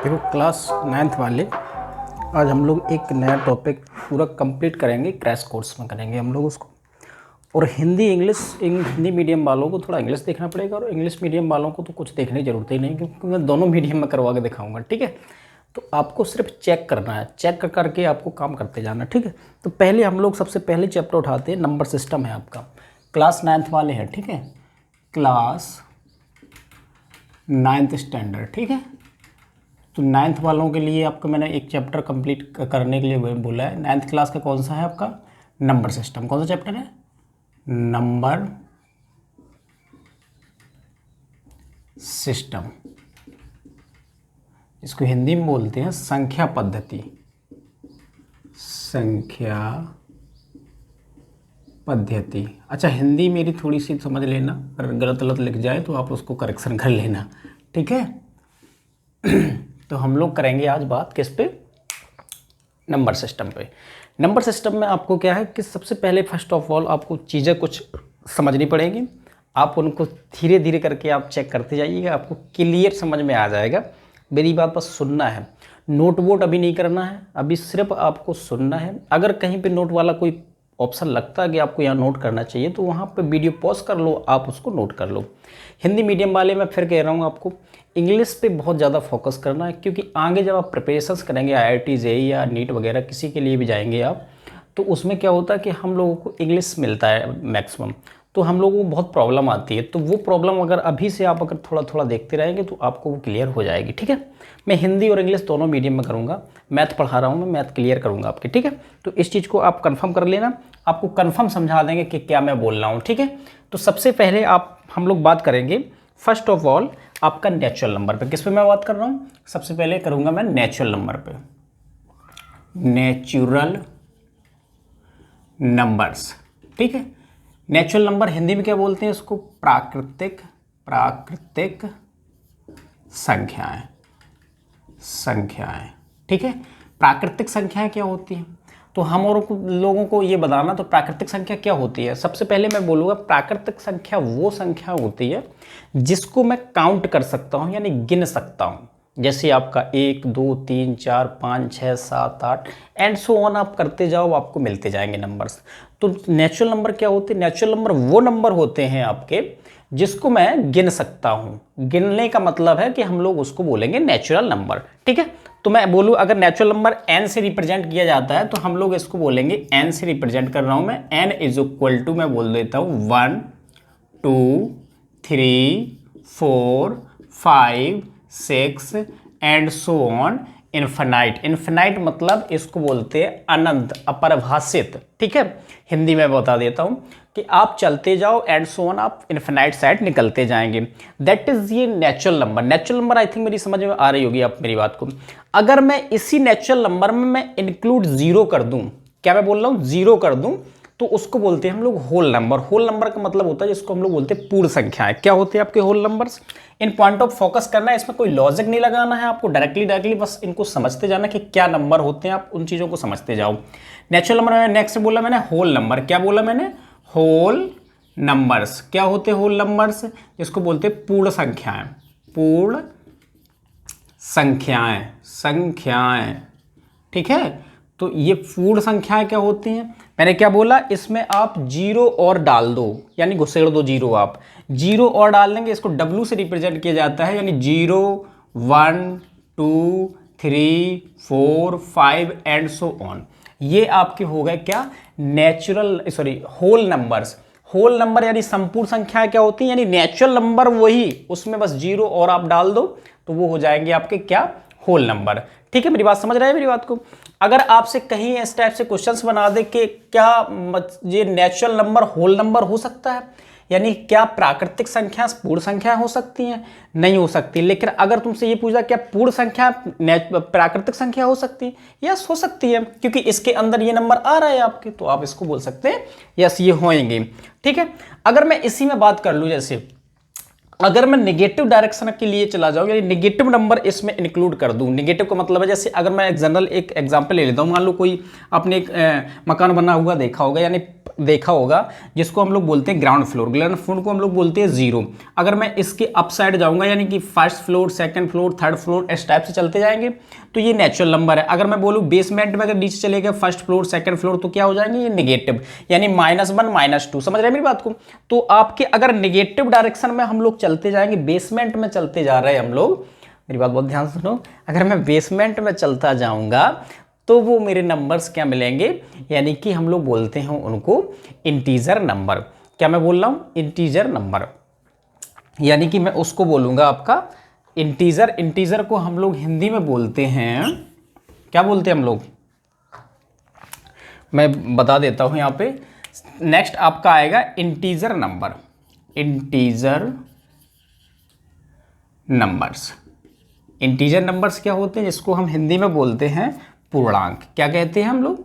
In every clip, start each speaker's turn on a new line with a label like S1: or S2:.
S1: देखो class 9th वाले, आज हम लोग एक नया टॉपिक पूरा कंप्लीट करेंगे। क्रैश कोर्स में करेंगे हम लोग उसको। और हिंदी मीडियम वालों को थोड़ा इंग्लिश देखना पड़ेगा, और इंग्लिश मीडियम वालों को तो कुछ देखने की ज़रूरत ही नहीं, क्योंकि मैं दोनों मीडियम में करवा के दिखाऊंगा। ठीक है, तो आपको सिर्फ चेक करना है, चेक करके आपको काम करते जाना। ठीक है, तो पहले हम लोग सबसे पहले चैप्टर उठाते हैं, नंबर सिस्टम है आपका। क्लास 9th वाले हैं, ठीक है, क्लास 9th स्टैंडर्ड। ठीक है, तो 9th वालों के लिए आपको मैंने एक चैप्टर कंप्लीट करने के लिए बोला है। 9th क्लास का कौन सा है आपका? Number system. कौन सा चैप्टर है? Number system. इसको हिंदी में बोलते हैं संख्या पद्धति। संख्या पद्धति। अच्छा, हिंदी मेरी थोड़ी सी समझ लेना, अगर गलत लिख जाए तो आप उसको करेक्शन कर लेना। ठीक है, तो हम लोग करेंगे आज बात किस पे? नंबर सिस्टम पे। नंबर सिस्टम में आपको क्या है कि सबसे पहले फर्स्ट ऑफ ऑल आपको चीज़ें कुछ समझनी पड़ेगी। आप उनको धीरे धीरे करके आप चेक करते जाइएगा, आपको क्लियर समझ में आ जाएगा। मेरी बात बस सुनना है, नोट वोट अभी नहीं करना है, अभी सिर्फ आपको सुनना है। अगर कहीं पे नोट वाला कोई ऑप्शन लगता है कि आपको यहाँ नोट करना चाहिए, तो वहाँ पे वीडियो पॉज कर लो, आप उसको नोट कर लो। हिंदी मीडियम वाले मैं फिर कह रहा हूँ आपको इंग्लिश पे बहुत ज़्यादा फोकस करना है, क्योंकि आगे जब आप प्रिपरेशंस करेंगे IIT जेईई या नीट वगैरह किसी के लिए भी जाएंगे आप, तो उसमें क्या होता है कि हम लोगों को इंग्लिश मिलता है मैक्सिमम, तो हम लोगों को बहुत प्रॉब्लम आती है। तो वो प्रॉब्लम अगर अभी से आप अगर थोड़ा थोड़ा देखते रहेंगे तो आपको वो क्लियर हो जाएगी। ठीक है, मैं हिंदी और इंग्लिश दोनों मीडियम में करूँगा, मैथ पढ़ा रहा हूँ मैं, मैथ क्लियर करूँगा आपके। ठीक है, तो इस चीज़ को आप कन्फर्म कर लेना, आपको कन्फर्म समझा देंगे कि क्या मैं बोल रहा हूँ। ठीक है, तो सबसे पहले हम लोग बात करेंगे फर्स्ट ऑफ ऑल आपका नेचुरल नंबर पे। किस पे मैं बात कर रहा हूँ? सबसे पहले करूँगा मैं नेचुरल नंबर पे। Natural numbers. ठीक है, नेचुरल नंबर हिंदी में क्या बोलते हैं इसको? प्राकृतिक संख्याएं। ठीक है, प्राकृतिक संख्याएं क्या होती हैं? तो हम और लोगों को ये बताना, तो प्राकृतिक संख्या क्या होती है? सबसे पहले मैं बोलूँगा प्राकृतिक संख्या वो संख्या होती है जिसको मैं काउंट कर सकता हूँ, यानी गिन सकता हूँ। जैसे आपका 1 2 3 4 5 6 7 8 एंड सो ऑन, आप करते जाओ, आपको मिलते जाएंगे नंबर्स। तो नेचुरल नंबर क्या होते हैं? नेचुरल नंबर वो नंबर होते हैं आपके जिसको मैं गिन सकता हूँ। गिनने का मतलब है कि हम लोग उसको बोलेंगे नेचुरल नंबर। ठीक है, तो मैं बोलूँ अगर नेचुरल नंबर n से रिप्रेजेंट किया जाता है तो हम लोग इसको बोलेंगे, n से रिप्रेजेंट कर रहा हूँ मैं, n इज इक्वल टू, मैं बोल देता हूँ 1 2 3 4 5 6 and so on infinite. Infinite मतलब इसको बोलते हैं अनंत, अपरिभाषित। ठीक है, हिंदी में बता देता हूँ कि आप चलते जाओ एंड सो ऑन, आप इन्फिनाइट साइड निकलते जाएंगे। दैट इज ये natural number. Natural number I think मेरी समझ में आ रही होगी आप मेरी बात को। अगर मैं इसी नेचुरल नंबर में मैं इंक्लूड जीरो कर दूं, क्या मैं बोल रहा हूं? जीरो कर दूं, तो उसको बोलते हैं हम लोग होल नंबर। होल नंबर का मतलब होता है जिसको हम लोग बोलते हैं पूर्ण संख्याएं। क्या होते हैं आपके whole numbers? In point of focus करना है, इसमें कोई लॉजिक नहीं लगाना है आपको, डायरेक्टली बस इनको समझते जाना कि क्या नंबर होते हैं, आप उन चीज़ों को समझते जाओ। नेचुरल नंबर में नेक्स्ट बोला मैंने होल नंबर। क्या बोला मैंने? Whole numbers. क्या होते हैं होल नंबर्स? जिसको बोलते हैं पूर्ण संख्याएं। पूर्ण संख्याएं। ठीक है, तो ये पूर्ण संख्याएं क्या होती हैं? मैंने क्या बोला? इसमें आप जीरो और डाल दो, यानी घुसेड़ दो जीरो, आप जीरो और डाल देंगे, इसको W से रिप्रेजेंट किया जाता है, यानी 0 1 2 3 4 5 एंड सो ऑन। ये आपके हो गए क्या? Whole numbers. होल नंबर यानी संपूर्ण संख्याएं क्या होती हैं? यानी नेचुरल नंबर वही, उसमें बस जीरो और आप डाल दो तो वो हो जाएंगे आपके क्या? Whole number. ठीक है, मेरी बात समझ रहे हैं मेरी बात को? अगर आपसे कहीं इस टाइप से क्वेश्चंस बना दे कि क्या ये नेचुरल नंबर होल नंबर हो सकता है, यानी क्या प्राकृतिक संख्या पूर्ण संख्या हो सकती हैं? नहीं हो सकती। लेकिन अगर तुमसे ये पूछा क्या पूर्ण संख्या प्राकृतिक संख्या हो सकती है? यस, हो सकती है, क्योंकि इसके अंदर ये नंबर आ रहा है आपके, तो आप इसको बोल सकते हैं यस ये होंगे। ठीक है, अगर मैं इसी में बात कर लूँ, जैसे अगर मैं नेगेटिव डायरेक्शन के लिए चला जाऊँ, यानी नेगेटिव नंबर इसमें इंक्लूड कर दूँ। नेगेटिव का मतलब है, जैसे अगर मैं जनरल एक एग्जांपल ले लेता हूँ, मान लो कोई आपने एक मकान बना हुआ देखा होगा, यानी देखा होगा, जिसको हम लोग बोलते हैं ग्राउंड फ्लोर। ग्राउंड फ्लोर को हम लोग बोलते हैं 0। अगर मैं इसके अप साइड जाऊंगा, यानी कि first floor, second floor, third floor, इस टाइप से चलते जाएंगे, तो ये नेचुरल नंबर है। अगर मैं बोलूँ बेसमेंट में अगर नीचे चलेगा फर्स्ट फ्लोर, सेकंड फ्लोर, तो क्या हो जाएंगे, ये नेगेटिव, यानी -1 -2। समझ रहे हैं मेरी बात को? तो आपके अगर नेगेटिव डायरेक्शन में हम लोग चलते जाएंगे, बेसमेंट में चलते जा रहे हैं हम लोग, मेरी बात बहुत ध्यान से सुनो, अगर मैं बेसमेंट में चलता जाऊंगा तो वो मेरे नंबर्स क्या मिलेंगे, यानी कि हम लोग बोलते हैं उनको इंटीजर नंबर। क्या मैं बोल रहा हूं, इंटीजर नंबर, यानी कि मैं उसको बोलूंगा आपका इंटीजर। इंटीजर को हम लोग हिंदी में बोलते हैं, क्या बोलते हैं हम लोग, मैं बता देता हूं यहां पे। नेक्स्ट आपका आएगा integer number. Integer numbers, integer numbers क्या होते हैं, जिसको हम हिंदी में बोलते हैं पूर्णांक। क्या कहते हैं हम लोग,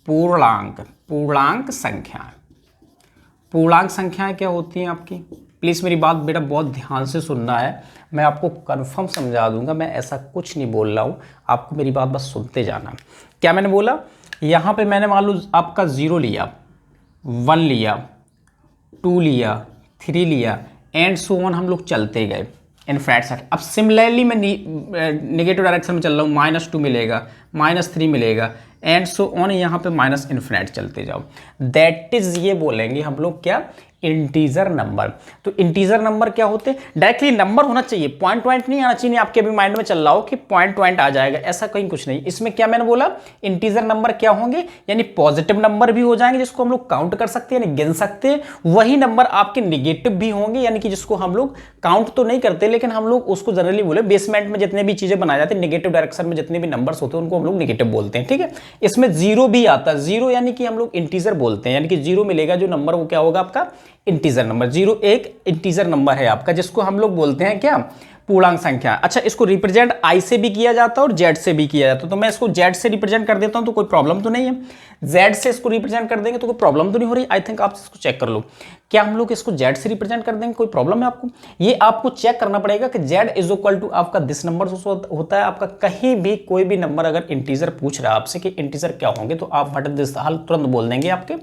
S1: पूर्णांक। पूर्णांक संख्या, पूर्णांक संख्याएं क्या होती हैं आपकी, प्लीज़ मेरी बात बेटा बहुत ध्यान से सुनना है, मैं आपको कंफर्म समझा दूंगा, मैं ऐसा कुछ नहीं बोल रहा हूँ, आपको मेरी बात बस सुनते जाना। क्या मैंने बोला, यहाँ पे मैंने मान लो आपका 0 लिया, 1 लिया, 2 लिया, 3 लिया, एंड सो ऑन, हम लोग चलते गए इनफैक्ट सेट। अब सिमिलरली मैं नेगेटिव डायरेक्शन में चल रहा हूँ, -2 मिलेगा, -3 मिलेगा, एंड सो ऑन, यहाँ पे माइनस इन्फिनिट चलते जाओ। दैट इज, ये बोलेंगे हम लोग क्या, इंटीजर नंबर। तो इंटीजर नंबर क्या होते हैं, डायरेक्टली नंबर होना चाहिए, पॉइंट नहीं आना चाहिए। आपके अभी माइंड में चल रहा हो कि पॉइंट आ जाएगा, ऐसा कहीं कुछ नहीं। इसमें क्या मैंने बोला, इंटीजर नंबर क्या होंगे, यानी पॉजिटिव नंबर भी हो जाएंगे, जिसको हम लोग काउंट कर सकते हैं, यानी गिन सकते हैं। वही नंबर आपके निगेटिव भी होंगे, यानी कि जिसको हम लोग काउंट तो नहीं करते, लेकिन हम लोग उसको जनरली बोले, बेसमेंट में जितने भी चीजें बनाई जाती है नेगेटिव डायरेक्शन में, जितने भी नंबर्स होते हैं उनको हम लोग नेगेटिव बोलते हैं, ठीक है। इसमें 0 भी आता है, 0 यानी कि हम लोग इंटीजर बोलते हैं, यानी कि 0 मिलेगा जो नंबर, वो क्या होगा आपका इंटीजर नंबर। 0 एक इंटीजर नंबर है आपका, जिसको हम लोग बोलते हैं क्या, पूर्णांक संख्या। अच्छा, इसको रिप्रेजेंट I से भी किया जाता है और Z से भी किया जाता है, तो मैं इसको Z से रिप्रेजेंट कर देता हूं, तो कोई प्रॉब्लम तो नहीं है। Z से इसको रिप्रेजेंट कर देंगे तो कोई प्रॉब्लम तो नहीं हो रही। आई थिंक आप इसको चेक कर लो, क्या हम लोग इसको Z से रिप्रेजेंट कर देंगे, कोई प्रॉब्लम है आपको? ये आपको चेक करना पड़ेगा कि Z इज इक्वल टू आपका दिस नंबर होता है आपका। कहीं भी कोई भी नंबर अगर इंटीजर पूछ रहा है आपसे कि इंटीजर क्या होंगे, तो आप व्हाट इज दिस हाल तुरंत बोल देंगे आपके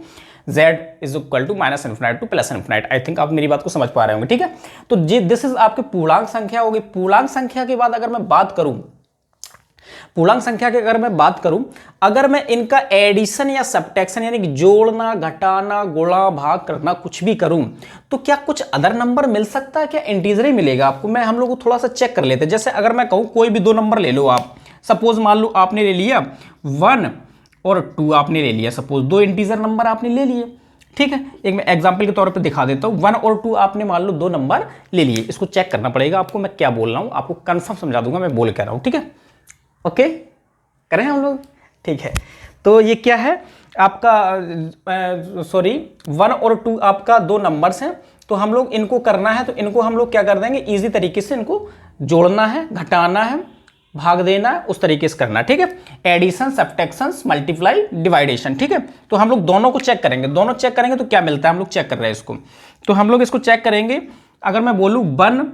S1: z is equal to -infinite to +infinite. I think आप मेरी बात को समझ पा रहे होंगे, ठीक है। तो जी दिस इज आपके पूर्णांक संख्या होगी। पूर्णांक संख्या के बाद अगर मैं बात करूं, पूर्णांक संख्या की अगर मैं बात करूं, अगर मैं इनका एडिशन या सब्ट्रैक्शन यानी कि जोड़ना, घटाना, गुणा, भाग करना कुछ भी करूं, तो क्या कुछ अदर नंबर मिल सकता है, क्या इंटीजर ही मिलेगा आपको? मैं हम लोग को थोड़ा सा चेक कर लेते हैं। जैसे अगर मैं कहूं कोई भी 2 नंबर ले लो आप, सपोज मान लो आपने ले लिया 1 और 2 आपने ले लिया, सपोज 2 इंटीजर नंबर आपने ले लिए, ठीक है। एक मैं एग्जांपल के तौर पे दिखा देता हूं, 1 और 2 आपने मान लो 2 नंबर ले लिए। इसको चेक करना पड़ेगा आपको, मैं क्या बोल रहा हूं आपको कंफर्म समझा दूंगा, मैं बोल कह रहा हूं, ठीक है। ओके, करें हम लोग, ठीक है। तो ये क्या है आपका, सॉरी 1 और 2 आपका 2 नंबर्स हैं, तो हम लोग इनको करना है, तो इनको हम लोग क्या कर देंगे, इजी तरीके से इनको जोड़ना है, घटाना है, भाग देना है, उस तरीके से करना है, ठीक है। एडिशन, सब्ट्रैक्शन, मल्टीप्लाई, डिवाइडेशन, ठीक है। तो हम लोग दोनों को चेक करेंगे, दोनों चेक करेंगे तो क्या मिलता है, हम लोग चेक कर रहे हैं इसको, तो हम लोग इसको चेक करेंगे। अगर मैं बोलूं 1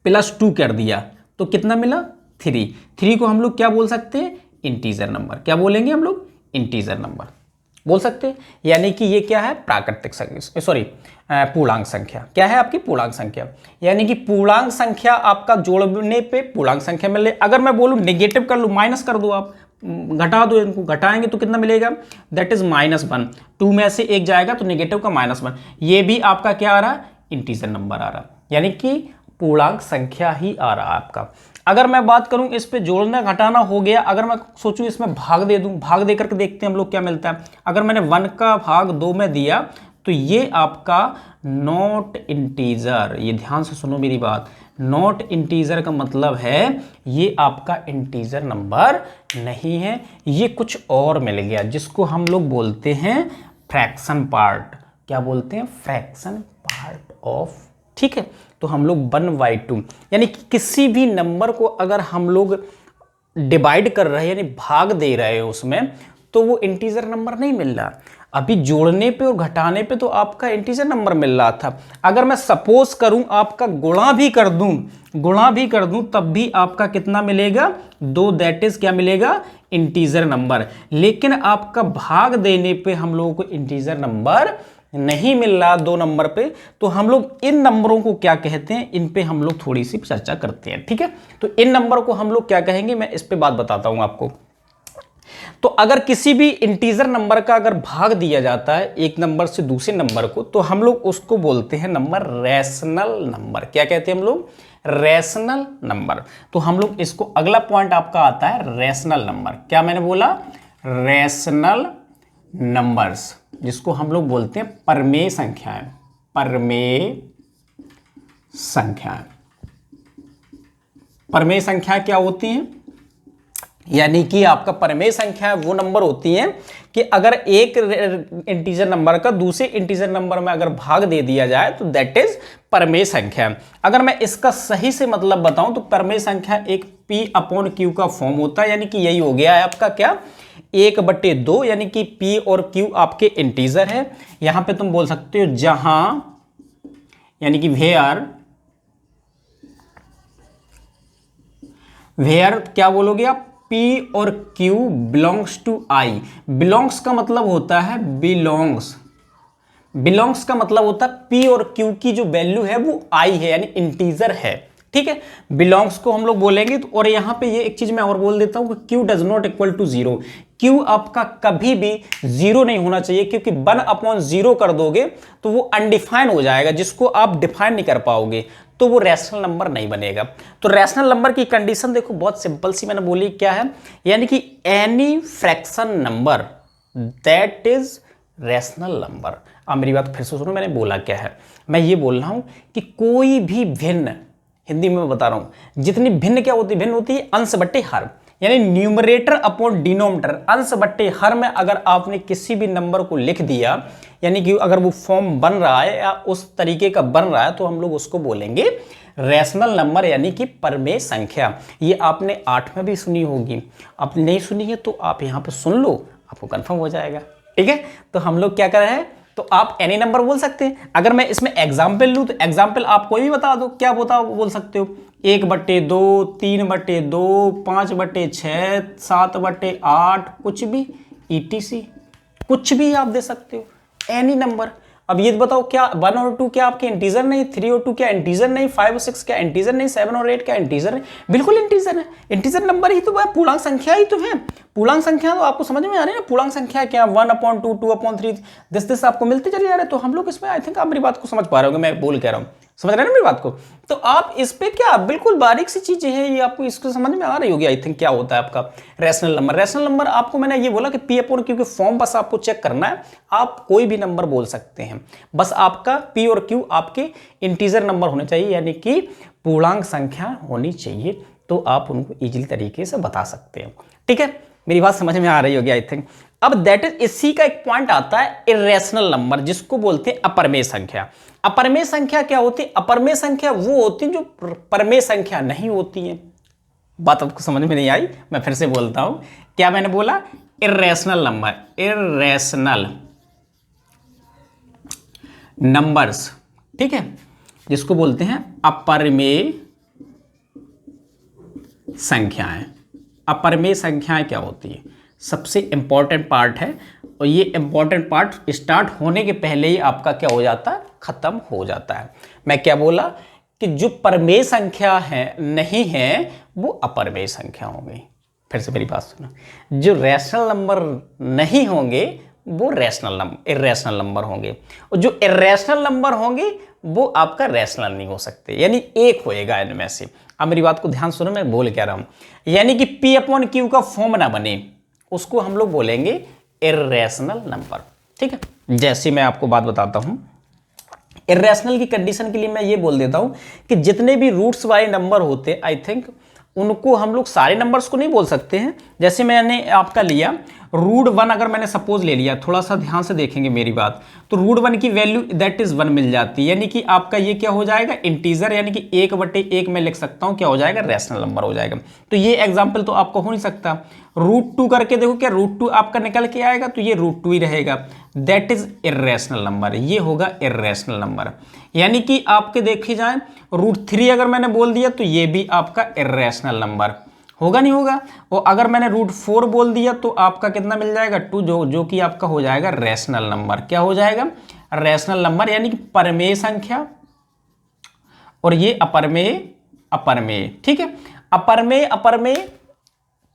S1: + 2 कर दिया तो कितना मिला, 3 को हम लोग क्या बोल सकते हैं, इंटीजर नंबर। क्या बोलेंगे हम लोग, इंटीजर नंबर बोल सकते हैं। यानी कि ये क्या है, प्राकृतिक संख्या, सॉरी पूर्णांक संख्या। क्या है आपकी पूर्णांक संख्या, यानी कि पूर्णांक संख्या आपका जोड़ने पे पूर्णांक संख्या मिल रही। अगर मैं बोलूं नेगेटिव कर लूं, माइनस कर दो, आप घटा दो, इनको घटाएंगे तो कितना मिलेगा, दैट इज -1। 2 में से 1 जाएगा तो नेगेटिव का -1, ये भी आपका क्या आ रहा है, इंटीजर नंबर आ रहा, यानी कि पूर्णांक संख्या ही आ रहा है आपका। अगर मैं बात करूं इस पे जोड़ना घटाना हो गया, अगर मैं सोचूं इसमें भाग दे दूं, भाग दे करके देखते हैं हम लोग क्या मिलता है। अगर मैंने 1 का भाग 2 में दिया तो ये आपका नॉट इंटीजर, ये ध्यान से सुनो मेरी बात, नॉट इंटीजर का मतलब है ये आपका इंटीजर नंबर नहीं है, ये कुछ और मिल गया, जिसको हम लोग बोलते हैं फ्रैक्शन पार्ट। क्या बोलते हैं, फ्रैक्शन पार्ट ऑफ, ठीक है। तो हम लोग 1/2 यानी कि किसी भी नंबर को अगर हम लोग डिवाइड कर रहे हैं यानी भाग दे रहे हैं उसमें, तो वो इंटीजर नंबर नहीं मिल रहा। अभी जोड़ने पे और घटाने पे तो आपका इंटीजर नंबर मिल रहा था। अगर मैं सपोज करूं आपका गुणा भी कर दूं तब भी आपका कितना मिलेगा, 2, दैट इज क्या मिलेगा, इंटीजर नंबर। लेकिन आपका भाग देने पे हम लोगों को इंटीजर नंबर नहीं मिल रहा 2 नंबर पे, तो हम लोग इन नंबरों को क्या कहते हैं, इन पे हम लोग थोड़ी सी चर्चा करते हैं। ठीक है, तो इन नंबर को हम लोग क्या कहेंगे, मैं इस पे बात बताता हूं आपको। तो अगर किसी भी इंटीजर नंबर का अगर भाग दिया जाता है एक नंबर से दूसरे नंबर को, तो हम लोग उसको बोलते हैं नंबर रैशनल नंबर। क्या कहते हैं हम लोग, रैशनल नंबर। तो हम लोग इसको, अगला पॉइंट आपका आता है रैशनल नंबर। क्या मैंने बोला, रैशनल नंबर्स, जिसको हम लोग बोलते हैं परमेय संख्याएं। परमेय संख्याएं, परमेय संख्या क्या होती हैं, यानी कि आपका परमेय संख्या वो नंबर होती हैं कि अगर एक इंटीजर नंबर का दूसरे इंटीजर नंबर में अगर भाग दे दिया जाए तो दैट इज परमेय संख्या। अगर मैं इसका सही से मतलब बताऊं तो परमेय संख्या एक P/Q का फॉर्म होता है, यानी कि यही हो गया है आपका क्या, 1/2, यानी कि P और Q आपके इंटीजर है। यहां पे तुम बोल सकते हो जहां, यानी कि वेयर क्या बोलोगे आप, P और Q belongs to I। Belongs का मतलब होता है बिलोंग्स का मतलब होता है P और Q की जो वैल्यू है वो I है, यानी इंटीजर है। ठीक है, बिलोंग्स को हम लोग बोलेंगे। तो और यहां पे ये एक चीज मैं और बोल देता हूं कि Q does not equal to 0। Q आपका कभी भी 0 नहीं होना चाहिए, क्योंकि 1/0 कर दोगे तो वो अनडिफाइन हो जाएगा, जिसको आप डिफाइन नहीं कर पाओगे, तो वो रैशनल नंबर नहीं बनेगा। तो रैशनल नंबर की कंडीशन देखो बहुत सिंपल सी मैंने बोली, क्या है, यानी कि any fraction number that is rational number. अब मेरी बात फिर से सुनो, मैंने बोला क्या है, मैं ये बोल रहा हूं कि कोई भी भिन्न, हिंदी में बता रहा हूं, जितनी भिन्न क्या होती है, भिन्न होती है अंश बट्टे हर, यानी न्यूमरेटर अपॉन डिनोमिनेटर, अंश बट्टे हर में अगर आपने किसी भी नंबर को लिख दिया, यानी कि अगर वो फॉर्म बन रहा है या उस तरीके का बन रहा है, तो हम लोग उसको बोलेंगे रैशनल नंबर, यानी कि परमेय संख्या। ये आपने 8 में भी सुनी होगी, आपने नहीं सुनी है तो आप यहाँ पे सुन लो, आपको कंफर्म हो जाएगा। ठीक है, तो हम लोग क्या कर रहे हैं, तो आप एनी नंबर बोल सकते हैं। अगर मैं इसमें एग्जाम्पल लूँ तो एग्जाम्पल आप कोई भी बता दो, क्या बोल सकते हो, 1/2, 3/2, 5/6, 7/8, कुछ भी, ETC कुछ भी आप दे सकते हो, एनी नंबर। अब ये बताओ, क्या 1 और 2 क्या आपके इंटीजर नहीं, 3 और 2 क्या इंटीजर नहीं, 5 और 6 क्या इंटीजर नहीं, 7 और 8 क्या इंटीजर नहीं, बिल्कुल इंटीजर है। इंटीजर नंबर ही तो है, पूर्णांक संख्या ही तो है। पूर्णांक संख्या तो आपको समझ में आ रही है ना, पूर्णांक संख्या क्या, 1/2, 2/3, दिस आपको मिलते चले जा रहे हैं। तो हम लोग इसमें आई थिंक आप मेरी बात को समझ पा रहे होंगे, मैं बोल कह रहा हूँ, समझ रहे हैं ना मेरी बात को। तो आप इस पे क्या बिल्कुल बारीक सी चीजें हैं, ये आपको इसको समझ में आ रही होगी आई थिंक, क्या होता है आपका रैशनल नंबर। रैशनल नंबर आपको मैंने ये बोला कि P/Q के फॉर्म बस आपको चेक करना है, आप कोई भी नंबर बोल सकते हैं, बस आपका P और Q आपके इंटीजर नंबर होने चाहिए, यानी कि पूर्णांक संख्या होनी चाहिए, तो आप उनको इजीली तरीके से बता सकते हैं। ठीक है, मेरी बात समझ में आ रही होगी आई थिंक। अब दैट इज, इसी का एक पॉइंट आता है इरेशनल नंबर, जिसको बोलते हैं अपरमेय संख्या। अपरमेय संख्या क्या होती है, अपरमेय संख्या वो होती है जो परमेय संख्या नहीं होती है। बात आपको समझ में नहीं आई, मैं फिर से बोलता हूं, क्या मैंने बोला, इरेशनल नंबर, इरेशनल नंबर्स, ठीक है, जिसको बोलते हैं अपरमेय संख्याएं। अपरमेय संख्याएं क्या होती है, सबसे इंपॉर्टेंट पार्ट है, और ये इंपॉर्टेंट पार्ट स्टार्ट होने के पहले ही आपका क्या हो जाता है, खत्म हो जाता है। मैं क्या बोला कि जो परमेय संख्या है नहीं है वो अपरमेय संख्या हो गई। फिर से मेरी बात सुनो, जो रैशनल नंबर नहीं होंगे वो रैशनल नंबर, इरेशनल नंबर होंगे, और जो इरेशनल नंबर होंगे वो आपका रैशनल नहीं हो सकते, यानी एक होएगा इनमें से। अब मेरी बात को ध्यान सुनो, मैं बोल क्या रहा हूं, यानी कि P/Q का फॉर्म ना बने, उसको हम लोग बोलेंगे इरेशनल नंबर। ठीक है, जैसे मैं आपको बात बताता हूं, इरेशनल की कंडीशन के लिए मैं ये बोल देता हूं कि जितने भी रूट्स वाले नंबर होते हैं आई थिंक, उनको हम लोग सारे नंबर्स को नहीं बोल सकते हैं। जैसे मैंने आपका लिया रूट 1 अगर मैंने सपोज ले लिया, थोड़ा सा ध्यान से देखेंगे मेरी बात, तो रूट 1 की वैल्यू दैट इज 1 मिल जाती है, यानी कि आपका ये क्या हो जाएगा, इंटीजर, यानी कि 1/1 में लिख सकता हूं, क्या हो जाएगा, रैशनल नंबर हो जाएगा। तो ये एग्जाम्पल तो आपको हो नहीं सकता। रूट 2 करके देखो, क्या रूट 2 आपका निकल के आएगा, तो ये रूट 2 ही रहेगा, दैट इज इर्रेशनल नंबर, ये होगा इर्रेशनल नंबर। यानी कि आपके देखे जाए रूट 3 अगर मैंने बोल दिया तो ये भी आपका इर्रेशनल नंबर होगा, नहीं होगा। और अगर मैंने रूट 4 बोल दिया तो आपका कितना मिल जाएगा, 2, जो कि आपका हो जाएगा रैशनल नंबर। क्या हो जाएगा, रैशनल नंबर, यानी कि परमेय संख्या, और ये अपरमेय अपरमेय, ठीक है। अपरमेय अपरमेय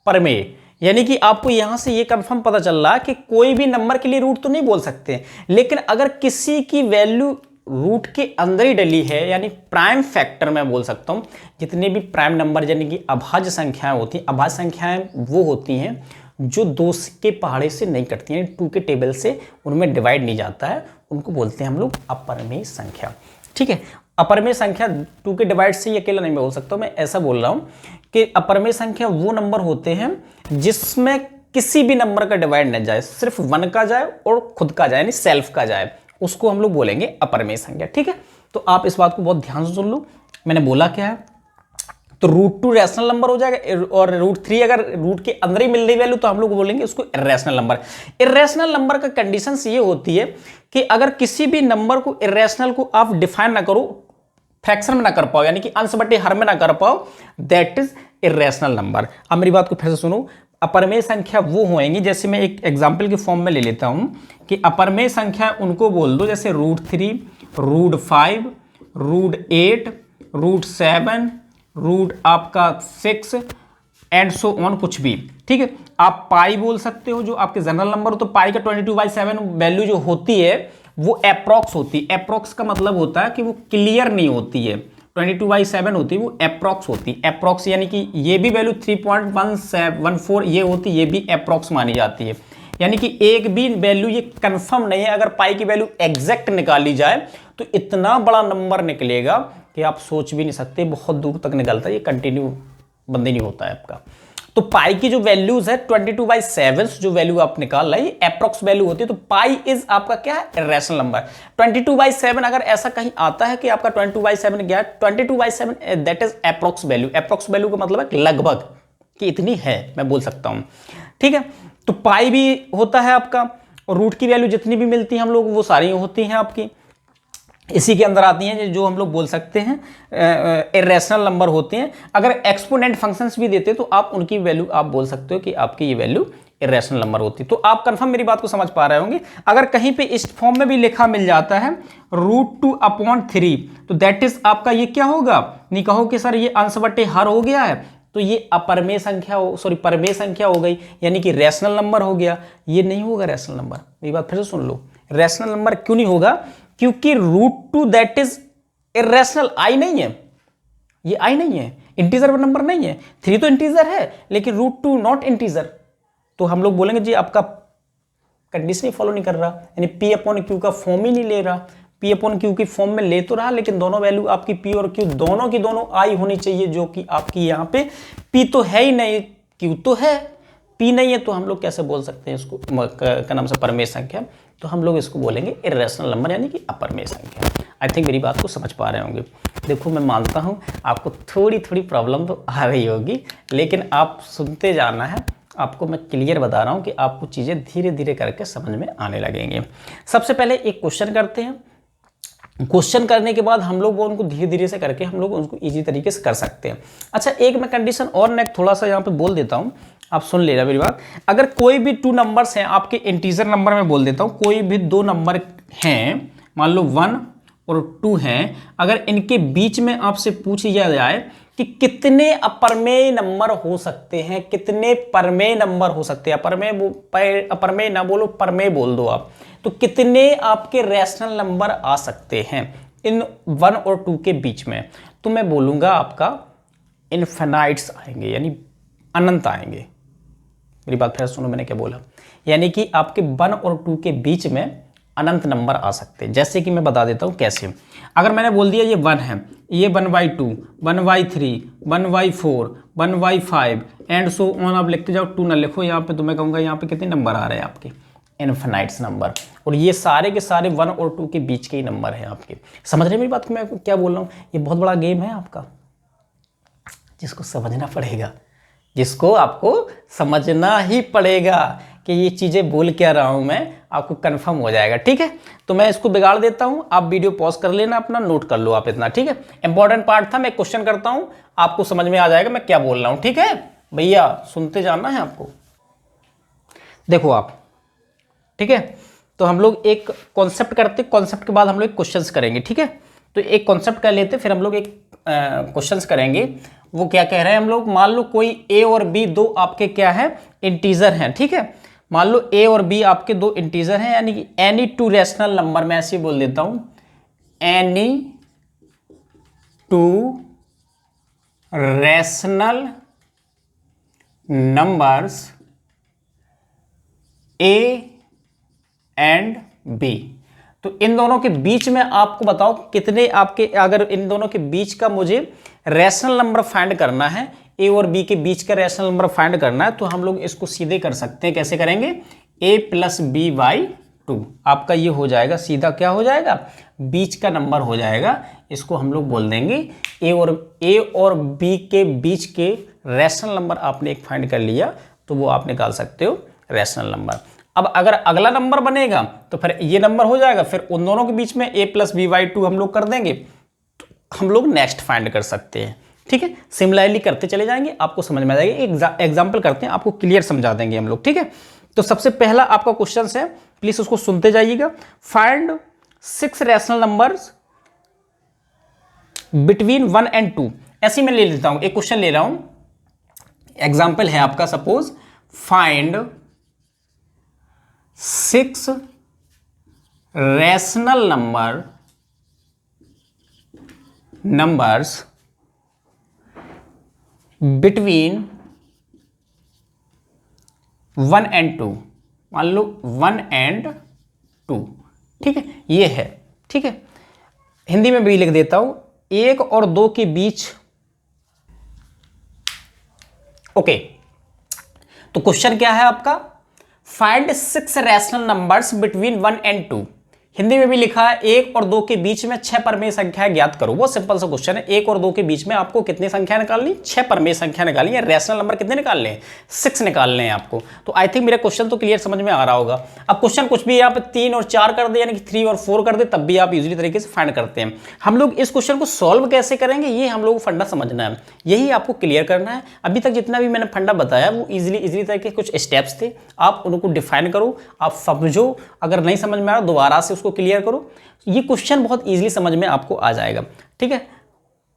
S1: परमेय, यानी कि आपको यहां से ये कंफर्म पता चल रहा है कि कोई भी नंबर के लिए रूट तो नहीं बोल सकते, लेकिन अगर किसी की वैल्यू रूट के अंदर ही डली है, यानी प्राइम फैक्टर मैं बोल सकता हूं, जितने भी प्राइम नंबर यानी कि अभाज्य संख्याएं होती हैं, अभाज्य संख्याएं वो होती हैं जो 2 के पहाड़े से नहीं कटती हैं, 2 के टेबल से उनमें डिवाइड नहीं जाता है, उनको बोलते हैं हम लोग अपरमेय संख्या, ठीक है। अपरमेय संख्या 2 के डिवाइड से ये अकेला नहीं बोल सकता, मैं ऐसा बोल रहा हूं कि अपरमेय संख्या वो नंबर होते हैं जिसमें किसी भी नंबर का डिवाइड न जाए, सिर्फ 1 का जाए और खुद का जाए, यानी सेल्फ का जाए, उसको हम लोग बोलेंगे अपरमेय संख्या, ठीक है। तो आप इस बात को बहुत ध्यान से सुन लो, मैंने बोला क्या है, तो रूट 2 रैशनल नंबर हो जाएगा, और रूट 3 अगर रूट के अंदर ही मिल रही वैल्यू तो हम लोग बोलेंगे उसको इर्रेशनल नंबर। इर्रेशनल नंबर का कंडीशन ये होती है कि अगर किसी भी नंबर को इर्रेशनल को आप डिफाइन ना करो, फ्रैक्शन में ना कर पाओ, यानी कि अंश बटे हर में ना कर पाओ, दैट इज इर्रेशनल नंबर। अब मेरी बात को फिर से सुनो, अपरमेय संख्या वो होएंगी, जैसे मैं एक एग्जांपल के फॉर्म में ले लेता हूं कि अपरमेय संख्या उनको बोल दो जैसे root 3, root 5, root 8, root 7, root आपका 6 एंड सो ऑन, कुछ भी, ठीक है। आप पाई बोल सकते हो जो आपके जनरल नंबर हो, तो पाई का 22/7 वैल्यू जो होती है वो अप्रॉक्स होती है। अप्रॉक्स का मतलब होता है कि वो क्लियर नहीं होती है, 22/7 होती है, वो अप्रॉक्स होती है। अप्रॉक्स यानी कि ये भी वैल्यू 3.14 ये होती है, ये भी अप्रॉक्स मानी जाती है, यानी कि एक भी वैल्यू ये कंफर्म नहीं है। अगर पाई की वैल्यू एग्जैक्ट निकाली जाए तो इतना बड़ा नंबर निकलेगा कि आप सोच भी नहीं सकते, बहुत दूर तक निकलता है, ये कंटिन्यू बंद नहीं होता है आपका। तो पाई की जो वैल्यूज है 22/7 जो वैल्यू आप निकाल रहे हैं अप्रॉक्स वैल्यू होती है, तो पाई इज आपका क्या है, इर्रेशनल नंबर। 22/7 अगर ऐसा कहीं आता है कि आपका 22/7 क्या है, 22/7 that is approx value. Approx value का मतलब है लगभग कि इतनी है, मैं बोल सकता हूं, ठीक है। तो पाई भी होता है आपका, और रूट की वैल्यू जितनी भी मिलती है हम लोग वो सारी होती हैं आपकी इसी के अंदर आती हैं, जो हम लोग बोल सकते हैं इर्रेशनल नंबर होते हैं। अगर एक्सपोनेंट फंक्शंस भी देते तो आप उनकी वैल्यू आप बोल सकते हो कि आपकी ये वैल्यू इर्रेशनल नंबर होती। तो आप कंफर्म मेरी बात को समझ पा रहे होंगे। अगर कहीं पे इस फॉर्म में भी लिखा मिल जाता है √2/3, तो दैट इज आपका ये क्या होगा, नहीं कहो कि सर ये अंश बटे हर हो गया है, तो ये अपरमेय संख्या परमेय संख्या हो गई, यानी कि रैशनल नंबर हो गया। ये नहीं होगा रैशनल नंबर, मेरी बात फिर से सुन लो, रैशनल नंबर क्यों नहीं होगा, क्योंकि √2 दैट इज इर्रेशनल, आई नहीं है, ये आई नहीं है, इंटीजर नंबर नहीं है। 3 तो इंटीजर है लेकिन √2 नॉट इंटीजर, तो हम लोग बोलेंगे जी आपका कंडीशन ही फॉलो नहीं कर रहा, यानी P/Q का फॉर्म ही नहीं ले रहा। P/Q की फॉर्म में ले तो रहा लेकिन दोनों वैल्यू आपकी P और Q दोनों की दोनों आई होनी चाहिए, जो कि आपकी यहाँ पे P तो है ही नहीं, Q तो है, P नहीं है, तो हम लोग कैसे बोल सकते हैं इसको का नाम से परमेय संख्या, तो हम लोग इसको बोलेंगे इर्रेशनल नंबर, यानी कि अपरमेय संख्या। आई थिंक मेरी बात को समझ पा रहे होंगे। देखो मैं मानता हूँ आपको थोड़ी थोड़ी प्रॉब्लम तो आ रही होगी, लेकिन आप सुनते जाना है, आपको मैं क्लियर बता रहा हूँ कि आपको चीज़ें धीरे धीरे करके समझ में आने लगेंगे। सबसे पहले एक क्वेश्चन करते हैं, क्वेश्चन करने के बाद हम लोग वो उनको धीरे धीरे से करके हम लोग उनको ईजी तरीके से कर सकते हैं। अच्छा एक मैं कंडीशन और मैं थोड़ा सा यहाँ पे बोल देता हूँ, आप सुन लेना मेरी बात। अगर कोई भी 2 नंबर्स हैं आपके इंटीजर नंबर में बोल देता हूँ, कोई भी 2 नंबर हैं, मान लो 1 और 2 हैं, अगर इनके बीच में आपसे पूछ लिया जाए कि कितने अपरमेय नंबर हो सकते हैं, कितने परमेय नंबर हो सकते हैं, अपरमेय ना बोलो, परमेय बोल दो आप, तो कितने आपके रैशनल नंबर आ सकते हैं इन 1 और 2 के बीच में, तो मैं बोलूँगा आपका इनफिनाइट्स आएंगे, यानी अनंत आएंगे। मेरी बात फिर सुनो मैंने क्या बोला, यानी कि आपके 1 और 2 के बीच में अनंत नंबर आ सकते हैं। जैसे कि मैं बता देता हूँ कैसे। अगर मैंने बोल दिया ये 1 है, ये 1/2, 1/3, 1/4, 1/5 एंड सो ऑन आप लिखते जाओ, 2 ना लिखो यहाँ पे, तो मैं कहूँगा यहाँ पे कितने नंबर आ रहे हैं आपके, इनफिनाइट्स नंबर। और ये सारे के सारे 1 और 2 के बीच के ही नंबर हैं आपके। समझ रहे मेरी बात को मैं क्या बोल रहा हूँ? ये बहुत बड़ा गेम है आपका, जिसको समझना पड़ेगा, जिसको आपको समझना ही पड़ेगा कि ये चीज़ें बोल क्या रहा हूँ मैं, आपको कंफर्म हो जाएगा। ठीक है, तो मैं इसको बिगाड़ देता हूँ, आप वीडियो पॉज कर लेना, अपना नोट कर लो आप इतना। ठीक है, इंपॉर्टेंट पार्ट था, मैं क्वेश्चन करता हूँ, आपको समझ में आ जाएगा मैं क्या बोल रहा हूँ। ठीक है भैया, सुनते जाना है आपको। देखो आप, ठीक है, तो हम लोग एक कॉन्सेप्ट करते, कॉन्सेप्ट के बाद हम लोग क्वेश्चंस करेंगे। ठीक है, तो एक कॉन्सेप्ट कर लेते, फिर हम लोग एक क्वेश्चंस करेंगे। वो क्या कह रहे हैं हम लोग, मान लो कोई ए और बी दो आपके क्या है, इंटीजर हैं। ठीक है, मान लो ए और बी आपके दो इंटीजर हैं, यानी कि एनी टू रैशनल नंबर, मैं ऐसे ही बोल देता हूं, any two rational numbers A and B. तो इन दोनों के बीच में आपको बताओ कितने आपके, अगर इन दोनों के बीच का मुझे रैशनल नंबर फाइंड करना है, ए और बी के बीच का रैशनल नंबर फाइंड करना है, तो हम लोग इसको सीधे कर सकते हैं। कैसे करेंगे, a + b/2 आपका ये हो जाएगा, सीधा क्या हो जाएगा, बीच का नंबर हो जाएगा। इसको हम लोग बोल देंगे ए और बी के बीच के रैशनल नंबर आपने एक फाइंड कर लिया, तो वो आप निकाल सकते हो रैशनल नंबर। अब अगर अगला नंबर बनेगा तो फिर ये नंबर हो जाएगा, फिर उन दोनों के बीच में a + b/2 हम लोग कर देंगे, तो हम लोग नेक्स्ट फाइंड कर सकते हैं। ठीक है, सिमिलरली करते चले जाएंगे, आपको समझ में आ जाएगा। एग्जाम्पल करते हैं, आपको क्लियर समझा देंगे हम लोग। ठीक है, तो सबसे पहला आपका क्वेश्चन है, प्लीज उसको सुनते जाइएगा। Find 6 rational numbers between 1 and 2। ऐसे मैं ले लेता हूं, एक क्वेश्चन ले रहा हूं, एग्जाम्पल है आपका, suppose find 6 rational numbers between 1 and 2। मान लो 1 and 2। ठीक है, ये है। ठीक है, हिंदी में भी लिख देता हूं, 1 और 2 के बीच। ओके, तो क्वेश्चन क्या है आपका, find 6 rational numbers between 1 and 2। Hindi में भी लिखा है 1 और 2 के बीच में 6 परमेय संख्याएं ज्ञात करो। वो सिंपल सा क्वेश्चन है, 1 और 2 के बीच में आपको कितनी संख्या निकालनी, 6 परमेय संख्या निकालनी है। रैशनल नंबर कितने निकालने हैं, 6 निकालने हैं आपको। तो आई थिंक मेरा क्वेश्चन तो क्लियर समझ में आ रहा होगा। अब क्वेश्चन कुछ भी यहाँ पे 3 और 4 कर दे, यानी कि 3 और 4 कर दे, तब भी आप इजीली तरीके से फाइंड करते हैं। हम लोग इस क्वेश्चन को सॉल्व कैसे करेंगे, ये हम लोग को फंडा समझना है, यही आपको क्लियर करना है। अभी तक जितना भी मैंने फंडा बताया वो इजीली तरीके कुछ स्टेप्स थे, आप उनको डिफाइन करो, आप समझो। अगर नहीं समझ में आ रहा दोबारा से उसको क्लियर करो। ये क्वेश्चन बहुत इजीली समझ में आपको आ जाएगा। ठीक है,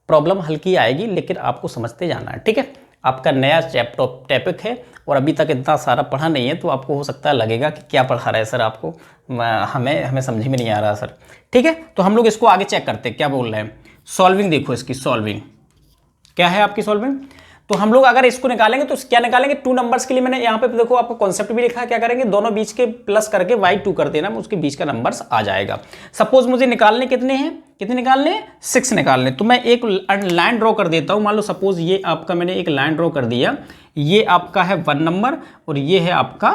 S1: प्रॉब्लम हल्की आएगी लेकिन आपको समझते जाना है। ठीक है, आपका नया टॉपिक है और अभी तक इतना सारा पढ़ा नहीं है, तो आपको हो सकता है लगेगा कि क्या पढ़ा रहा है सर आपको, हमें समझ में नहीं आ रहा सर। ठीक है, तो हम लोग इसको आगे चेक करते हैं क्या बोल रहे हैं। सॉल्विंग देखो, इसकी सॉल्विंग क्या है आपकी सॉल्विंग। तो हम लोग अगर इसको निकालेंगे तो क्या निकालेंगे, 2 नंबर्स के लिए मैंने यहाँ पे देखो आपको कॉन्सेप्ट भी लिखा है। क्या करेंगे, दोनों बीच के प्लस करके y2 कर देना, उसके बीच का नंबर्स आ जाएगा। सपोज मुझे निकालने कितने हैं, कितने निकालने हैं, 6 निकालने। तो मैं एक लाइन ड्रॉ कर देता हूँ। मान लो सपोज ये आपका मैंने एक लाइन ड्रॉ कर दिया, ये आपका है 1 नंबर और ये है आपका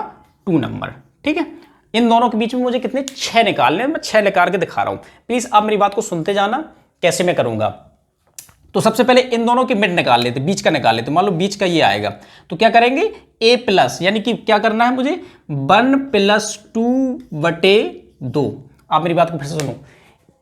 S1: 2 नंबर। ठीक है, इन दोनों के बीच में मुझे कितने, 6 निकालने, मैं 6 निकाल के दिखा रहा हूँ। प्लीज आप मेरी बात को सुनते जाना, कैसे मैं करूंगा। तो सबसे पहले इन दोनों के मिड निकाल लेते, बीच का निकाल लेते। मान लो बीच का ये आएगा, तो क्या करेंगे, a+ यानी कि क्या करना है मुझे, 1 + 2/2। आप मेरी बात को फिर से सुनो,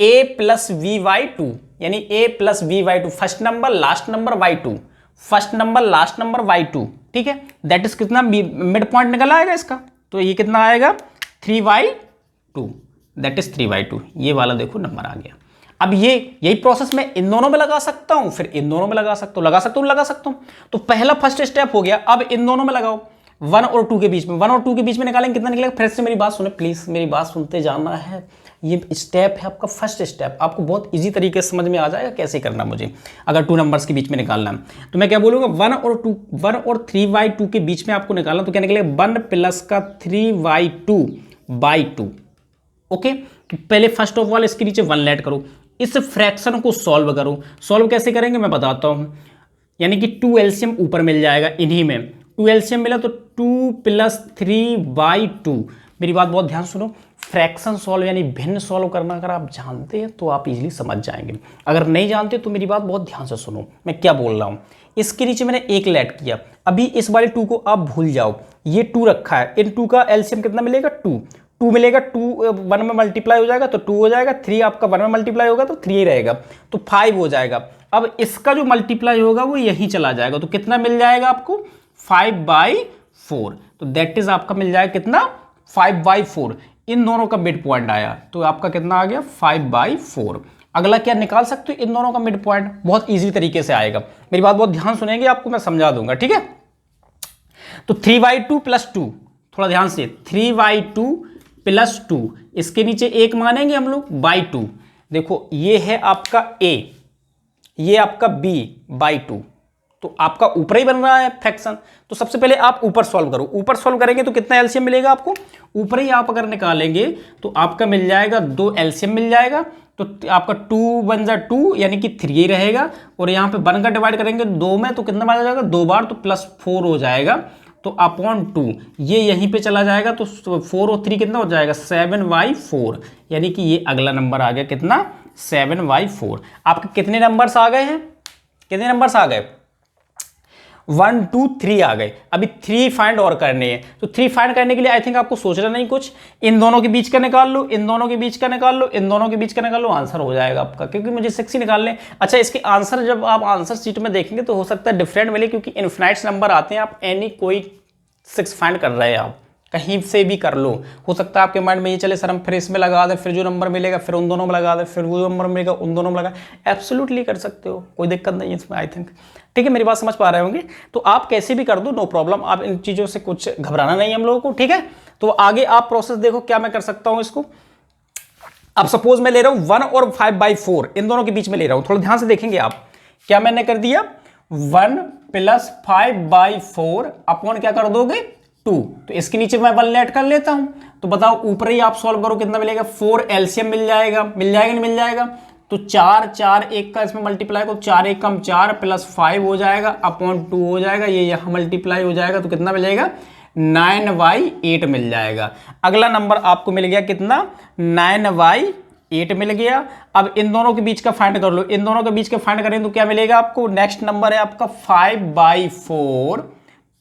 S1: a + v/2 यानी a + v/2, first number last number y2, first number last number y2। ठीक है, दैट इज कितना, मिड पॉइंट निकल आएगा इसका, तो ये कितना आएगा, 3/2, दैट इज 3/2। ये वाला देखो नंबर आ गया। अब यही प्रोसेस मैं इन दोनों में लगा सकता हूं, फिर इन दोनों में लगा सकता हूं। तो पहला फर्स्ट स्टेप हो गया। अब इन दोनों में लगाओ, 1 और 2 के बीच में, 1 और 2 के बीच में निकालेंगे, कितना निकलेगा। फिर से मेरी बात सुने प्लीज, मेरी बात सुनते जाना है। ये स्टेप है आपका फर्स्ट स्टेप, आपको बहुत इजी तरीके से समझ में आ जाएगा कैसे करना मुझे। अगर 2 नंबर्स के बीच में निकालना है तो मैं क्या बोलूंगा, 1 और 3/2 के बीच में आपको निकालना, तो क्या निकलेगा, 1 + 3/2/2। ओके, तो पहले फर्स्ट ऑफ ऑल इसके नीचे 1 लेट करो, इस फ्रैक्शन को सॉल्व करो। सॉल्व कैसे करेंगे मैं बताता हूँ, यानी कि 2 एलसीएम ऊपर मिल जाएगा इन्हीं में, 2 एलसीएम मिला तो 2 + 3/2। मेरी बात बहुत ध्यान सुनो, फ्रैक्शन सॉल्व यानी भिन्न सॉल्व करना अगर आप जानते हैं तो आप इजीली समझ जाएंगे, अगर नहीं जानते तो मेरी बात बहुत ध्यान से सुनो मैं क्या बोल रहा हूँ। इसके नीचे मैंने 1 लेट किया, अभी इस वाले 2 को आप भूल जाओ, ये 2 रखा है, इन 2 का एलसीएम कितना मिलेगा 2, 2 मिलेगा, 2 1 में मल्टीप्लाई हो जाएगा तो 2 हो जाएगा, 3 आपका 1 में मल्टीप्लाई होगा तो 3 ही रहेगा, तो 5 हो जाएगा। अब इसका जो मल्टीप्लाई होगा वो यहीं चला जाएगा, तो कितना मिल जाएगा आपको 5/4, तो दैट इज आपका मिल जाएगा कितना 5/4। इन दोनों का मिड पॉइंट आया तो आपका कितना आ गया 5/4। अगला क्या निकाल सकते हो, इन दोनों का मिड पॉइंट, बहुत इजी तरीके से आएगा, मेरी बात बहुत ध्यान सुनेंगे, आपको मैं समझा दूंगा, ठीक है। तो 3/2 + 2, थोड़ा ध्यान से, 3/2 + 2, इसके नीचे 1 मानेंगे हम लोग /2। देखो ये है आपका a, ये आपका b/2, तो आपका ऊपर ही बन रहा है फ्रैक्शन, तो सबसे पहले आप ऊपर सॉल्व करो, ऊपर सॉल्व करेंगे तो कितना एलसीएम मिलेगा आपको, ऊपर ही आप अगर निकालेंगे तो आपका मिल जाएगा 2 एलसीएम मिल जाएगा, तो आपका 2 × 2 यानी कि 3 ही रहेगा, और यहाँ पे 1 का डिवाइड करेंगे 2 में तो कितना बन जाएगा 2 बार, तो +4 हो जाएगा, तो अपॉन 2 ये यहीं पे चला जाएगा, तो 4 और 3 कितना हो जाएगा 7/4, यानी कि ये अगला नंबर आ गया कितना 7/4। आपके कितने नंबर्स आ गए हैं, कितने नंबर्स आ गए 1 2 3 आ गए। अभी 3 फाइंड और करने हैं, तो 3 फाइंड करने के लिए आई थिंक आपको सोचना नहीं कुछ, इन दोनों के बीच का निकाल लो, इन दोनों के बीच का निकाल लो, इन दोनों के बीच का निकाल लो, आंसर हो जाएगा आपका, क्योंकि मुझे 6 ही निकालने। अच्छा, इसके आंसर जब आप आंसर शीट में देखेंगे तो हो सकता है डिफरेंट मिले, क्योंकि इनफिनाइट नंबर आते हैं, आप एनी कोई 6 फाइंड कर रहे हैं, आप कहीं से भी कर लो, हो सकता है आपके माइंड में ये चले सर हम फिर इसमें लगा दें, फिर जो नंबर मिलेगा फिर उन दोनों में लगा दें, फिर वो नंबर मिलेगा उन दोनों में लगा, एब्सोल्युटली कर सकते हो, कोई दिक्कत नहीं है इसमें आई थिंक, ठीक है, मेरी बात समझ पा रहे होंगे। तो आप कैसे भी कर दो, नो प्रॉब्लम, आप इन चीज़ों से कुछ घबराना नहीं हम लोगों को, ठीक है। तो आगे आप प्रोसेस देखो क्या मैं कर सकता हूँ इसको। अब सपोज मैं ले रहा हूँ 1 और 5/4 इन दोनों के बीच में ले रहा हूँ, थोड़ा ध्यान से देखेंगे आप, क्या मैंने कर दिया 1 + 5/4 अपॉन क्या कर दोगे 2, तो इसके नीचे मैं 1 लेट कर लेता हूं, तो बताओ ऊपर ही आप सॉल्व करो कितना मिलेगा 4 एलसीएम मिल जाएगा, मिल जाएगा नहीं मिल जाएगा, तो 4 4 1 का इसमें मल्टीप्लाई को 4 1 = 4 + 5 हो जाएगा अपॉन 2 हो जाएगा, ये यहां मल्टीप्लाई हो जाएगा, तो कितना मिल जाएगा 9/8 मिल जाएगा। अगला नंबर आपको मिल गया कितना 9/8 मिल गया। अब इन दोनों के बीच का फाइंड कर लो, इन दोनों के बीच का फाइंड करें तो क्या मिलेगा आपको, नेक्स्ट नंबर है आपका 5/4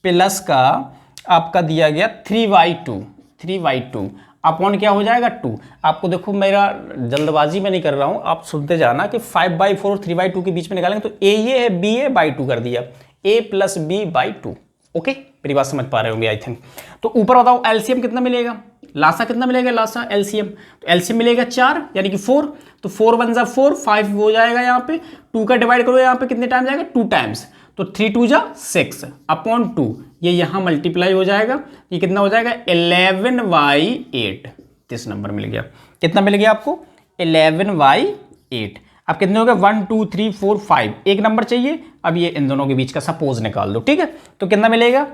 S1: प्लस का आपका दिया गया 3/2 अपॉन क्या हो जाएगा 2। आपको देखो मेरा जल्दबाजी में नहीं कर रहा हूं, आप सुनते जाना कि 5/4 और 3/2 के बीच में निकालेंगे तो ए ये है, बी ए /2 कर दिया, a + b/2। ओके, मेरी बात समझ पा रहे होंगे आई थिंक। तो ऊपर बताओ एलसीएम कितना मिलेगा, लासा कितना मिलेगा, लासा एलसीएम, तो एलसीएम मिलेगा 4 यानी कि 4, तो 4 × 1 = 4, 5 हो जाएगा यहाँ पे, 2 का डिवाइड करो यहाँ पे कितने टाइम जाएगा 2 टाइम्स, तो 3 2 = 6 अपॉन 2, ये यहाँ मल्टीप्लाई हो जाएगा, ये कितना हो जाएगा 11/8, इस नंबर मिल गया, कितना मिल गया आपको 11/8। अब कितने हो गए 1 2 3 4 5, एक नंबर चाहिए, अब ये इन दोनों के बीच का सपोज निकाल दो, ठीक है, तो कितना मिलेगा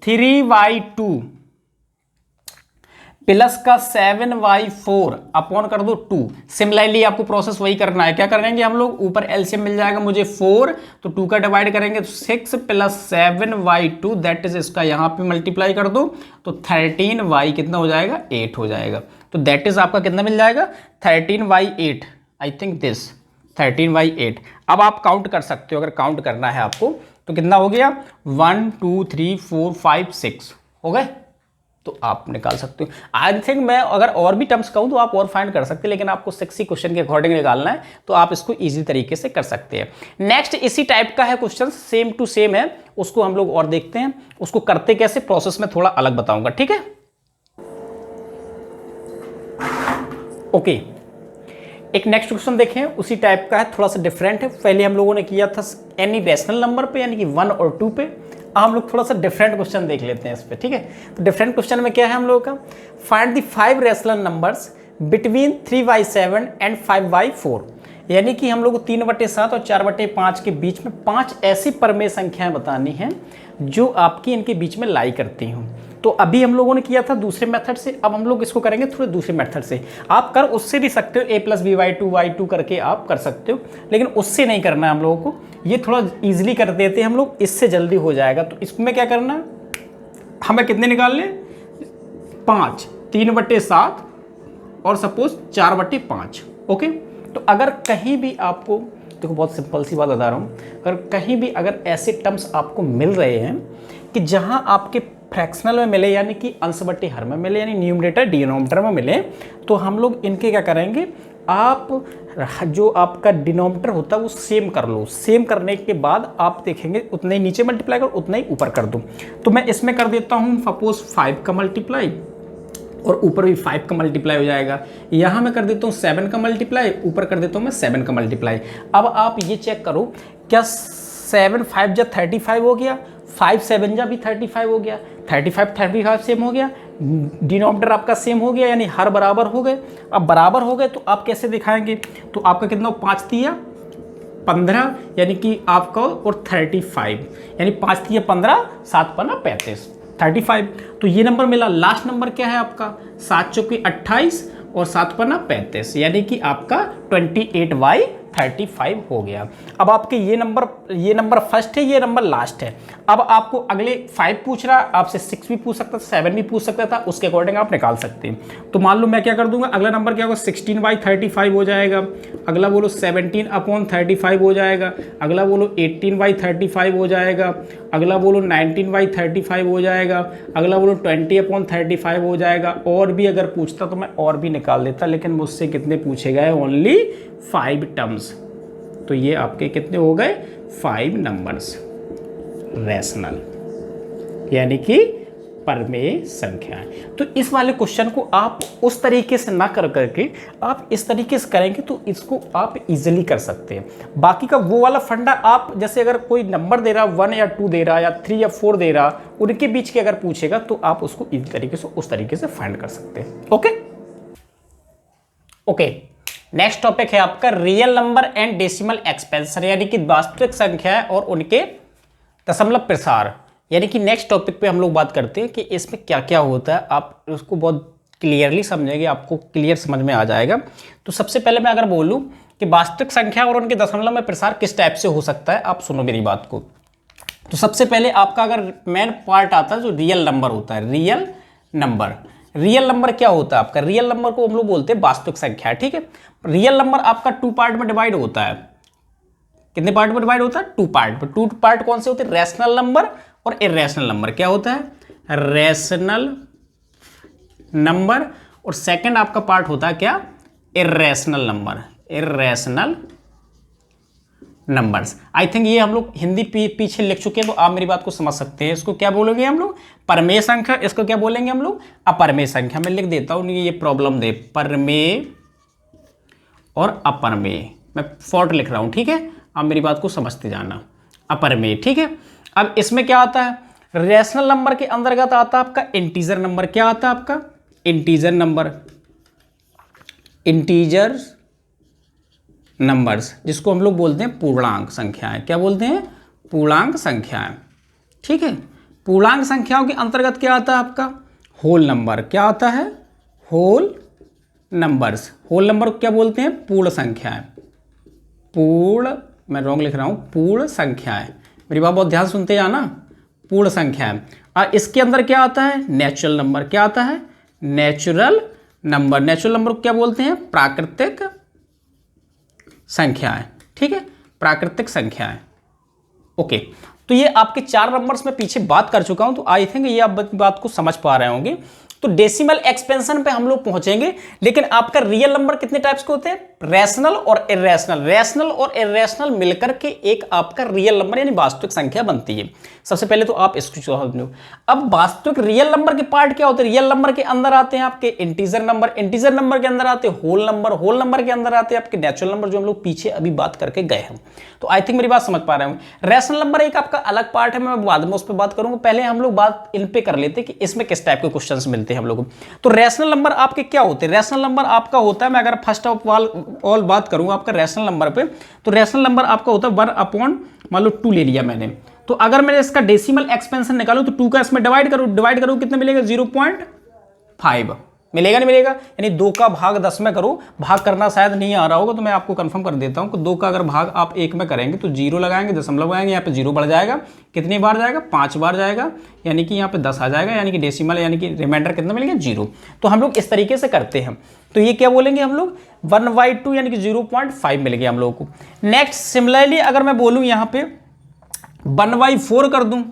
S1: 3/2 प्लस का 7/4 अपॉन कर दो 2। सिमिलरली आपको प्रोसेस वही करना है, क्या करेंगे हम लोग, ऊपर एलसीएम मिल जाएगा मुझे 4, तो 2 का डिवाइड करेंगे तो 6 + 7/2 दैट इज, इसका यहाँ पे मल्टीप्लाई कर दो तो 13 कितना हो जाएगा 8 हो जाएगा, तो दैट इज आपका कितना मिल जाएगा 13/8, आई थिंक दिस 13/8। अब आप काउंट कर सकते हो, अगर काउंट करना है आपको तो कितना हो गया 1 2 3 4 5 6 हो गए, तो आप निकाल सकते हो। आई थिंक मैं अगर और भी टर्म्स कहूँ तो आप और फाइंड कर सकते हैं, लेकिन आपको 6 क्वेश्चन के अकॉर्डिंग निकालना है तो आप इसको इजी तरीके से कर सकते हैं। नेक्स्ट इसी टाइप का है क्वेश्चन, सेम टू सेम है, उसको हम लोग और देखते हैं, उसको करते कैसे प्रोसेस में थोड़ा अलग बताऊंगा, ठीक है। ओके, एक नेक्स्ट क्वेश्चन देखें, उसी टाइप का है, थोड़ा सा डिफरेंट है। पहले हम लोगों ने किया था एनी रैशनल नंबर पे यानी कि 1 और 2 पे, हम लोग थोड़ा सा डिफरेंट क्वेश्चन देख लेते हैं इस पे, ठीक है। तो डिफरेंट क्वेश्चन में क्या है हम लोगों का, find the 5 rational numbers between 3/7 and 5/4, यानी कि हम लोग को 3/7 और 4/5 के बीच में 5 ऐसी परमेय संख्याएं बतानी हैं जो आपकी इनके बीच में लाई करती हूँ। तो अभी हम लोगों ने किया था दूसरे मेथड से, अब हम लोग इसको करेंगे थोड़े दूसरे मेथड से। आप कर उससे भी सकते हो, a + b/2 करके आप कर सकते हो, लेकिन उससे नहीं करना है हम लोगों को, ये थोड़ा ईजिली कर देते हैं हम लोग, इससे जल्दी हो जाएगा। तो इसमें क्या करना है, हमें कितने निकालने, 5, 3/7 और सपोज 4/5। ओके, तो अगर कहीं भी आपको, देखो बहुत सिंपल सी बात बता रहा हूँ, अगर कहीं भी अगर ऐसे टर्म्स आपको मिल रहे हैं कि जहाँ आपके फ्रैक्शनल में मिले, यानी कि अंश बट्टे हर में मिले, यानी न्यूमरेटर डिनोमिनेटर में मिले, तो हम लोग इनके क्या करेंगे, आप जो आपका डिनोमिनेटर होता है वो सेम कर लो, सेम करने के बाद आप देखेंगे उतना ही नीचे मल्टीप्लाई करो, उतना ही ऊपर कर दो। तो मैं इसमें कर देता हूँ सपोज 5 का मल्टीप्लाई, और ऊपर भी 5 का मल्टीप्लाई हो जाएगा। यहाँ मैं कर देता हूँ 7 का मल्टीप्लाई, ऊपर कर देता हूँ मैं 7 का मल्टीप्लाई। अब आप ये चेक करो, क्या 7 5 जा 35 हो गया, 5 7 जा भी 35 हो गया, 35 सेम हो गया, डिनोमिनेटर आपका सेम हो गया, यानी हर बराबर हो गए। अब बराबर हो गए तो आप कैसे दिखाएंगे, तो आपका कितना, 5 तिया 15, यानी कि आपका, और 35, यानी 5 तिया 15, 7 पन्ना 35, 35। तो ये नंबर मिला। लास्ट नंबर क्या है आपका, 7 चौके 28 और 7 पन्ना 35, यानी कि आपका 28/35 हो गया। अब आपके ये नंबर फर्स्ट है, ये नंबर लास्ट है। अब आपको अगले 5 पूछ रहा है, आपसे 6 भी पूछ सकता था, 7 भी पूछ सकता था, उसके अकॉर्डिंग आप निकाल सकते हैं। तो मान लो मैं क्या कर दूंगा, अगला नंबर क्या होगा, 16/35 हो जाएगा, अगला बोलो 17/35 हो जाएगा, अगला बोलो 18/35 हो जाएगा, अगला बोलो 19/35 हो जाएगा, अगला बोलो 20/35 हो जाएगा। और भी अगर पूछता तो मैं और भी निकाल देता, लेकिन मुझसे कितने पूछे गए, ओनली 5 टर्म्स। तो ये आपके कितने हो गए, 5 नंबर्स रैशनल, यानी कि परमेय संख्याएं। तो इस वाले क्वेश्चन को आप उस तरीके से ना कर करके आप इस तरीके से करेंगे तो इसको आप इजीली कर सकते हैं। बाकी का वो वाला फंडा, आप जैसे अगर कोई नंबर दे रहा, 1 या 2 दे रहा, या 3 या 4 दे रहा, उनके बीच के अगर पूछेगा तो आप उसको इस तरीके से उस तरीके से फाइंड कर सकते हैं। ओके, नेक्स्ट टॉपिक है आपका real number and decimal expansion, यानी कि वास्तविक संख्या और उनके दशमलव प्रसार। यानी कि नेक्स्ट टॉपिक पे हम लोग बात करते हैं कि इसमें क्या क्या होता है, आप उसको बहुत क्लियरली समझेंगे, आपको क्लियर समझ में आ जाएगा। तो सबसे पहले मैं अगर बोलूं कि वास्तविक संख्या और उनके दशमलव में प्रसार किस टाइप से हो सकता है, आप सुनो मेरी बात को। तो सबसे पहले आपका अगर मेन पार्ट आता है जो रियल नंबर होता है, रियल नंबर क्या होता है आपका, रियल नंबर को हम लोग बोलते हैं वास्तविक संख्या, ठीक है। रियल नंबर आपका 2 पार्ट में डिवाइड होता है। कितने पार्ट में डिवाइड होता है, 2 पार्ट में। 2 पार्ट कौन से होते हैं, रैशनल नंबर और इर्रेशनल नंबर। क्या होता है, रैशनल नंबर, और सेकंड आपका पार्ट होता है क्या, इर्रेशनल नंबर्स। आई थिंक ये हम लोग हिंदी पीछे लिख चुके हैं, तो आप मेरी बात को समझ सकते हैं। इसको क्या बोलेंगे हम लोग, परमेय संख्या, इसको क्या बोलेंगे हम लोग, अपरमेय संख्या। मैं लिख देता हूं, ये प्रॉब्लम दे, परमेय और अपरमेय, मैं फॉर्ट लिख रहा हूं, ठीक है। आप मेरी बात को समझते जाना, अपरमेय, ठीक है। अब इसमें क्या आता है, रैशनल नंबर के अंतर्गत आता है आपका इंटीजर नंबर। क्या आता है आपका, इंटीजर नंबर्स, जिसको हम लोग बोलते हैं पूर्णांक संख्याएं। क्या बोलते हैं, पूर्णांक संख्याएं, ठीक है। पूर्णांक संख्याओं के अंतर्गत क्या आता है आपका, होल नंबर। क्या आता है, होल नंबर्स। होल नंबर को क्या बोलते हैं, पूर्ण संख्याएं। मैं रॉन्ग लिख रहा हूं, पूर्ण संख्याएं। मेरी बात बहुत ध्यान सुनते जाना, पूर्ण संख्याएं। और इसके अंदर क्या आता है, नेचुरल नंबर। क्या आता है, नेचुरल नंबर को क्या बोलते हैं, प्राकृतिक संख्याएं, ठीक है, प्राकृतिक संख्याएं। ओके, तो ये आपके 4 नंबर्स में पीछे बात कर चुका हूं, तो आई थिंक ये आप बात को समझ पा रहे होंगे। तो डेसिमल एक्सपेंशन पे हम लोग पहुंचेंगे, लेकिन आपका रियल नंबर कितने टाइप्स के होते हैं, रैशनल और इर्रेशनल। रैशनल और इर्रेशनल मिलकर के एक आपका रियल नंबर यानी वास्तविक संख्या बनती है। सबसे पहले तो आप इसको समझो। अब वास्तविक रियल नंबर के पार्ट क्या होते हैं, रियल नंबर के अंदर आते हैं आपके इंटीजर नंबर के अंदर आते हैं होल नंबर के अंदर आते हैं आपके नेचुरल नंबर, जो हम लोग पीछे अभी बात करके गए हैं। तो आई थिंक मेरी बात समझ पा रहे होंगे। रैशनल नंबर एक आपका अलग पार्ट है, मैं बाद में उस पर बात करूंगा। पहले हम लोग बात इन पे कर लेते हैं कि इसमें किस टाइप के क्वेश्चंस मिलते हैं हम लोगों को। तो रैशनल नंबर आपके क्या होते हैं, रैशनल नंबर आपका होता है, मैं अगर फर्स्ट ऑफ ऑल बात करूंगा आपका रैशनल नंबर पे, तो रैशनल नंबर आपका होता है 1/, मान लो 2 ले लिया मैंने, तो अगर मैं इसका डेसिमल एक्सपेंशन निकालूं तो 2 का इसमें डिवाइड करूं कितना मिलेगा 0.5 मिलेगा, नहीं मिलेगा। यानी 2 का भाग 10 में करो, भाग करना शायद नहीं आ रहा होगा तो मैं आपको कंफर्म कर देता हूं कि 2 का अगर भाग आप 1 में करेंगे तो 0 लगाएंगे, दशमलव लगाएंगे, यहाँ पे 0 बढ़ जाएगा, कितनी बार जाएगा 5 बार जाएगा, यानी कि यहाँ पे 10 आ जाएगा, यानी कि डेसिमल यानी कि रिमाइंडर कितना मिलेगा 0। तो हम लोग इस तरीके से करते हैं। तो ये क्या बोलेंगे हम लोग 1/2 यानी कि 0.5 मिल गया हम लोगों को। नेक्स्ट सिमिलरली अगर मैं बोलूँ यहाँ पे 1/4 कर दूं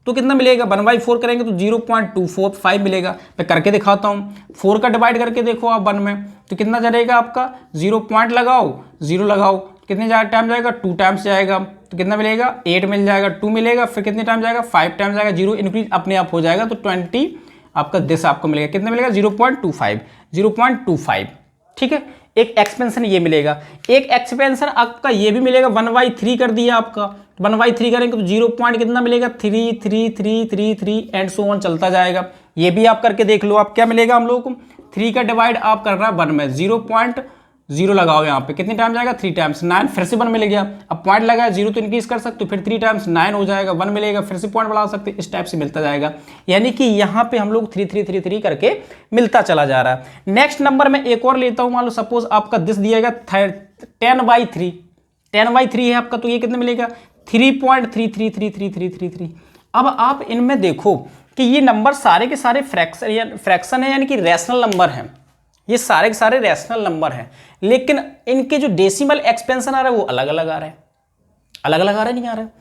S1: तो कितना मिलेगा, 1/4 करेंगे तो 0.245 मिलेगा। मैं करके दिखाता हूँ, 4 का डिवाइड करके देखो आप 1 में तो कितना जाएगा आपका 0 पॉइंट लगाओ 0 लगाओ, कितने टाइम जाएगा 2 टाइम्स जाएगा, तो कितना मिलेगा 8 मिल जाएगा, 2 मिलेगा, फिर कितने टाइम जाएगा 5 टाइम जाएगा, 0 इंक्रीज अपने आप हो जाएगा तो 20 आपका दिस आपको मिलेगा, कितना मिलेगा 0.25। ठीक है, एक एक्सपेंशन ये मिलेगा। एक एक्सपेंशन आपका ये भी मिलेगा 1/3 कर दिया आपका, 1/3 करेंगे तो 0 पॉइंट कितना मिलेगा 3 एंड सो ऑन चलता जाएगा। ये भी आप करके देख लो, आप क्या मिलेगा हम लोगों को 3 का डिवाइड आप कर रहा है 1 में, 0.0 लगाओ यहाँ पे, कितने टाइम जाएगा 3 टाइम्स 9, फिर से 1 मिल गया। अब पॉइंट लगाया 0 तो इंक्रीज कर सकते हो, फिर 3 टाइम्स 9 हो जाएगा, 1 मिलेगा, फिर से पॉइंट बढ़ा सकते, इस टाइप से मिलता जाएगा। यानी कि यहाँ पे हम लोग 3 करके मिलता चला जा रहा है। नेक्स्ट नंबर में एक और लेता हूँ, मान लो सपोज आपका दिस दिएगा 10/3 है आपका, तो ये कितना मिलेगा 3.333333। अब आप इनमें देखो कि ये नंबर सारे के सारे फ्रैक्शन है यानी कि रैशनल नंबर हैं, ये सारे के सारे रैशनल नंबर हैं, लेकिन इनके जो डेसिमल एक्सपेंशन आ रहा है वो अलग अलग आ रहा है, नहीं आ रहा है।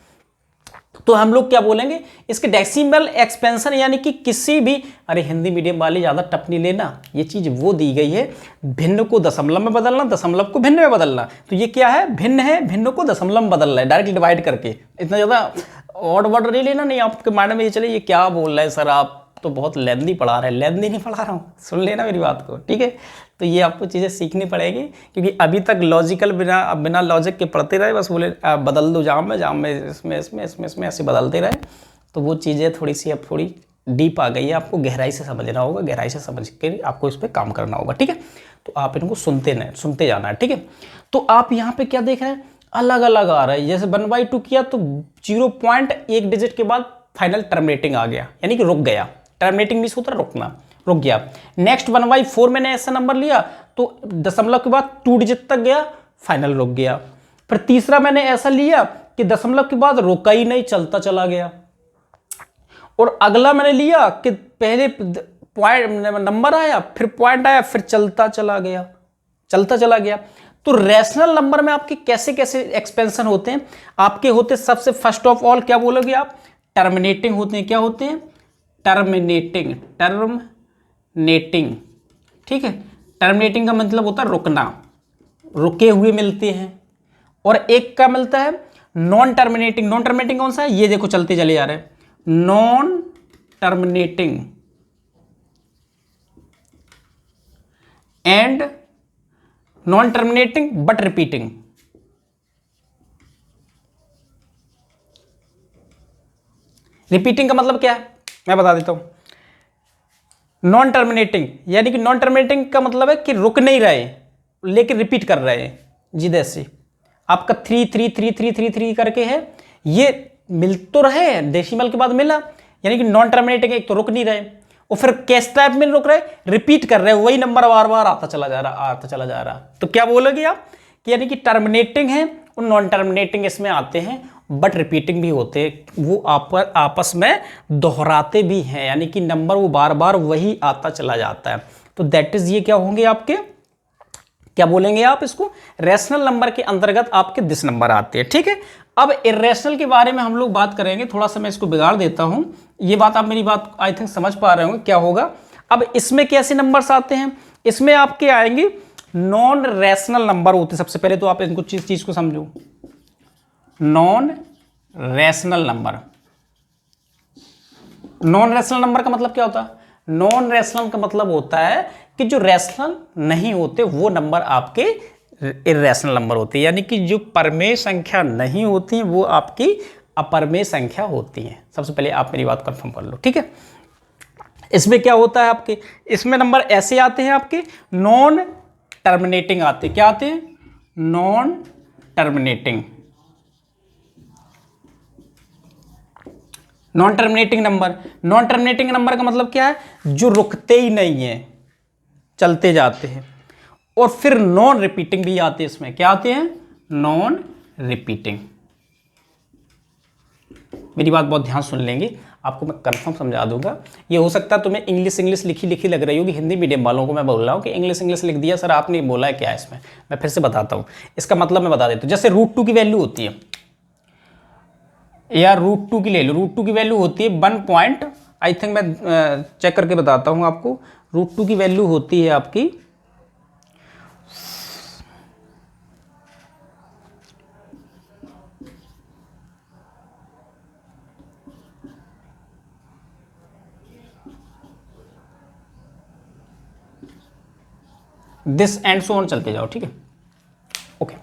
S1: तो हम लोग क्या बोलेंगे इसके डेसिमल एक्सपेंशन यानी कि किसी भी, अरे हिंदी मीडियम वाले ज़्यादा टफ नहीं लेना, ये चीज़ वो दी गई है भिन्न को दशमलव में बदलना, दशमलव को भिन्न में बदलना। तो ये क्या है भिन्न है, भिन्न को दशमलव में बदल रहा है डायरेक्ट डिवाइड करके। इतना ज़्यादा ऑड वर्ड नहीं लेना, नहीं आपके माइंड में ये चले ये क्या बोल रहे हैं सर, आप तो बहुत लेंदी पढ़ा रहे हैं। लेंदी नहीं पढ़ा रहा हूँ, सुन लेना मेरी बात को, ठीक है। तो ये आपको चीज़ें सीखनी पड़ेगी, क्योंकि अभी तक लॉजिकल बिना लॉजिक के पढ़ते रहे, बस बोले बदल दो जाम में इसमें ऐसे बदलते रहे, तो वो चीज़ें थोड़ी सी अब थोड़ी डीप आ गई है, आपको गहराई से समझना होगा, गहराई से समझ के आपको इस पर काम करना होगा, ठीक है। तो आप इनको सुनते जाना है, ठीक है। तो आप यहाँ पे क्या देख रहे हैं अलग अलग आ रहा है, जैसे 1/2 किया तो 0.1 डिजिट के बाद फाइनल टर्मिनेटिंग आ गया, यानी कि रुक गया। टर्मिनेटिंग मीन्स होता है रुकना, रुक गया। नेक्स्ट 1/4 मैंने ऐसा नंबर लिया तो दशमलव के बाद 2 डिजिट तक गया, फाइनल रुक गया। फिर तीसरा मैंने ऐसा लिया कि दशमलव के बाद रुका ही नहीं, चलता चला गया। और अगला मैंने लिया कि पहले पॉइंट नंबर आया, फिर पॉइंट आया, फिर चलता चला गया। तो रैशनल नंबर में आपके कैसे कैसे एक्सपेंशन होते हैं, आपके होते सबसे फर्स्ट ऑफ ऑल क्या बोलोगे आप, टर्मिनेटिंग होते हैं। क्या होते हैं टर्मिनेटिंग, ठीक है। टर्मिनेटिंग का मतलब होता है रुकना, रुके हुए मिलते हैं। और एक का मिलता है नॉन टर्मिनेटिंग। नॉन टर्मिनेटिंग कौन सा है, ये देखो चलते चले जा रहे हैं, non terminating and non terminating but repeating. Repeating का मतलब क्या है मैं बता देता हूं। नॉन टर्मिनेटिंग यानी कि नॉन टर्मिनेटिंग का मतलब है कि रुक नहीं रहे लेकिन रिपीट कर रहे हैं। जी जैसे आपका 3 करके है, ये मिल तो रहे डेसिमल के बाद मिला, यानी कि नॉन टर्मिनेटिंग एक तो रुक नहीं रहे, और फिर किस टाइप में रुक रहे, रिपीट कर रहे, वही नंबर बार बार आता चला जा रहा। तो क्या बोलोगे आप कि यानी कि टर्मिनेटिंग है और नॉन टर्मिनेटिंग इसमें आते हैं, बट रिपीटिंग भी होते हैं, वो आपस में दोहराते भी हैं, यानी कि नंबर वो बार बार वही आता चला जाता है। तो दैट इज ये क्या होंगे आपके, क्या बोलेंगे आप इसको, रैशनल नंबर के अंतर्गत आपके दिस नंबर आते हैं, ठीक है। अब इर्रेशनल के बारे में हम लोग बात करेंगे, थोड़ा सा मैं इसको बिगाड़ देता हूं, ये बात आप मेरी बात आई थिंक समझ पा रहे होंगे क्या होगा। अब इसमें कैसे नंबर्स आते हैं, इसमें आपके आएंगे नॉन रैशनल नंबर होते हैं। सबसे पहले तो आप इनको चीज को समझो, non rational number. Non rational number का मतलब क्या होता है, नॉन रैशनल का मतलब होता है कि जो रैशनल नहीं होते वो नंबर आपके इर्रेशनल नंबर होते हैं, यानी कि जो परमेय संख्या नहीं होती वो आपकी अपरमेय संख्या होती हैं। सबसे पहले आप मेरी बात कंफर्म कर लो, ठीक है। इसमें क्या होता है आपके, इसमें नंबर ऐसे आते हैं आपके नॉन टर्मिनेटिंग आते हैं। क्या आते हैं, non terminating. Non terminating number, non terminating number का मतलब क्या है, जो रुकते ही नहीं है, चलते जाते हैं। और फिर नॉन रिपीटिंग भी आते हैं, इसमें क्या आते हैं, नॉन रिपीटिंग। मेरी बात बहुत ध्यान सुन लेंगे, आपको मैं कंफर्म समझा दूंगा। ये हो सकता है तुम्हें इंग्लिश लिखी लिखी लग रही होगी, हिंदी मीडियम वालों को मैं बोल रहा हूँ कि इंग्लिश लिख दिया सर आपने, बोला है क्या है इसमें। मैं फिर से बताता हूँ, इसका मतलब मैं बता देता हूँ। जैसे √2 की वैल्यू होती है, या √2 की ले लो, √2 की वैल्यू होती है 1 पॉइंट, आई थिंक मैं चेक करके बताता हूँ आपको। √2 की वैल्यू होती है आपकी दिस एंड सो ऑन, चलते जाओ, ठीक है। ओके,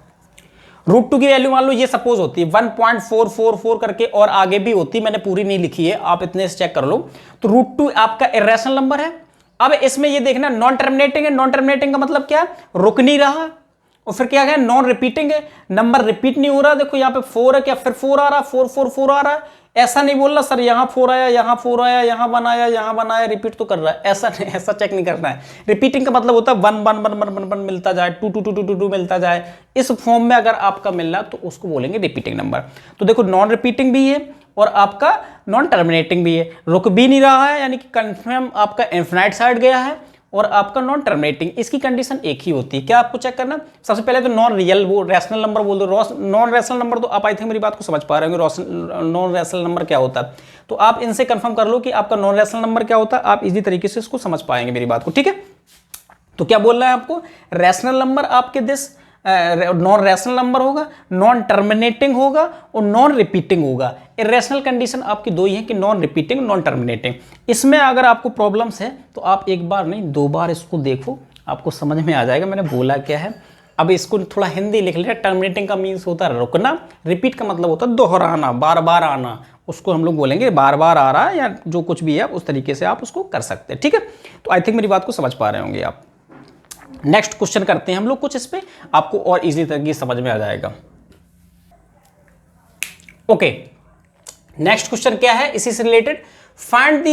S1: √2 की वैल्यू मान लो ये सपोज होती है 1.444 करके, और आगे भी होती, मैंने पूरी नहीं लिखी है, आप इतने से चेक कर लो। तो √2 आपका इरेशनल नंबर है। अब इसमें ये देखना नॉन टर्मिनेटिंग है, नॉन टर्मिनेटिंग का मतलब क्या, रुक नहीं रहा। और फिर क्या है, नॉन रिपीटिंग है, नंबर रिपीट नहीं हो रहा। देखो यहाँ पे 4 है, क्या फिर 4 आ रहा, 4 आ रहा है। ऐसा नहीं बोलना सर यहाँ 4 आया, यहाँ 4 आया, यहाँ 1 आया, यहाँ 1 आया, रिपीट तो कर रहा है, ऐसा नहीं, ऐसा चेक नहीं करना है। रिपीटिंग का मतलब होता है 1 1 1 1 1 1 मिलता जाए, 2 2 2 2 2 मिलता जाए, इस फॉर्म में अगर आपका मिल रहा तो उसको बोलेंगे रिपीटिंग नंबर। तो देखो नॉन रिपीटिंग भी है और आपका नॉन टर्मिनेटिंग भी है, रुक भी नहीं रहा है, यानी कि कंफर्म आपका इनफिनाइट साइड गया है, और आपका नॉन टर्मिनेटिंग, इसकी कंडीशन एक ही होती है। क्या आपको चेक करना, सबसे पहले तो नॉन रियल, वो रैशनल नंबर बोल दो। नॉन रैशनल नंबर तो आप आई थिंक मेरी बात को समझ पा रहे होंगे, नॉन रैशनल नंबर क्या होता है। तो आप इनसे कंफर्म कर लो कि आपका नॉन रैशनल नंबर क्या होता है, आप इजी तरीके से इसको समझ पाएंगे मेरी बात को, ठीक है। तो क्या बोल रहा है आपको, रैशनल नंबर आपके दिस नॉन रैशनल नंबर होगा, नॉन टर्मिनेटिंग होगा और नॉन रिपीटिंग होगा। इरेशनल कंडीशन आपकी दो ही है कि नॉन रिपीटिंग, नॉन टर्मिनेटिंग। इसमें अगर आपको प्रॉब्लम्स है तो आप एक बार नहीं 2 बार इसको देखो, आपको समझ में आ जाएगा मैंने बोला क्या है। अब इसको थोड़ा हिंदी लिख लिया। टर्मिनेटिंग का मीन्स होता है रुकना, रिपीट का मतलब होता है दोहराना, बार बार आना, उसको हम लोग बोलेंगे बार बार आ रहा है, या जो कुछ भी है उस तरीके से आप उसको कर सकते हैं, ठीक है। तो आई थिंक मेरी बात को समझ पा रहे होंगे आप। नेक्स्ट क्वेश्चन करते हैं हम लोग कुछ, इस पे आपको और इजी तरीके समझ में आ जाएगा। ओके, नेक्स्ट क्वेश्चन क्या है इसी से related, find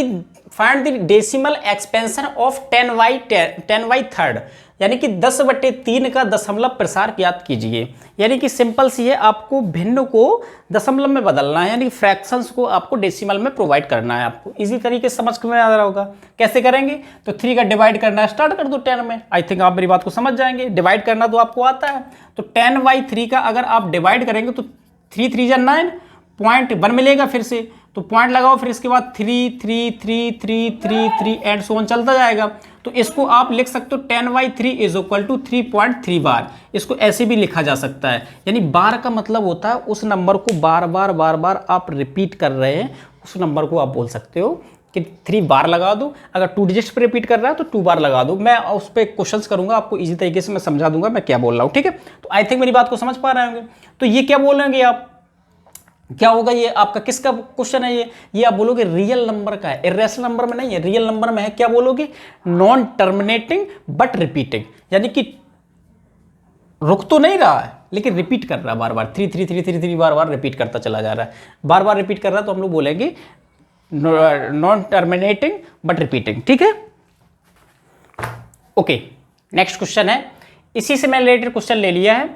S1: the decimal expansion of 10/3, यानी कि 10/3 का दशमलव प्रसार ज्ञात कीजिए। यानी कि सिंपल सी है, आपको भिन्न को दशमलव में बदलना है, यानी फ्रैक्शंस को आपको डेसिमल में प्रोवाइड करना है। आपको इजी तरीके से समझ में आ रहा होगा। कैसे करेंगे, तो 3 का डिवाइड करना स्टार्ट कर दो 10 में, आई थिंक आप मेरी बात को समझ जाएंगे। डिवाइड करना तो आपको आता है, तो 10/3 का अगर आप डिवाइड करेंगे तो 3 3 जा 9, पॉइंट 1 मिलेगा फिर से, तो पॉइंट लगाओ, फिर इसके बाद 3 3 3 3 3 3 एंड सो ऑन चलता जाएगा। तो इसको आप लिख सकते हो 10/3 इज इक्वल टू 3.3 बार। इसको ऐसे भी लिखा जा सकता है, यानी बार का मतलब होता है उस नंबर को बार बार आप रिपीट कर रहे हैं, उस नंबर को आप बोल सकते हो कि 3 बार लगा दो। अगर 2 डिजिट्स पे रिपीट कर रहा है तो 2 बार लगा दो। मैं उस पर क्वेश्चंस करूंगा, आपको इजी तरीके से मैं समझा दूंगा मैं क्या बोल रहा हूँ, ठीक है। तो आई थिंक मेरी बात को समझ पा रहे होंगे। तो ये क्या बोलेंगे आप, क्या होगा, ये आपका किसका क्वेश्चन है, ये आप बोलोगे रियल नंबर का है, इरेशनल नंबर में नहीं है, रियल नंबर में है। क्या बोलोगे, नॉन टर्मिनेटिंग बट रिपीटिंग, यानी कि रुक तो नहीं रहा है लेकिन रिपीट कर रहा है बार बार, 3 3 3 3 3 बार बार रिपीट करता चला जा रहा है, बार बार रिपीट कर रहा है, तो हम लोग बोलेंगे नॉन टर्मिनेटिंग बट रिपीटिंग, ठीक है। ओके, नेक्स्ट क्वेश्चन है, इसी से मैं रिलेटेड क्वेश्चन ले लिया है।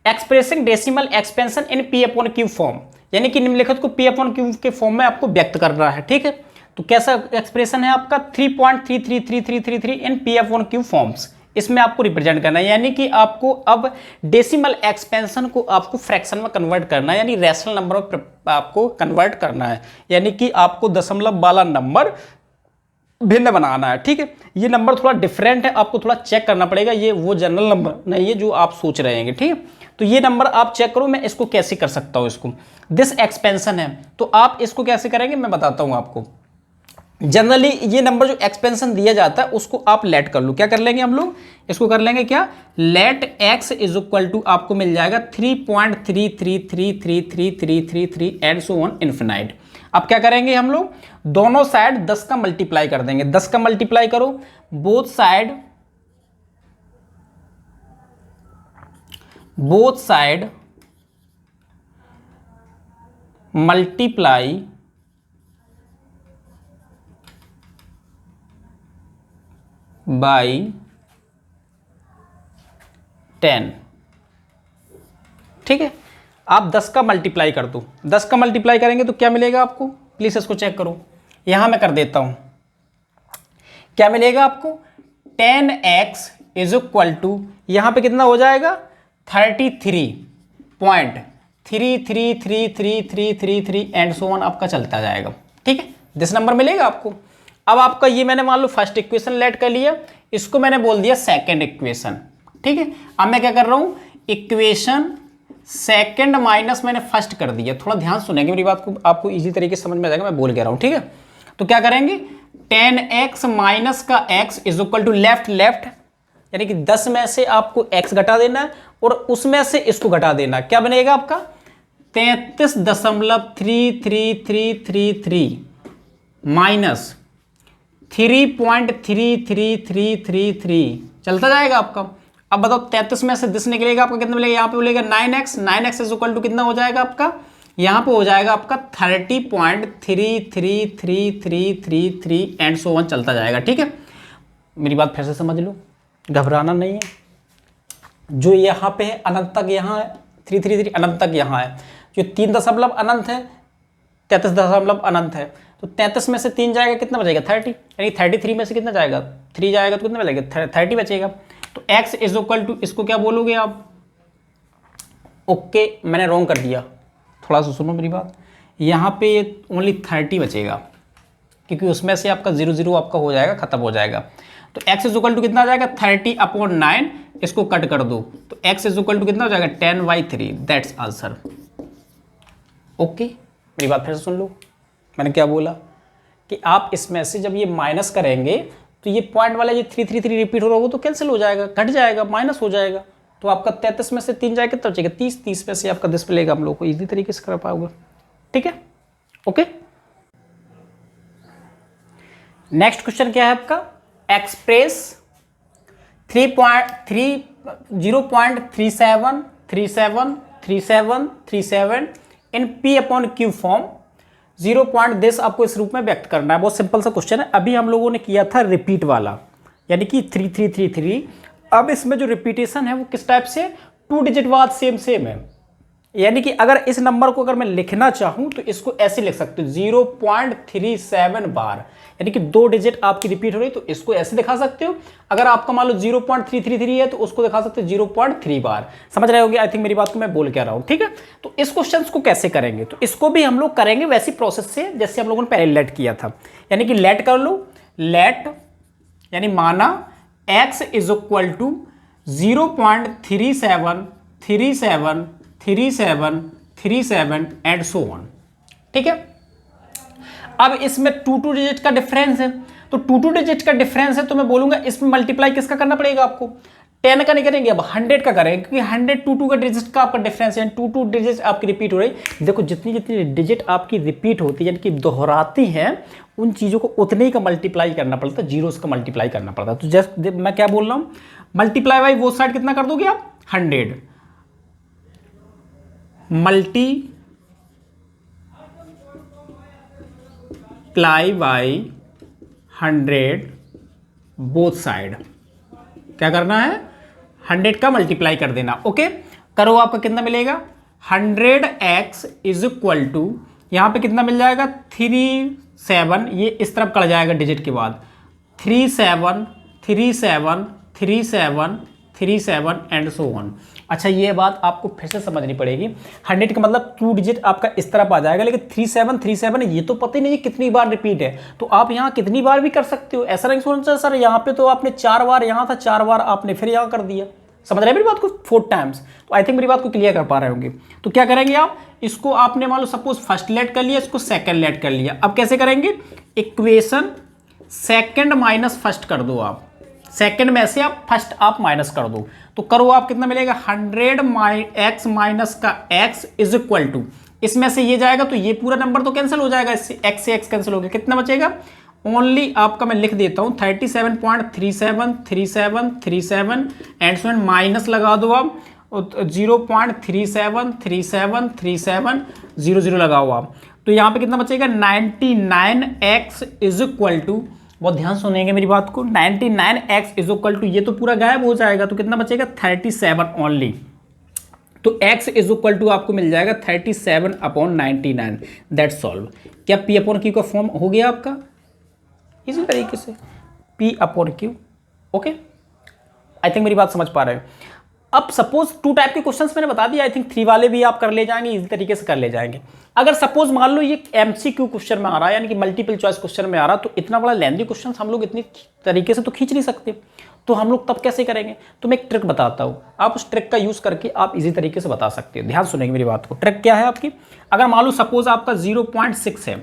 S1: Expressing decimal expansion in P/Q form, यानी कि निम्नलिखित को P/Q के फॉर्म में आपको व्यक्त कर रहा है, ठीक है। तो कैसा एक्सप्रेशन है आपका, 3.33333 इन P/Q फॉर्म्स, इसमें आपको रिप्रेजेंट करना है, यानी कि आपको अब डेसिमल एक्सपेंशन को आपको फ्रैक्शन में कन्वर्ट करना है, यानी रैशनल नंबर में आपको कन्वर्ट करना है, यानी कि आपको दशमलव वाला नंबर भिन्न बनाना है, ठीक है। ये नंबर थोड़ा डिफरेंट है, आपको थोड़ा चेक करना पड़ेगा, ये वो जनरल नंबर नहीं है जो आप सोच रहे हैं, ठीक है। तो ये नंबर आप चेक करो, मैं इसको कैसे कर सकता हूं, इसको दिस एक्सपेंशन है, तो आप इसको कैसे करेंगे मैं बताता हूं आपको। जनरली ये नंबर जो एक्सपेंशन दिया जाता है उसको आप लेट कर लो, क्या कर लेंगे हम लोग, इसको कर लेंगे क्या, let x is equal to आपको मिल जाएगा 3.33333333 एंड सो ऑन इनफिनाइट। अब क्या करेंगे हम लोग, दोनों साइड 10 का मल्टीप्लाई कर देंगे, 10 का मल्टीप्लाई करो, बोथ साइड मल्टीप्लाई बाई 10। ठीक है, आप 10 का मल्टीप्लाई कर दो, 10 का मल्टीप्लाई करेंगे तो क्या मिलेगा आपको, प्लीज़ इसको चेक करो। यहां मैं कर देता हूं, क्या मिलेगा आपको, 10x इज इक्वल टू, यहां पे कितना हो जाएगा 33.333333 एंड सो ऑन आपका चलता जाएगा। ठीक है, दिस नंबर मिलेगा आपको। अब आपका ये मैंने मान लो फर्स्ट इक्वेशन लेट कर लिया, इसको मैंने बोल दिया सेकंड इक्वेशन। ठीक है, अब मैं क्या कर रहा हूं, इक्वेशन सेकंड माइनस मैंने फर्स्ट कर दिया। थोड़ा ध्यान सुनेंगे मेरी बात को, आपको इजी तरीके से समझ में आ जाएगा मैं बोल कह रहा हूं। ठीक है, तो क्या करेंगे, 10x माइनस का x is equal to left left, यानी कि 10 में से आपको x घटा देना है और उसमें से इसको घटा देना। क्या बनेगा आपका 33.3333 माइनस 3.3333 चलता जाएगा आपका। अब बताओ 33 में से 10 निकलेगा आपका कितना मिलेगा, यहाँ पे बोलेगा 9x, 9x is equal to कितना हो जाएगा आपका, यहाँ पे हो जाएगा आपका 30.33333 एंड सो ऑन चलता जाएगा। ठीक है, मेरी बात फिर से समझ लो, घबराना नहीं है। जो यहाँ पे है अनंत तक यहाँ है, 333 अनंत तक यहाँ है, जो 3 दशमलव अनंत है 33 दशमलव अनंत है, तो 33 में से 3 जाएगा कितना बचेगा 30, यानी 33 में से कितना जाएगा 3 जाएगा तो कितना बचेगा 30 बचेगा। तो x इज इक्वल टू, इसको क्या बोलोगे आप, ओके मैंने रॉन्ग कर दिया, थोड़ा सा सुनो मेरी बात, यहाँ पे ओनली 30 बचेगा क्योंकि उसमें से आपका 0 0 आपका हो जाएगा, खत्म हो जाएगा। तो x इज इक्वल टू कितना आ जाएगा 30/9, इसको कट कर दो तो x इज इक्वल टू कितना हो जाएगा 10/3, दैट्स आंसर। ओके, मेरी बात फिर से सुन लो, मैंने क्या बोला कि आप इसमें से जब ये माइनस करेंगे तो ये पॉइंट वाला ये 333 रिपीट हो रहा हो तो कैंसिल हो जाएगा, घट जाएगा, माइनस हो जाएगा। तो आपका 33 में से 3 जाएगा कितना बचेगा 30, 30 में से आपका 10 मिलेगा, हम लोग को इजी तरीके से कर पाओगे। ठीक है, ओके। नेक्स्ट क्वेश्चन क्या है आपका, express 0.37373737 in P/Q form 0. This आपको इस रूप में व्यक्त करना है। बहुत सिंपल सा क्वेश्चन है। अभी हम लोगों ने किया था रिपीट वाला, यानी कि 3333। अब इसमें जो रिपीटेशन है वो किस टाइप से, 2 डिजिट बाद सेम सेम है, यानी कि अगर इस नंबर को अगर मैं लिखना चाहूं तो इसको ऐसे लिख सकते हो 0.37 बार, यानी कि 2 डिजिट आपकी रिपीट हो रही तो इसको ऐसे दिखा सकते हो। अगर आपका मान लो 0.333 है तो उसको दिखा सकते हो 0.3 बार। समझ रहे होगे आई थिंक मेरी बात को मैं बोल क्या रहा हूं। ठीक है, तो इस क्वेश्चन को कैसे करेंगे, तो इसको भी हम लोग करेंगे वैसी प्रोसेस से जैसे हम लोगों ने पहले लेट किया था, यानी कि लेट कर लो, लेट यानी माना x is equal to 0.373737 and so on. ठीक है, अब इसमें 2 डिजिट का डिफरेंस है, तो 2 डिजिट का डिफरेंस है तो मैं बोलूंगा इसमें मल्टीप्लाई किसका करना पड़ेगा आपको, 10 का नहीं करेंगे, अब 100 का करेंगे, क्योंकि 100 2 का डिजिट का आपका डिफरेंस है, 2 डिजिट आपकी रिपीट हो रही। देखो जितनी जितनी डिजिट आपकी रिपीट होती है यानी कि दोहराती हैं, उन चीज़ों को उतने ही का मल्टीप्लाई करना पड़ता है, जीरोस का मल्टीप्लाई करना पड़ता है। तो जस्ट मैं क्या बोल रहा हूँ, मल्टीप्लाई बाई वो साइड कितना कर दोगे आप 100, मल्टीप्लाई बाई 100 बोथ साइड, क्या करना है 100 का मल्टीप्लाई कर देना। ओके, करो, आपका कितना मिलेगा 100x इज इक्वल टू, यहां पे कितना मिल जाएगा 37, ये इस तरफ कट जाएगा डिजिट के बाद 37373737 एंड सो ऑन। अच्छा, ये बात आपको फिर से समझनी पड़ेगी, 100 का मतलब 2 डिजिट आपका इस तरफ आ जाएगा, लेकिन 3737 ये तो पता ही नहीं है कितनी बार रिपीट है, तो आप यहाँ कितनी बार भी कर सकते हो। ऐसा नहीं सोचना सर यहाँ पे तो आपने 4 बार, यहाँ था 4 बार आपने फिर यहाँ कर दिया, समझ रहे हैं मेरी बात को 4 टाइम्स। तो आई थिंक मेरी बात को क्लियर कर पा रहे होंगे। तो क्या करेंगे आप, इसको आपने मान लो सपोज फर्स्ट लेट कर लिया, इसको सेकंड लेट कर लिया। अब कैसे करेंगे, इक्वेशन सेकंड माइनस फर्स्ट कर दो आप, सेकंड में से आप फर्स्ट आप माइनस कर दो, तो करो आप कितना मिलेगा 100x माइनस का x इज इक्वल टू, इसमें से ये जाएगा तो ये पूरा नंबर तो कैंसिल हो जाएगा, इससे x से x कैंसिल हो गया, कितना बचेगा ओनली आपका मैं लिख देता हूं 37.373737 एंड सो माइनस लगा दो आप 0.37373700 लगाओ आप, तो यहां पे कितना बचेगा 99x इज इक्वल टू बहुत ध्यान सुनेंगे मेरी बात को। 99x इज इक्वल टू, ये तो पूरा गायब हो जाएगा तो कितना बचेगा 37 ओनली। तो x इज इक्वल टू आपको मिल जाएगा 37/99। That solve. क्या P/Q का फॉर्म हो गया आपका इसी तरीके से, P/Q। ओके, आई थिंक मेरी बात समझ पा रहे हो। अब सपोज 2 टाइप के क्वेश्चंस मैंने बता दिया, आई थिंक 3 वाले भी आप कर ले जाएंगे, इसी तरीके से कर ले जाएंगे। अगर सपोज मान लो ये MCQ क्वेश्चन में आ रहा है, यानी कि मल्टीपल चॉइस क्वेश्चन में आ रहा, तो इतना बड़ा लेंथी क्वेश्चन हम लोग इतनी तरीके से तो खींच नहीं सकते, तो हम लोग तब कैसे करेंगे? तो मैं एक ट्रिक बताता हूँ, आप उस ट्रिक का यूज करके आप इजी तरीके से बता सकते हो। ध्यान सुनेंगे मेरी बात को। ट्रिक क्या है आपकी? अगर मान लो सपोज आपका 0.6 है,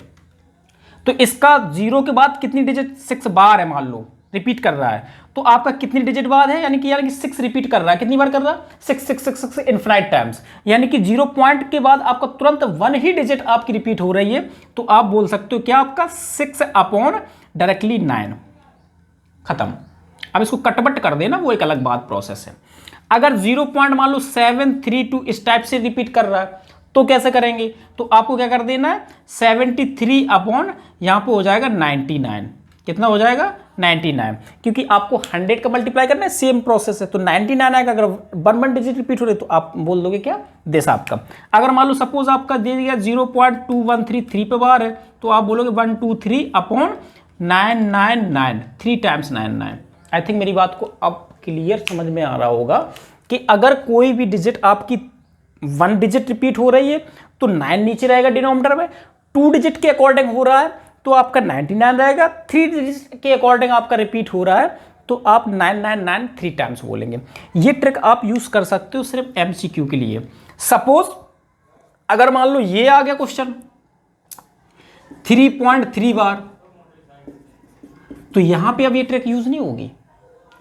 S1: तो इसका 0 के बाद कितनी डिजिट 6 बार है, मान लो रिपीट कर रहा है, तो आपका कितनी डिजिट बाद है, यानी कि 6 रिपीट कर रहा है। कितनी बार कर रहा है? 6 इनफिनाइट टाइम्स, यानी कि 0 पॉइंट के बाद आपका तुरंत 1 ही डिजिट आपकी रिपीट हो रही है, तो आप बोल सकते हो क्या आपका 6/9 खत्म। अब इसको कटबट कर देना, वो एक अलग बात प्रोसेस है। अगर 0 पॉइंट मान लो 732 इस टाइप से रिपीट कर रहा है, तो कैसे करेंगे? तो आपको क्या कर देना है, 73 अपॉन यहां पे हो जाएगा 99। कितना हो जाएगा? 99, क्योंकि आपको 100 का मल्टीप्लाई करना है, सेम प्रोसेस है। तो 99 आएगा, अगर 1 डिजिट रिपीट हो रही तो आप बोल दोगे क्या देश आपका। अगर मान लो सपोज आपका दे दिया 0.2133 पे बार है, तो आप बोलोगे 123 अपॉन 999, 3 टाइम्स 99। आई थिंक मेरी बात को अब क्लियर समझ में आ रहा होगा कि अगर कोई भी डिजिट आपकी 1 डिजिट रिपीट हो रही है तो 9 नीचे रहेगा डिनोमिनेटर में, 2 डिजिट के अकॉर्डिंग हो रहा है तो आपका 99 रहेगा, 3 डिजिट के अकॉर्डिंग आपका रिपीट हो रहा है तो आप 999 3 टाइम्स बोलेंगे। ये ट्रिक आप यूज कर सकते हो सिर्फ MCQ के लिए। सपोज अगर मान लो ये आ गया क्वेश्चन 3.3 बार, तो यहां पे अब ये ट्रिक यूज नहीं होगी,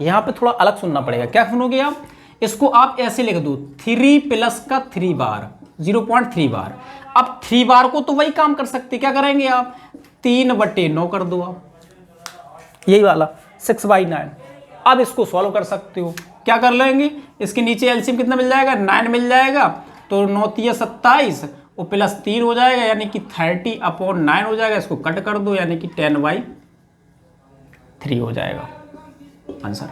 S1: यहां पे थोड़ा अलग सुनना पड़ेगा। क्या सुनोगे आप? इसको आप ऐसे लिख दो 3 प्लस का 3 बार 0.3 बार। अब 3 बार को तो वही काम कर सकते, क्या करेंगे आप 3/9 कर दो आप, यही वाला 6/9। अब इसको सॉल्व कर सकते हो, क्या कर लेंगे? इसके नीचे एलसीएम कितना मिल जाएगा? 9 मिल जाएगा, तो 9 × 27 और प्लस 3 हो जाएगा, यानी कि 30/9 हो जाएगा। इसको कट कर दो, यानी कि 10/3 हो जाएगा आंसर।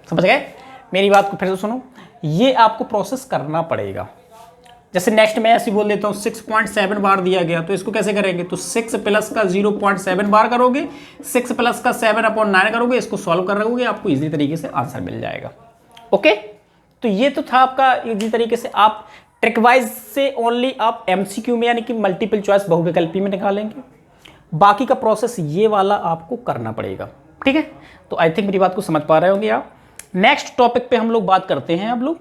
S1: समझ गए मेरी बात को? फिर से सुनो, ये आपको प्रोसेस करना पड़ेगा। जैसे नेक्स्ट मैं ऐसे बोल देता हूँ 6.7 बार दिया गया, तो इसको कैसे करेंगे? तो 6 प्लस का 0.7 बार करोगे, 6 प्लस का 7/9 करोगे, इसको सॉल्व कर रहोगे, आपको इजी तरीके से आंसर मिल जाएगा। ओके, तो ये तो था आपका इजी तरीके से। आप ट्रिक वाइज से ओनली आप MCQ में यानी कि मल्टीपल चॉइस बहुविकल्पी में निकालेंगे, बाकी का प्रोसेस ये वाला आपको करना पड़ेगा। ठीक है, तो आई थिंक मेरी बात को समझ पा रहे होंगे आप। नेक्स्ट टॉपिक पे हम लोग बात करते हैं अब लोग।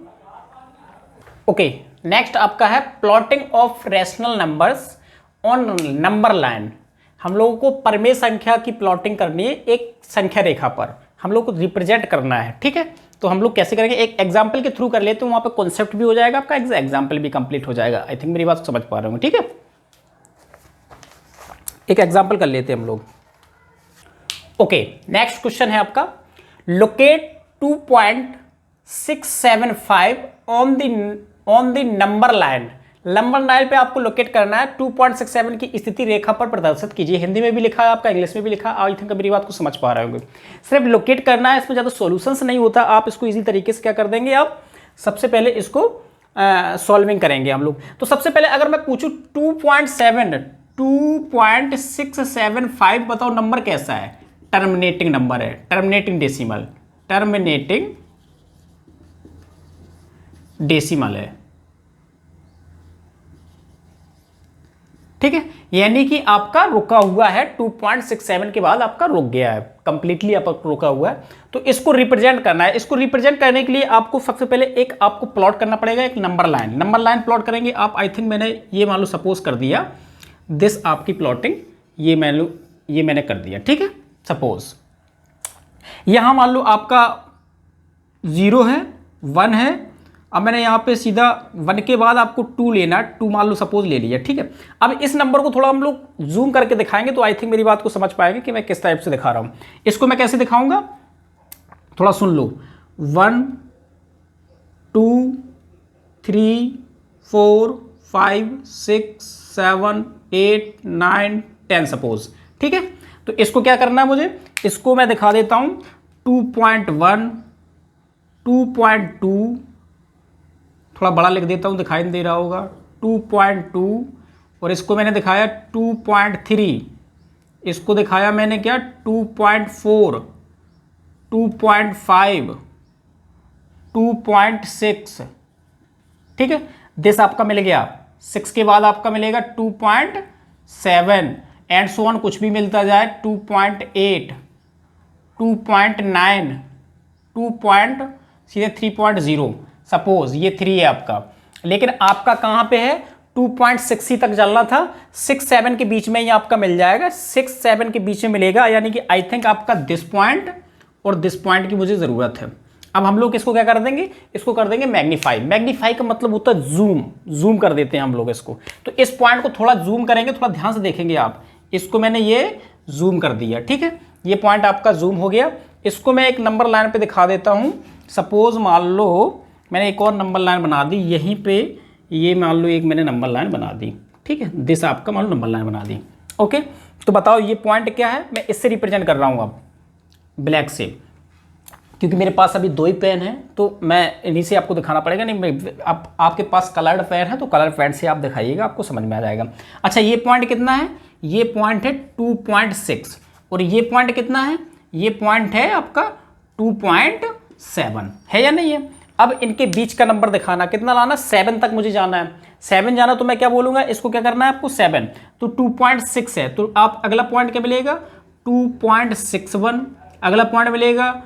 S1: ओके, नेक्स्ट आपका है plotting of rational numbers on number line. हम लोगों को परमेय संख्या की प्लॉटिंग करनी है एक संख्या रेखा पर, हम लोग को रिप्रेजेंट करना है। ठीक है, तो हम लोग कैसे करेंगे? एक एग्जाम्पल के थ्रू कर लेते हैं, वहां पे कॉन्सेप्ट भी हो जाएगा आपका, एग्जाम्पल भी कंप्लीट हो जाएगा। आई थिंक मेरी बात समझ पा रहे होंगे। ठीक है, एक एग्जाम्पल कर लेते हैं हम लोग। ओके, नेक्स्ट क्वेश्चन है आपका, locate 2.675 on the number line. Number line पे आपको लोकेट करना है, 2.67 की स्थिति रेखा पर प्रदर्शित कीजिए। हिंदी में भी लिखा है आपका, इंग्लिश में भी लिखा है। आई थिंक मेरी बात को समझ पा रहे होंगे। सिर्फ लोकेट करना है, इसमें ज़्यादा सॉल्यूशंस नहीं होता। आप इसको इजी तरीके से क्या कर देंगे, आप सबसे पहले इसको सॉल्विंग करेंगे हम लोग। तो सबसे पहले अगर मैं पूछूं 2.675 बताओ नंबर कैसा है? टर्मिनेटिंग नंबर है, टर्मिनेटिंग डेसिमल, टर्मिनेटिंग डेसिमल है। ठीक है, यानी कि आपका रुका हुआ है 2.67 के बाद आपका रुक गया है, कंप्लीटली आपका रुका हुआ है। तो इसको रिप्रेजेंट करना है। इसको रिप्रेजेंट करने के लिए आपको सबसे पहले एक आपको प्लॉट करना पड़ेगा, एक number line. Number line plot करेंगे आप। आई थिंक मैंने ये मान लो सपोज कर दिया दिस आपकी प्लॉटिंग, ये मैंने कर दिया। ठीक है, सपोज यहां मान लो आपका 0 है, 1 है। अब मैंने यहाँ पे सीधा 1 के बाद आपको 2 लेना है, 2 मान लो सपोज ले लिया। ठीक है, अब इस नंबर को थोड़ा हम लोग जूम करके दिखाएंगे तो आई थिंक मेरी बात को समझ पाएंगे कि मैं किस टाइप से दिखा रहा हूँ। इसको मैं कैसे दिखाऊंगा, थोड़ा सुन लो। 1 2 3 4 5 6 7 8 9 10 सपोज। ठीक है, तो इसको क्या करना है मुझे, इसको मैं दिखा देता हूं 2.1, 2.2, थोड़ा बड़ा लिख देता हूं, दिखाई नहीं दे रहा होगा, 2.2, और इसको मैंने दिखाया 2.3, इसको दिखाया मैंने क्या 2.4, 2.5, 2.6, ठीक है। दिस आपका मिल गया। 6 के बाद आपका मिलेगा 2.7 एंड सो ऑन, कुछ भी मिलता जाए, 2.8, 2.9, 2. सीधे 3.0, सपोज ये 3 है आपका, लेकिन आपका कहाँ पे है 2.6 तक चलना था, 6-7 के बीच में ये आपका मिल जाएगा, 6-7 के बीच में मिलेगा, यानी कि आई थिंक आपका दिस पॉइंट और दिस पॉइंट की मुझे ज़रूरत है। अब हम लोग इसको क्या कर देंगे, इसको कर देंगे मैग्नीफाई। मैग्नीफाई का मतलब होता है जूम, जूम कर देते हैं हम लोग इसको। तो इस पॉइंट को थोड़ा जूम करेंगे, थोड़ा ध्यान से देखेंगे आप, इसको मैंने ये जूम कर दिया, ठीक है, ये पॉइंट आपका जूम हो गया। इसको मैं एक नंबर लाइन पे दिखा देता हूँ। सपोज मान लो मैंने एक और नंबर लाइन बना दी यहीं पे, ये मान लो एक मैंने नंबर लाइन बना दी, ठीक है, दिस आपका मान लो नंबर लाइन बना दी। ओके, तो बताओ ये पॉइंट क्या है, मैं इससे रिप्रेजेंट कर रहा हूँ अब ब्लैक से, क्योंकि मेरे पास अभी 2 ही पेन हैं, तो मैं इन्हीं से आपको दिखाना पड़ेगा। नहीं, आपके पास कलर्ड पेन है तो कलर पेन से आप दिखाइएगा, आपको समझ में आ जाएगा। अच्छा, ये पॉइंट कितना है, ये पॉइंट है 2.6, और ये पॉइंट कितना है, ये पॉइंट है आपका 2.7, है या नहीं है। अब इनके बीच का नंबर दिखाना, कितना लाना, 7 तक मुझे जाना है। 7 जाना तो मैं क्या बोलूँगा, इसको क्या करना है आपको 7, तो 2.6 है, तो आप अगला पॉइंट क्या मिलेगा 2.61, अगला पॉइंट मिलेगा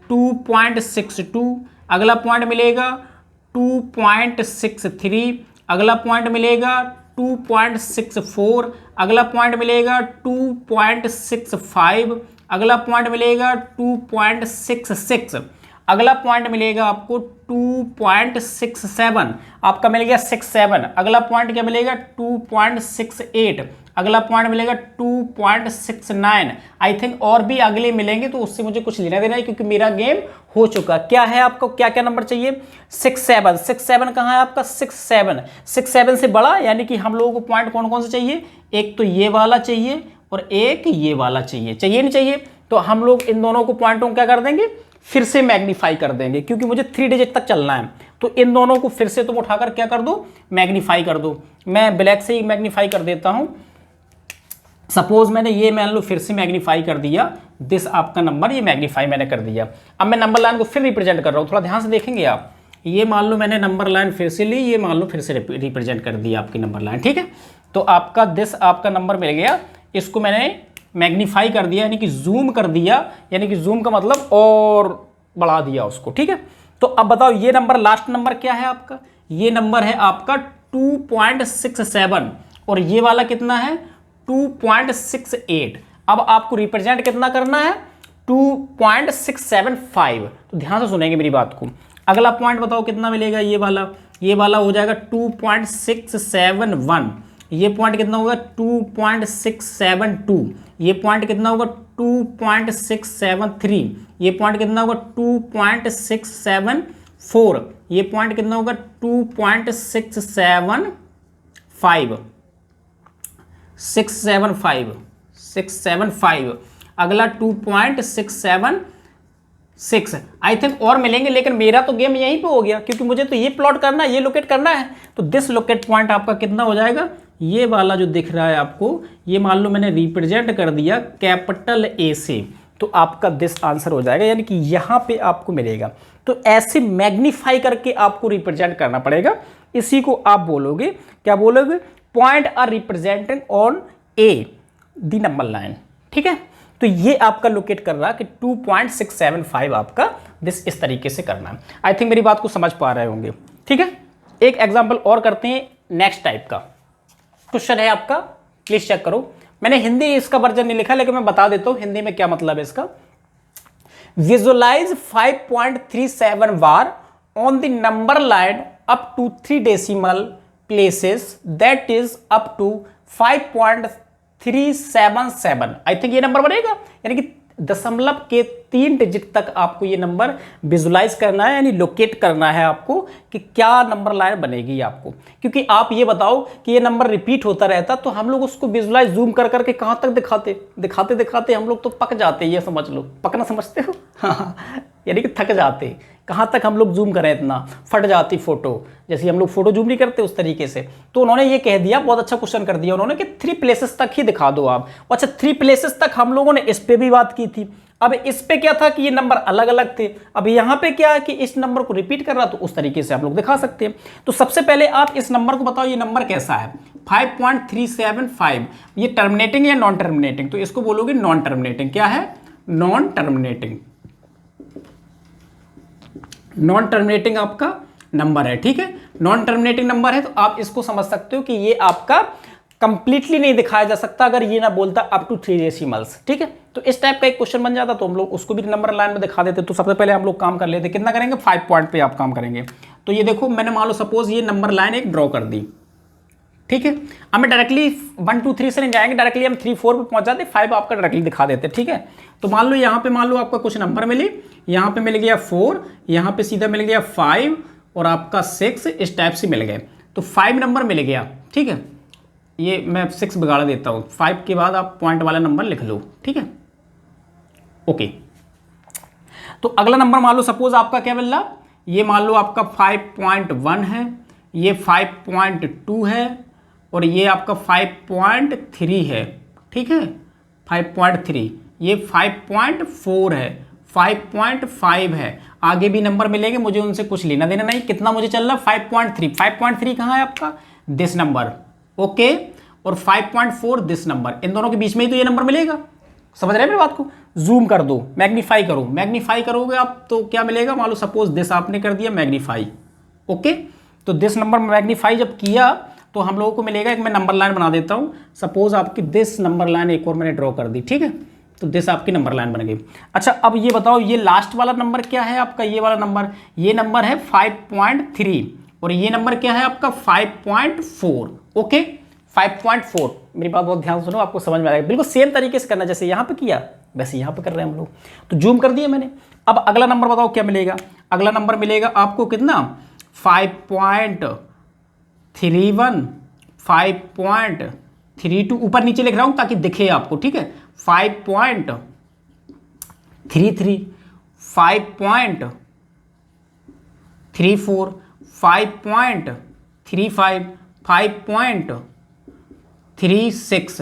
S1: 2.62, अगला पॉइंट मिलेगा 2.63, अगला पॉइंट मिलेगा 2.64, अगला पॉइंट मिलेगा 2.65, अगला पॉइंट मिलेगा 2.66, अगला पॉइंट मिलेगा आपको 2.67, आपका मिल गया 67, अगला पॉइंट क्या मिलेगा 2.68, अगला पॉइंट मिलेगा 2.69। आई थिंक और भी अगले मिलेंगे, तो उससे मुझे कुछ लेना देना है, क्योंकि मेरा गेम हो चुका। क्या है आपको, क्या क्या नंबर चाहिए, 67, 67 कहाँ है आपका 67, 67 से बड़ा, यानी कि हम लोगों को पॉइंट कौन कौन से चाहिए, एक तो ये वाला चाहिए और एक ये वाला चाहिए, चाहिए नहीं चाहिए, तो हम लोग इन दोनों को पॉइंटों को क्या कर देंगे, फिर से मैग्नीफाई कर देंगे, क्योंकि मुझे 3 डिजिट तक चलना है। तो इन दोनों को फिर से तुम उठाकर क्या कर दो, मैग्नीफाई कर दो। मैं ब्लैक से ही मैग्नीफाई कर देता हूं। सपोज मैंने ये मान लो फिर से मैग्नीफाई कर दिया, दिस आपका नंबर, ये मैग्नीफाई मैंने कर दिया। अब मैं नंबर लाइन को फिर रिप्रेजेंट कर रहा हूँ, थोड़ा ध्यान से देखेंगे आप। ये मान लो मैंने नंबर लाइन फिर से ली, ये मान लो फिर से रिप्रेजेंट कर दिया आपकी नंबर लाइन, ठीक है। तो आपका दिस आपका नंबर मिल गया, इसको मैंने मैग्नीफाई कर दिया, यानी कि जूम कर दिया, यानी कि जूम का मतलब और बढ़ा दिया उसको, ठीक है। तो अब बताओ ये नंबर, लास्ट नंबर क्या है आपका, ये नंबर है आपका 2.67, और ये वाला कितना है 2.68। अब आपको रिप्रेजेंट कितना करना है 2.675। तो ध्यान से सुनेंगे मेरी बात को। अगला पॉइंट बताओ कितना मिलेगा, ये वाला हो जाएगा 2.671। ये पॉइंट कितना होगा 2.672। ये पॉइंट कितना होगा 2.673। ये पॉइंट कितना होगा 2.674। ये पॉइंट कितना होगा 2.675। 675। अगला 2.676। आई थिंक और मिलेंगे, लेकिन मेरा तो गेम यहीं पे हो गया, क्योंकि मुझे तो ये प्लॉट करना है, ये लोकेट करना है। तो दिस लोकेट पॉइंट आपका कितना हो जाएगा, ये वाला जो दिख रहा है आपको, ये मान लो मैंने रिप्रेजेंट कर दिया कैपिटल ए से, तो आपका दिस आंसर हो जाएगा, यानी कि यहाँ पे आपको मिलेगा। तो ऐसे मैग्नीफाई करके आपको रिप्रेजेंट करना पड़ेगा। इसी को आप बोलोगे, क्या बोलोगे, point are representing on a the number line, ठीक है। तो ये आपका लोकेट कर रहा है कि 2.675 आपका दिस इस तरीके से करना है। आई थिंक मेरी बात को समझ पा रहे होंगे, ठीक है। एक एग्जांपल और करते हैं, नेक्स्ट टाइप का क्वेश्चन है आपका, प्लीज चेक करो। मैंने हिंदी इसका वर्जन नहीं लिखा, लेकिन मैं बता देता हूं हिंदी में क्या मतलब है इसका। Visualize 5.37 bar on the number line up to 3 decimal places, that is up to 5.377। I think ये नंबर बनेगा, यानी कि दशमलव के 3 डिजिट तक आपको ये नंबर विजुलाइज करना है, यानी लोकेट करना है आपको कि क्या नंबर लाइन बनेगी आपको। क्योंकि आप ये बताओ कि ये नंबर रिपीट होता रहता तो हम लोग उसको विजुलाइज जूम कर करके कहाँ तक दिखाते दिखाते हम लोग तो पक जाते, ये समझ लो, पकना समझते हो हाँ, यानी कि थक जाते। कहाँ तक हम लोग जूम करें, इतना फट जाती फोटो, जैसे हम लोग फोटो जूम नहीं करते उस तरीके से। तो उन्होंने ये कह दिया, बहुत अच्छा क्वेश्चन कर दिया उन्होंने कि 3 प्लेसेस तक ही दिखा दो आप। अच्छा 3 प्लेसेस तक हम लोगों ने इस पे भी बात की थी। अब इस पे क्या था कि ये नंबर अलग अलग थे, अब यहाँ पे क्या है कि इस नंबर को रिपीट कर रहा, तो उस तरीके से आप लोग दिखा सकते हैं। तो सबसे पहले आप इस नंबर को बताओ, ये नंबर कैसा है, 5.375, ये टर्मिनेटिंग या नॉन टर्मिनेटिंग? तो इसको बोलोगे नॉन टर्मिनेटिंग। क्या है? Non terminating. नॉन टर्मिनेटिंग आपका नंबर है, ठीक है, नॉन टर्मिनेटिंग नंबर है। तो आप इसको समझ सकते हो कि ये आपका कंप्लीटली नहीं दिखाया जा सकता अगर ये ना बोलता अप टू 3 डेसिमल्स, ठीक है। तो इस टाइप का एक क्वेश्चन बन जाता, तो हम लोग उसको भी नंबर लाइन में दिखा देते। तो सबसे पहले हम लोग काम कर लेते, कितना करेंगे, 5 पॉइंट पे आप काम करेंगे। तो ये देखो, मैंने मान लो सपोज ये नंबर लाइन एक ड्रॉ कर दी, ठीक है। हमें डायरेक्टली 1 2 3 से नहीं जाएंगे, डायरेक्टली हम 3 4 पे पहुंच जाते, 5 आपका डायरेक्टली दिखा देते, ठीक है। तो मान लो यहाँ पे, मान लो आपका कुछ नंबर मिले, यहाँ पे मिल गया 4, यहाँ पे सीधा मिल गया 5 और आपका 6, इस टाइप से मिल गए। तो 5 नंबर मिल गया, ठीक है। ये मैं 6 बिगाड़ देता हूँ, 5 के बाद आप पॉइंट वाला नंबर लिख लो, ठीक है, ओके। तो अगला नंबर मान लो सपोज आपका क्या मिल रहा, ये मान लो आपका 5.1 है, ये 5.2 है और ये आपका 5.3 है, ठीक है, 5.3, ये 5.4 है, 5.5 है। आगे भी नंबर मिलेंगे, मुझे उनसे कुछ लेना देना नहीं। कितना मुझे चल रहा, 5.3, 5.3 कहाँ है आपका, दिस नंबर, ओके, और 5.4 दिस नंबर, इन दोनों के बीच में ही तो ये नंबर मिलेगा। समझ रहे हैं मेरी बात को? जूम कर दो, मैग्नीफाई करो, मैग्नीफाई करोगे आप तो क्या मिलेगा, मान लो सपोज दिस आपने कर दिया मैग्नीफाई, ओके। तो दिस नंबर मैग्नीफाई जब किया तो हम लोगों को मिलेगा, एक मैं नंबर लाइन बना देता हूं, सपोज आपकी दिस नंबर लाइन एक और मैंने ड्रॉ कर दी, ठीक है। तो दिस आपकी नंबर लाइन बन गई। अच्छा अब ये बताओ, ये लास्ट वाला नंबर क्या है आपका, ये वाला नंबर, ये नंबर है 5.3 और ये नंबर क्या है आपका 5.4, ओके, 5.4। मेरी बात बहुत ध्यान सुनो, आपको समझ में आएगा। बिल्कुल सेम तरीके से करना, जैसे यहाँ पे किया वैसे यहाँ पे कर रहे हैं हम लोग। तो जूम कर दिया मैंने। अब अगला नंबर बताओ क्या मिलेगा, अगला नंबर मिलेगा आपको कितना, 5.31, 5.32, ऊपर नीचे लिख रहा हूँ ताकि दिखे आपको, ठीक है, 5.33, 5.34, 5.35, 5.36,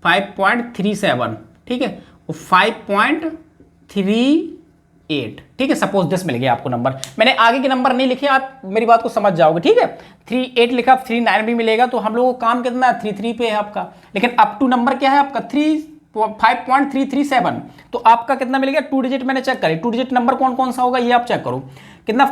S1: 5.37, ठीक है, और 5.38, ठीक है। सपोज दिस मिल गया आपको नंबर, मैंने आगे के नंबर नहीं लिखे, आप मेरी बात को समझ जाओगे, ठीक है। 38 लिखा, 39 भी मिलेगा। तो हम लोगों को काम कितना है, 33 पे है आपका, लेकिन अप टू नंबर क्या है आपका 5.337। तो आपका कितना मिल गया, 2 डिजिट मैंने चेक करी, 2 डिजिट नंबर कौन कौन सा होगा ये आप चेक करो, कितना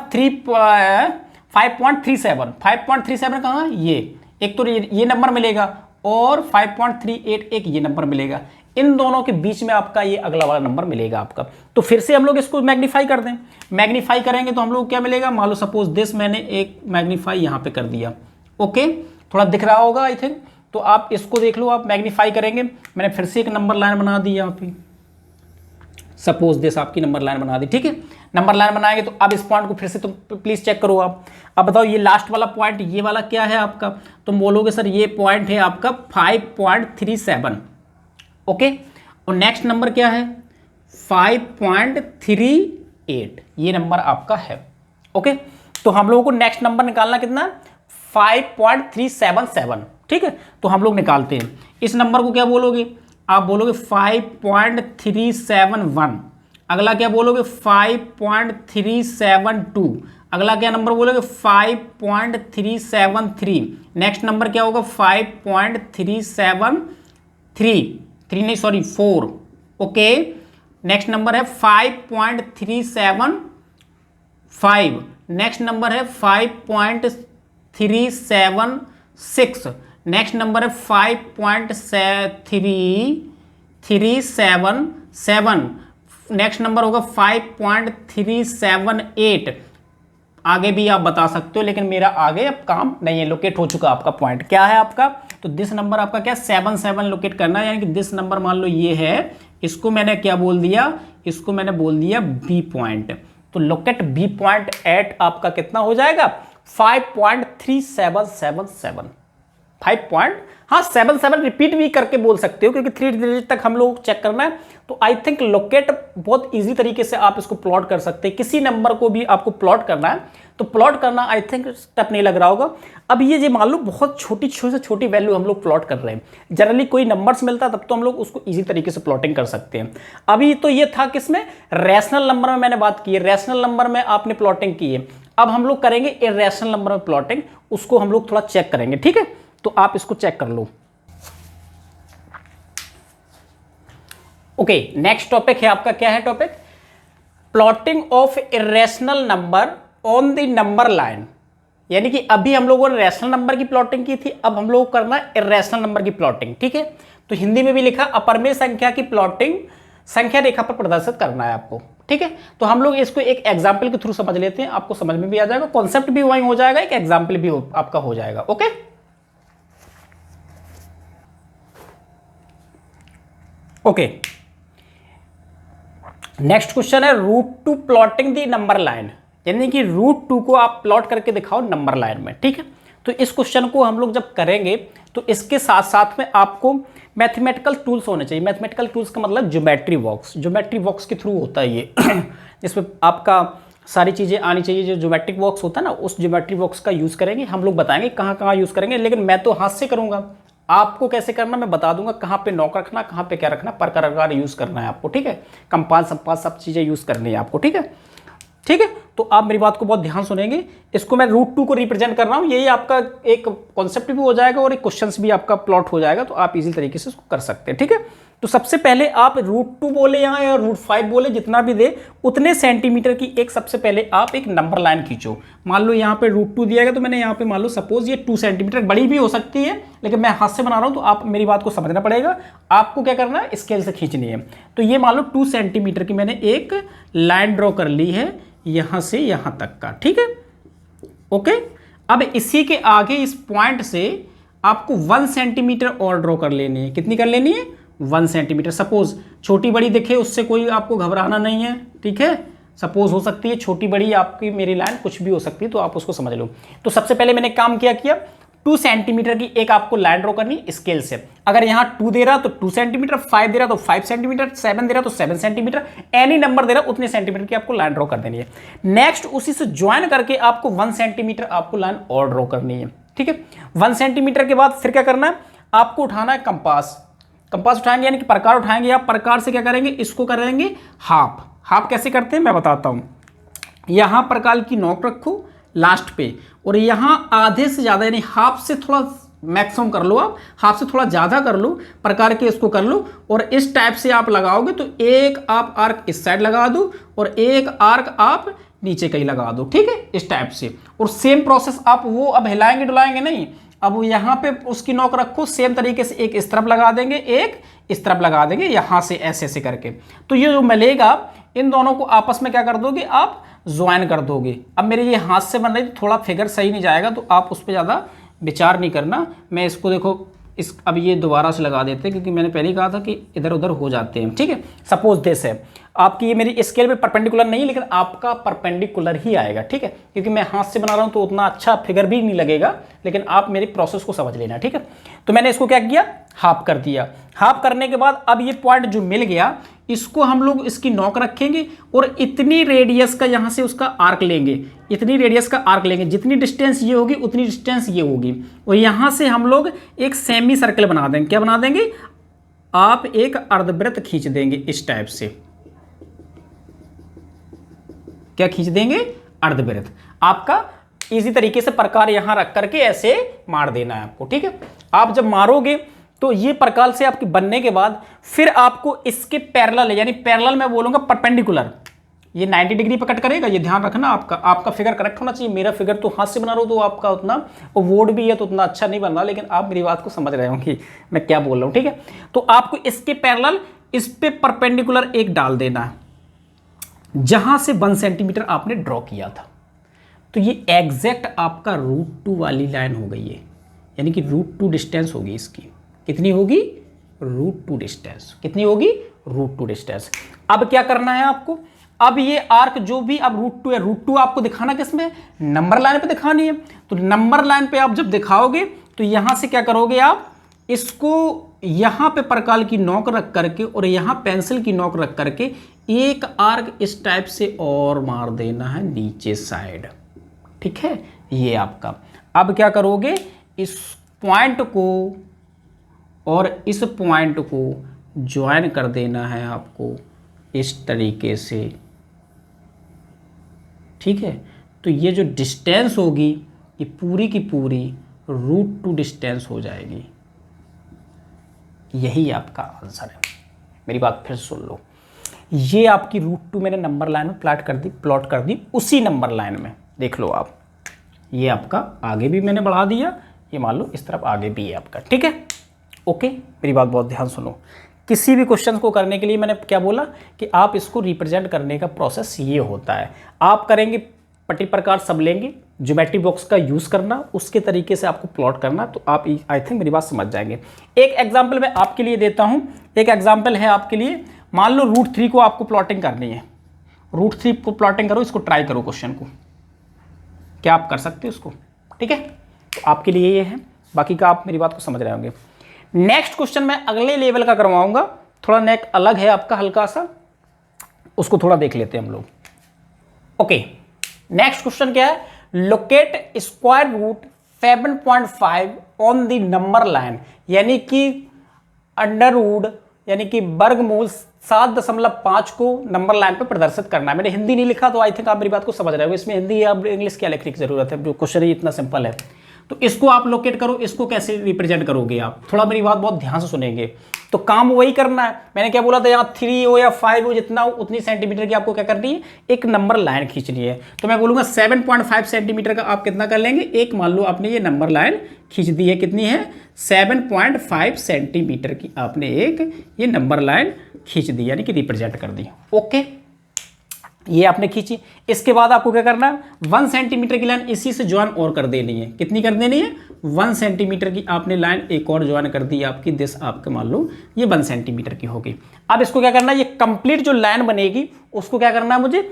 S1: 5.37, 5.37 कहाँ है, ये एक तो ये नंबर मिलेगा और 5.38 एक ये नंबर मिलेगा। इन दोनों के बीच में आपका ये अगला वाला नंबर मिलेगा आपका। तो फिर से हम लोग इसको मैग्नीफाई कर दें, मैग्नीफाई करेंगे तो हम लोग क्या मिलेगा, मान लो सपोज दिस मैंने एक मैग्नीफाई यहाँ पे कर दिया, ओके, थोड़ा दिख रहा होगा आई थिंक। तो आप इसको देख लो, आप मैग्नीफाई करेंगे, मैंने फिर से एक नंबर लाइन बना दी यहाँ पे, सपोज दिस आपकी नंबर लाइन बना दी, ठीक है। नंबर लाइन बनाएंगे तो अब इस पॉइंट को फिर से तुम प्लीज चेक करो आप। अब बताओ ये लास्ट वाला पॉइंट, ये वाला क्या है आपका, तुम बोलोगे सर ये पॉइंट है आपका 5.37, ओके, और नेक्स्ट नंबर क्या है 5.38, ये नंबर आपका है, ओके। तो हम लोगों को नेक्स्ट नंबर निकालना कितना, 5.377, ठीक है। तो हम लोग निकालते हैं इस नंबर को, क्या बोलोगे आप, बोलोगे 5.371, अगला क्या बोलोगे 5.372, अगला क्या नंबर बोलोगे 5.373, नेक्स्ट नंबर क्या होगा 4, ओके। नेक्स्ट नंबर है 5.375, नेक्स्ट नंबर है 5.376, नेक्स्ट नंबर है 5.377, नेक्स्ट नंबर होगा 5.378। आगे भी आप बता सकते हो, लेकिन मेरा आगे अब काम नहीं है, लोकेट हो चुका आपका पॉइंट। क्या है आपका तो दिस नंबर आपका क्या 7 7 लोकेट करना है, यानी कि दिस नंबर मान लो ये है, इसको मैंने क्या बोल दिया, इसको मैंने बोल दिया बी पॉइंट। तो लोकेट बी पॉइंट एट आपका कितना हो जाएगा 5.3777 5.77 रिपीट भी करके बोल सकते हो क्योंकि 3 डिजिट तक हम लोग चेक करना है। तो आई थिंक लोकेट बहुत इजी तरीके से आप इसको प्लॉट कर सकते हैं। किसी नंबर को भी आपको प्लॉट करना है तो प्लॉट करना आई थिंक स्टेप नहीं लग रहा होगा। अब ये मान लो बहुत छोटी से छोटी वैल्यू हम लोग प्लॉट कर रहे हैं, जनरली कोई नंबर्स मिलता है तब तो हम लोग उसको इजी तरीके से प्लॉटिंग कर सकते हैं। अभी तो ये था किसमें, रैशनल नंबर में मैंने बात की है, रैशनल नंबर में आपने प्लॉटिंग की है। अब हम लोग करेंगे इरैशनल नंबर में प्लॉटिंग, उसको हम लोग थोड़ा चेक करेंगे, ठीक है। तो आप इसको चेक कर लो। ओके, नेक्स्ट टॉपिक है आपका, क्या है topic, plotting of irrational number on the number line. यानी कि अभी हम लोगों ने रैशनल नंबर की प्लॉटिंग की थी, अब हम लोग करना है इरेशनल नंबर की प्लॉटिंग, ठीक है। तो हिंदी में भी लिखा अपरमेय संख्या की प्लॉटिंग संख्या रेखा पर प्रदर्शित करना है आपको, ठीक है। तो हम लोग इसको एक एग्जाम्पल के थ्रू समझ लेते हैं, आपको समझ में भी आ जाएगा, कॉन्सेप्ट भी वही हो जाएगा, एक एग्जाम्पल भी आपका हो जाएगा। ओके, ओके, नेक्स्ट क्वेश्चन है √2 प्लॉटिंग दी नंबर लाइन, यानी कि √2 को आप प्लॉट करके दिखाओ नंबर लाइन में, ठीक है। तो इस क्वेश्चन को हम लोग जब करेंगे तो इसके साथ साथ में आपको मैथमेटिकल टूल्स होने चाहिए। मैथमेटिकल टूल्स का मतलब ज्योमेट्री बॉक्स के थ्रू होता है ये जिसमें आपका सारी चीज़ें आनी चाहिए। जो ज्योमेट्रिक बॉक्स होता है ना, उस ज्योमेट्री बॉक्स का यूज़ करेंगे, हम लोग बताएंगे कहाँ कहाँ यूज़ करेंगे, लेकिन मैं तो हाथ से करूँगा, आपको कैसे करना मैं बता दूंगा, कहाँ पे नॉक रखना, कहाँ पे क्या रखना, प्रकार यूज़ करना है आपको, ठीक है। कंपास संपास सब चीज़ें यूज़ करनी है आपको, ठीक है, ठीक है। तो आप मेरी बात को बहुत ध्यान सुनेंगे। इसको मैं √2 को रिप्रेजेंट कर रहा हूँ, यही आपका एक कॉन्सेप्ट भी हो जाएगा और एक क्वेश्चंस भी आपका प्लॉट हो जाएगा, तो आप इजी तरीके से इसको कर सकते हैं, ठीक है। तो सबसे पहले आप √2 बोले यहाँ या √5 बोले, जितना भी दे उतने सेंटीमीटर की एक सबसे पहले आप एक नंबर लाइन खींचो। मान लो यहाँ पे √2 दिया गया, तो मैंने यहाँ पे मान लो सपोज ये 2 सेंटीमीटर, बड़ी भी हो सकती है लेकिन मैं हाथ से बना रहा हूँ, तो आप मेरी बात को समझना पड़ेगा। आपको क्या करना है, स्केल से खींचनी है। तो ये मान लो 2 सेंटीमीटर की मैंने एक लाइन ड्रॉ कर ली है यहाँ से यहाँ तक का, ठीक है, ओके। अब इसी के आगे इस पॉइंट से आपको 1 सेंटीमीटर और ड्रॉ कर लेनी है। कितनी कर लेनी है, 1 सेंटीमीटर। सपोज छोटी बड़ी दिखे उससे कोई आपको घबराना नहीं है, ठीक है। सपोज हो सकती है छोटी बड़ी आपकी मेरी लाइन कुछ भी हो सकती है, तो आप उसको समझ लो। तो सबसे पहले मैंने काम क्या किया, 2 सेंटीमीटर की एक आपको लाइन ड्रॉ करनी स्केल से। अगर यहाँ 2 दे रहा तो 2 सेंटीमीटर, 5 दे रहा तो 5 सेंटीमीटर, 7 दे रहा तो 7 सेंटीमीटर, एनी नंबर दे रहा उतने सेंटीमीटर की आपको लाइन ड्रॉ कर देनी है। नेक्स्ट उसी से ज्वाइन करके आपको 1 सेंटीमीटर आपको लाइन और ड्रॉ करनी है, ठीक है। 1 सेंटीमीटर के बाद फिर क्या करना है, आपको उठाना है कंपास उठाएंगे, यानी कि प्रकार उठाएंगे। आप प्रकार से क्या करेंगे, इसको करेंगे हाफ कैसे करते हैं मैं बताता हूं। यहां प्रकार की नोक रखो लास्ट पे, और यहां आधे से ज्यादा यानी हाफ से थोड़ा मैक्सिमम कर लो, आप हाफ से थोड़ा ज्यादा कर लो, प्रकार के इसको कर लो, और इस टाइप से आप लगाओगे तो एक आप आर्क इस साइड लगा दो और एक आर्क आप नीचे कहीं लगा दो, ठीक है, इस टाइप से। और सेम प्रोसेस आप वो अब हिलाएंगे डुलाएंगे नहीं, अब यहाँ पे उसकी नोक रखो, सेम तरीके से एक इस तरफ लगा देंगे, एक इस तरफ लगा देंगे, यहाँ से ऐसे ऐसे करके। तो ये जो मिलेगा इन दोनों को आपस में क्या कर दोगे, आप ज्वाइन कर दोगे। अब मेरे ये हाथ से बन रही तो थोड़ा फिगर सही नहीं जाएगा, तो आप उस पर ज़्यादा विचार नहीं करना। मैं इसको देखो अब ये दोबारा से लगा देते हैं, क्योंकि मैंने पहले ही कहा था कि इधर उधर हो जाते हैं, ठीक है। सपोज दिस है आपकी, ये मेरी स्केल पे परपेंडिकुलर नहीं, लेकिन आपका परपेंडिकुलर ही आएगा, ठीक है, क्योंकि मैं हाथ से बना रहा हूँ तो उतना अच्छा फिगर भी नहीं लगेगा, लेकिन आप मेरी प्रोसेस को समझ लेना, ठीक है। तो मैंने इसको क्या किया, हाफ कर दिया। हाफ करने के बाद अब ये पॉइंट जो मिल गया, इसको हम लोग इसकी नोक रखेंगे और इतनी रेडियस का यहाँ से उसका आर्क लेंगे, इतनी रेडियस का आर्क लेंगे, जितनी डिस्टेंस ये होगी उतनी डिस्टेंस ये होगी, और यहाँ से हम लोग एक सेमी सर्कल बना देंगे। क्या बना देंगे, आप एक अर्धवृत्त खींच देंगे इस टाइप से। क्या खींच देंगे, अर्धवृत्त। आपका इजी तरीके से प्रकार यहां रख करके ऐसे मार देना है आपको, ठीक है। आप जब मारोगे तो ये प्रकार से आपके बनने के बाद फिर आपको इसके पैरेलल, यानी पैरेलल मैं बोलूंगा परपेंडिकुलर, ये 90 डिग्री पर कट करेगा, ये ध्यान रखना। आपका फिगर करेक्ट होना चाहिए। मेरा फिगर तो हाथ से बना रहा हूं तो आपका उतना, और वोड भी है तो उतना अच्छा नहीं बन रहा, लेकिन आप मेरी बात को समझ रहे होंगे मैं क्या बोल रहा हूं, ठीक है। तो आपको इसके पैरेलल इस पे परपेंडिकुलर एक डाल देना है, जहां से 1 सेंटीमीटर आपने ड्रॉ किया था। तो ये एग्जैक्ट आपका √2 वाली लाइन हो गई है, यानी कि √2 डिस्टेंस होगी इसकी। कितनी होगी? √2 डिस्टेंस। कितनी होगी? √2 डिस्टेंस। अब क्या करना है आपको? अब ये आर्क जो भी अब √2 है, √2 आपको दिखाना किसमें? नंबर लाइन पे दिखानी है। तो नंबर लाइन पे आप जब दिखाओगे तो यहां से क्या करोगे आप? इसको यहां पे परकाल की नोक रख करके और यहां पेंसिल की नोक रख करके एक आर्क इस टाइप से और मार देना है नीचे साइड। ठीक है, ये आपका। अब क्या करोगे? इस पॉइंट को और इस पॉइंट को ज्वाइन कर देना है आपको इस तरीके से। ठीक है, तो ये जो डिस्टेंस होगी ये पूरी की पूरी √2 डिस्टेंस हो जाएगी। यही आपका आंसर है। मेरी बात फिर सुन लो, ये आपकी √2 मैंने नंबर लाइन में प्लॉट कर दी उसी नंबर लाइन में। देख लो आप, ये आपका आगे भी मैंने बढ़ा दिया, ये मान लो इस तरफ आगे भी है आपका। ठीक है, ओके। मेरी बात बहुत ध्यान सुनो। किसी भी क्वेश्चन को करने के लिए मैंने क्या बोला कि आप इसको रिप्रेजेंट करने का प्रोसेस ये होता है। आप करेंगे पट्टी प्रकार सब लेंगे, ज्योमेट्री बॉक्स का यूज़ करना, उसके तरीके से आपको प्लॉट करना, तो आप आई थिंक मेरी बात समझ जाएंगे। एक एग्जाम्पल मैं आपके लिए देता हूँ। एक एग्जाम्पल है आपके लिए, मान लो √3 को आपको प्लॉटिंग करनी है। √3 को प्लॉटिंग करो, इसको ट्राई करो क्वेश्चन को, क्या आप कर सकते हो उसको? ठीक है, तो आपके लिए ये है, बाकी का आप मेरी बात को समझ रहे होंगे। नेक्स्ट क्वेश्चन मैं अगले लेवल का करवाऊंगा, थोड़ा नेक अलग है आपका, हल्का सा, उसको थोड़ा देख लेते हैं हम लोग। ओके, नेक्स्ट क्वेश्चन क्या है? Locate square root 7.5 on the number line, यानी कि अंडरवुड यानी कि वर्गमूल 7.5 को नंबर लाइन पर प्रदर्शित करना है। मैंने हिंदी नहीं लिखा, तो आई थिंक आप मेरी बात को समझ रहे हो। इसमें हिंदी या इंग्लिश क्या लिखने की जरूरत है, जो क्वेश्चन ही इतना सिंपल है। तो इसको आप लोकेट करो, इसको कैसे रिप्रेजेंट करोगे आप? थोड़ा मेरी बात बहुत ध्यान से सुनेंगे। तो काम वही करना है, मैंने क्या बोला था, यहाँ 3 हो या 5 हो, जितना हो उतनी सेंटीमीटर की आपको क्या करनी है? एक नंबर लाइन खींचनी है। तो मैं बोलूँगा 7.5 सेंटीमीटर का आप कितना कर लेंगे? एक मान लो आपने ये नंबर लाइन खींच दी है, कितनी है? 7.5 सेंटीमीटर की आपने एक ये नंबर लाइन खींच दी, यानी कि रिप्रेजेंट कर दी। ओके, ये आपने खींची। इसके बाद आपको क्या करना है? 1 सेंटीमीटर की लाइन इसी से ज्वाइन और कर देनी है। कितनी कर देनी है? 1 सेंटीमीटर की आपने लाइन एक और ज्वाइन कर दी आपकी। दिस आपके मान लो ये 1 सेंटीमीटर की होगी। अब इसको क्या करना है? ये कंप्लीट जो लाइन बनेगी उसको क्या करना है मुझे?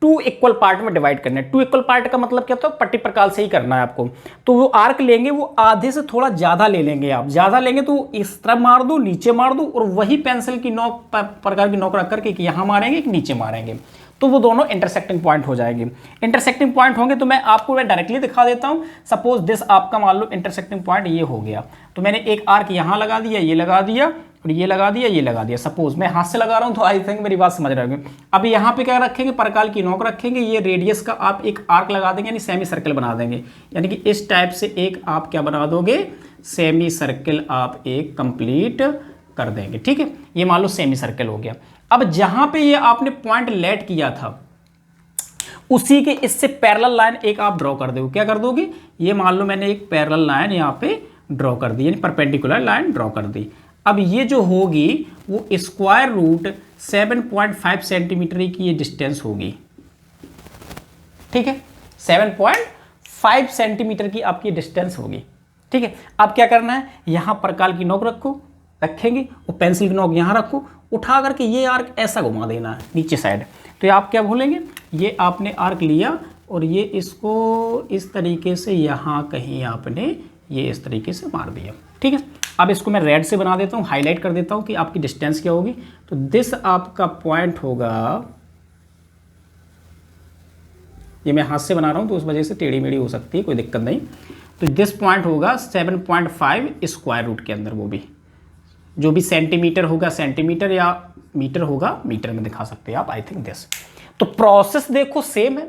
S1: 2 इक्वल पार्ट में डिवाइड करना है। 2 इक्वल पार्ट का मतलब क्या होता है? पट्टी प्रकार से ही करना है आपको। तो वो आर्क लेंगे, वो आधे से थोड़ा ज्यादा ले लेंगे। आप ज्यादा लेंगे तो इस तरफ मार दो, नीचे मार दो, और वही पेंसिल की नोक प्रकार की नोक रख करके एक यहां मारेंगे, एक नीचे मारेंगे, तो वो दोनों इंटरसेक्टिंग पॉइंट हो जाएंगे। इंटरसेक्टिंग पॉइंट होंगे तो मैं आपको डायरेक्टली दिखा देता हूं। सपोज दिस आपका मान लो इंटरसेक्टिंग पॉइंट ये हो गया, तो मैंने एक आर्क यहां लगा दिया, ये लगा दिया, और ये लगा दिया, ये लगा दिया। सपोज मैं हाथ से लगा रहा हूं, तो आई थिंक मेरी बात समझ रहे होंगे। अब यहाँ पे क्या रखेंगे? परकाल की नोक रखेंगे, ये रेडियस का आप एक आर्क लगा देंगे, यानी सेमी सर्कल बना देंगे। यानी कि इस टाइप से एक आप क्या बना दोगे? सेमी सर्कल आप एक कंप्लीट कर देंगे। ठीक है, ये मान लो सेमी सर्कल हो गया। अब जहां पे ये आपने पॉइंट लेट किया था उसी के इससे पैरेलल लाइन एक आप ड्रॉ कर दोगे। क्या कर दोगे? ये मान लो मैंने एक पैरेलल लाइन यहाँ पे ड्रॉ कर दी, यानी परपेंडिकुलर लाइन ड्रॉ कर दी। अब ये जो होगी वो स्क्वायर रूट 7.5 सेंटीमीटर की ये डिस्टेंस होगी। ठीक है, 7.5 सेंटीमीटर की आपकी डिस्टेंस होगी। ठीक है, अब क्या करना है? यहां परकाल की नोक रखेंगे, और पेंसिल की नोक यहां रखो, उठा करके ये आर्क ऐसा घुमा देना है नीचे साइड। तो ये आप क्या भूलेंगे? ये आपने आर्क लिया और ये इसको इस तरीके से यहाँ कहीं आपने ये इस तरीके से मार दिया। ठीक है, अब इसको मैं रेड से बना देता हूँ, हाईलाइट कर देता हूँ कि आपकी डिस्टेंस क्या होगी। तो दिस आपका पॉइंट होगा, ये मैं हाथ से बना रहा हूँ तो उस वजह से टेढ़ी मेढ़ी हो सकती है, कोई दिक्कत नहीं। तो दिस पॉइंट होगा 7.5 स्क्वायर रूट के अंदर, वो भी जो भी सेंटीमीटर होगा सेंटीमीटर, या मीटर होगा मीटर में दिखा सकते हैं आप। I think this. तो प्रोसेस देखो सेम है,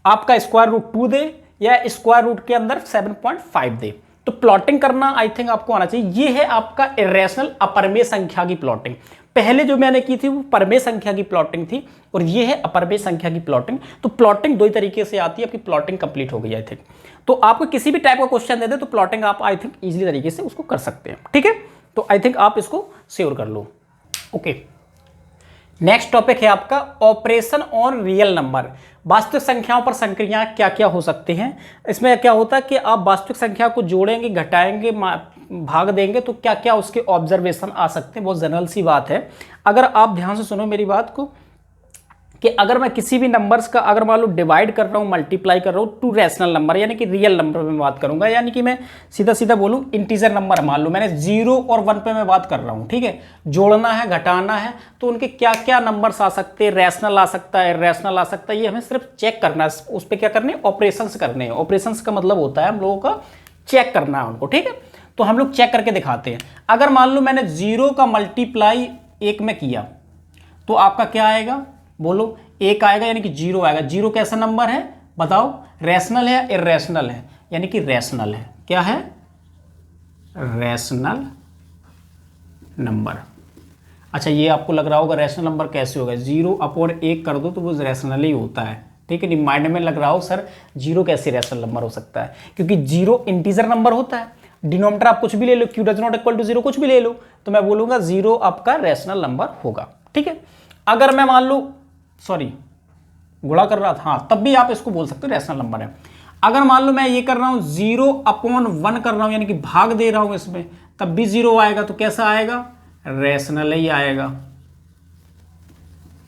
S1: आपका स्क्वायर रूट 2 दे या स्क्वायर रूट के अंदर 7.5 दे। तो प्लॉटिंग करना आई थिंक आपको आना चाहिए। ये है आपका इरेशनल अपरमेय संख्या की प्लॉटिंग। पहले जो मैंने की थी वो परमेय संख्या की प्लॉटिंग थी, और ये है अपरमेय संख्या की प्लॉटिंग। तो प्लॉटिंग दो ही तरीके से आती है, आपकी प्लॉटिंग कंप्लीट हो गई आई थिंक। तो आपको किसी भी टाइप का क्वेश्चन दे दे तो प्लॉटिंग आप आई थिंक इजीली तरीके से उसको कर सकते हैं। ठीक है, तो आई थिंक आप इसको श्योर कर लो। ओके, नेक्स्ट टॉपिक है आपका ऑपरेशन ऑन रियल नंबर। वास्तविक संख्याओं पर संक्रियाएं क्या क्या हो सकती हैं। इसमें क्या होता है कि आप वास्तविक संख्या को जोड़ेंगे, घटाएंगे, भाग देंगे तो क्या क्या उसके ऑब्जर्वेशन आ सकते हैं। बहुत जनरल सी बात है। अगर आप ध्यान से सुनो मेरी बात को कि अगर मैं किसी भी नंबर्स का अगर मान लो डिवाइड कर रहा हूँ, मल्टीप्लाई कर रहा हूँ टू रैशनल नंबर यानी कि रियल नंबर में बात करूंगा, यानी कि मैं सीधा सीधा बोलूँ इंटीजर नंबर मान लो मैंने 0 और 1 पे मैं बात कर रहा हूँ, ठीक है, जोड़ना है, घटाना है, तो उनके क्या क्या नंबर्स आ सकते हैं, रैशनल आ सकता है, इरैशनल आ सकता है, ये हमें सिर्फ चेक करना है, उस पर क्या करने, ऑपरेशंस करने हैं। ऑपरेशंस का मतलब होता है हम लोगों का चेक करना है उनको, ठीक है। तो हम लोग चेक करके दिखाते हैं। अगर मान लो मैंने 0 का मल्टीप्लाई 1 में किया तो आपका क्या आएगा, बोलो, 1 आएगा यानी कि 0 आएगा। 0 कैसा नंबर है बताओ, रैशनल है या इरैशनल है, यानी कि रैशनल है। क्या है, रैशनल नंबर। अच्छा, ये आपको लग रहा होगा रैशनल नंबर कैसे होगा, 0/1 कर दो तो वो रैशनल ही होता है, ठीक है। नहीं माइंड में लग रहा हो सर 0 कैसे रैशनल नंबर हो सकता है, क्योंकि 0 इंटीजर नंबर होता है, डिनोमिनेटर आप कुछ भी ले लो, q does not equal to 0 कुछ भी ले लो, तो मैं बोलूंगा 0 आपका रैशनल नंबर होगा, ठीक है। अगर मैं मान लो सॉरी गुणा कर रहा था, हाँ, तब भी आप इसको बोल सकते हो रैशनल नंबर है। अगर मान लो मैं ये कर रहा हूं 0/1 कर रहा हूं यानी कि भाग दे रहा हूं इसमें, तब भी 0 आएगा, तो कैसा आएगा, रैशनल ही आएगा,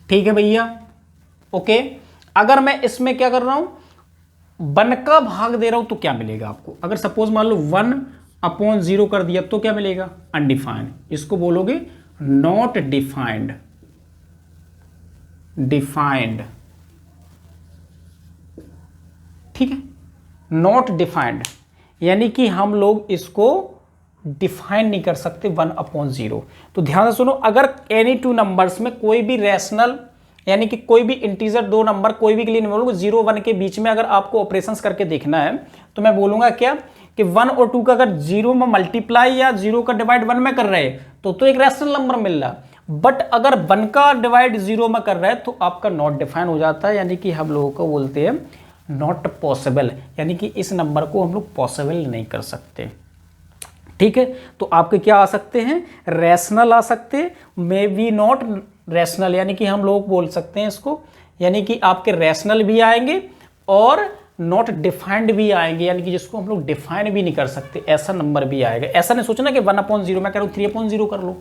S1: ठीक है भैया, ओके। अगर मैं इसमें क्या कर रहा हूं, 1 का भाग दे रहा हूं तो क्या मिलेगा आपको, अगर सपोज मान लो 1/0 कर दिया तो क्या मिलेगा, अनडिफाइंड, इसको बोलोगे नॉट डिफाइंड, डिफाइंड, ठीक है, नॉट डिफाइंड, यानी कि हम लोग इसको डिफाइन नहीं कर सकते 1/0। तो ध्यान से सुनो, अगर एनी टू नंबर्स में कोई भी रैशनल यानी कि कोई भी इंटीजर दो नंबर कोई भी के लिए नहीं बोलूंगा, 0 1 के बीच में अगर आपको ऑपरेशंस करके देखना है तो मैं बोलूंगा क्या कि 1 और 2 का अगर 0 में मल्टीप्लाई या 0 का डिवाइड 1 में कर रहे हैं तो एक रैशनल नंबर मिल रहा, बट अगर 1 का डिवाइड 0 में कर रहे हैं तो आपका नॉट डिफाइन हो जाता है, यानी कि हम लोगों को बोलते हैं नॉट पॉसिबल, यानी कि इस नंबर को हम लोग पॉसिबल नहीं कर सकते, ठीक है। तो आपके क्या आ सकते हैं, रैशनल आ सकते हैं, मे बी नॉट रैशनल, यानी कि हम लोग बोल सकते हैं इसको, यानी कि आपके रैशनल भी आएंगे और नॉट डिफाइंड भी आएंगे, यानी कि जिसको हम लोग डिफाइन भी नहीं कर सकते, ऐसा नंबर भी आएगा। ऐसा नहीं सोचना कि 1/0 मैं कह रहा हूँ 3/0 कर लो,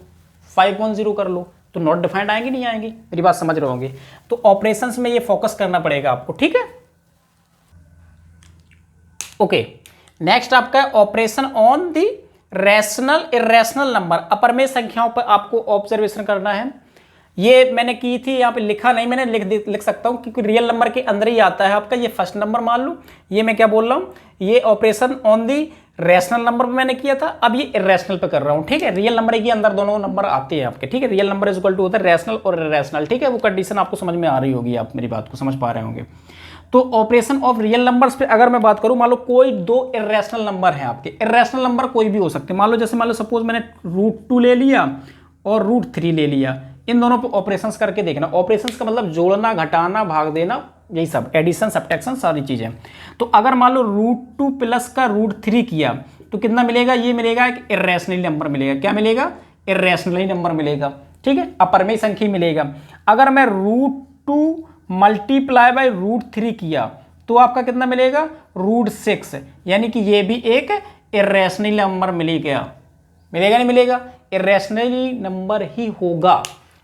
S1: 5/0 कर लो, तो नॉट डिफाइंड आएंगे नहीं आएंगी, मेरी बात समझ रहे होंगे। तो ऑपरेशंस में ये फोकस करना पड़ेगा आपको, ठीक है, ओके। नेक्स्ट आपका है operation on the rational irrational number, अपरमेय संख्याओं पर आपको ऑब्जर्वेशन करना है। ये मैंने की थी, यहाँ पे लिखा नहीं, मैंने लिख सकता हूँ क्योंकि रियल नंबर के अंदर ही आता है आपका। ये फर्स्ट नंबर मान लो, ये मैं क्या बोल रहा हूँ, ये operation on the rational number पे मैंने किया था, अब ये इरैशनल पे कर रहा हूँ, ठीक है। रियल नंबर के अंदर दोनों नंबर आते हैं आपके, ठीक है। Real number is equal to होता है रैशनल और इरैशनल, ठीक है। वो कंडीशन आपको समझ में आ रही होगी, आप मेरी बात को समझ पा रहे होंगे। तो ऑपरेशन ऑफ रियल नंबर्स पे अगर मैं बात करूं, मान लो कोई दो इरैशनल नंबर हैं आपके, इरैशनल नंबर कोई भी हो सकते हैं, मान लो जैसे मान लो सपोज मैंने √2 ले लिया और √3 ले लिया, इन दोनों पे ऑपरेशंस करके देखना। ऑपरेशंस का मतलब जोड़ना, घटाना, भाग देना, यही सब, एडिशन, सब्ट्रैक्शन, सारी चीजें। तो अगर मान लो √2 प्लस का √3 किया तो कितना मिलेगा, ये मिलेगा एक इरैशनल नंबर मिलेगा। क्या मिलेगा, इरैशनल नंबर मिलेगा, ठीक है, अपरमेय संख्या मिलेगा। अगर मैं √2 मल्टीप्लाई बाय √3 किया तो आपका कितना मिलेगा, √6, यानी कि ये भी एक इरैशनल नंबर मिलेगा, मिलेगा नहीं मिलेगा, इरैशनल नंबर ही होगा।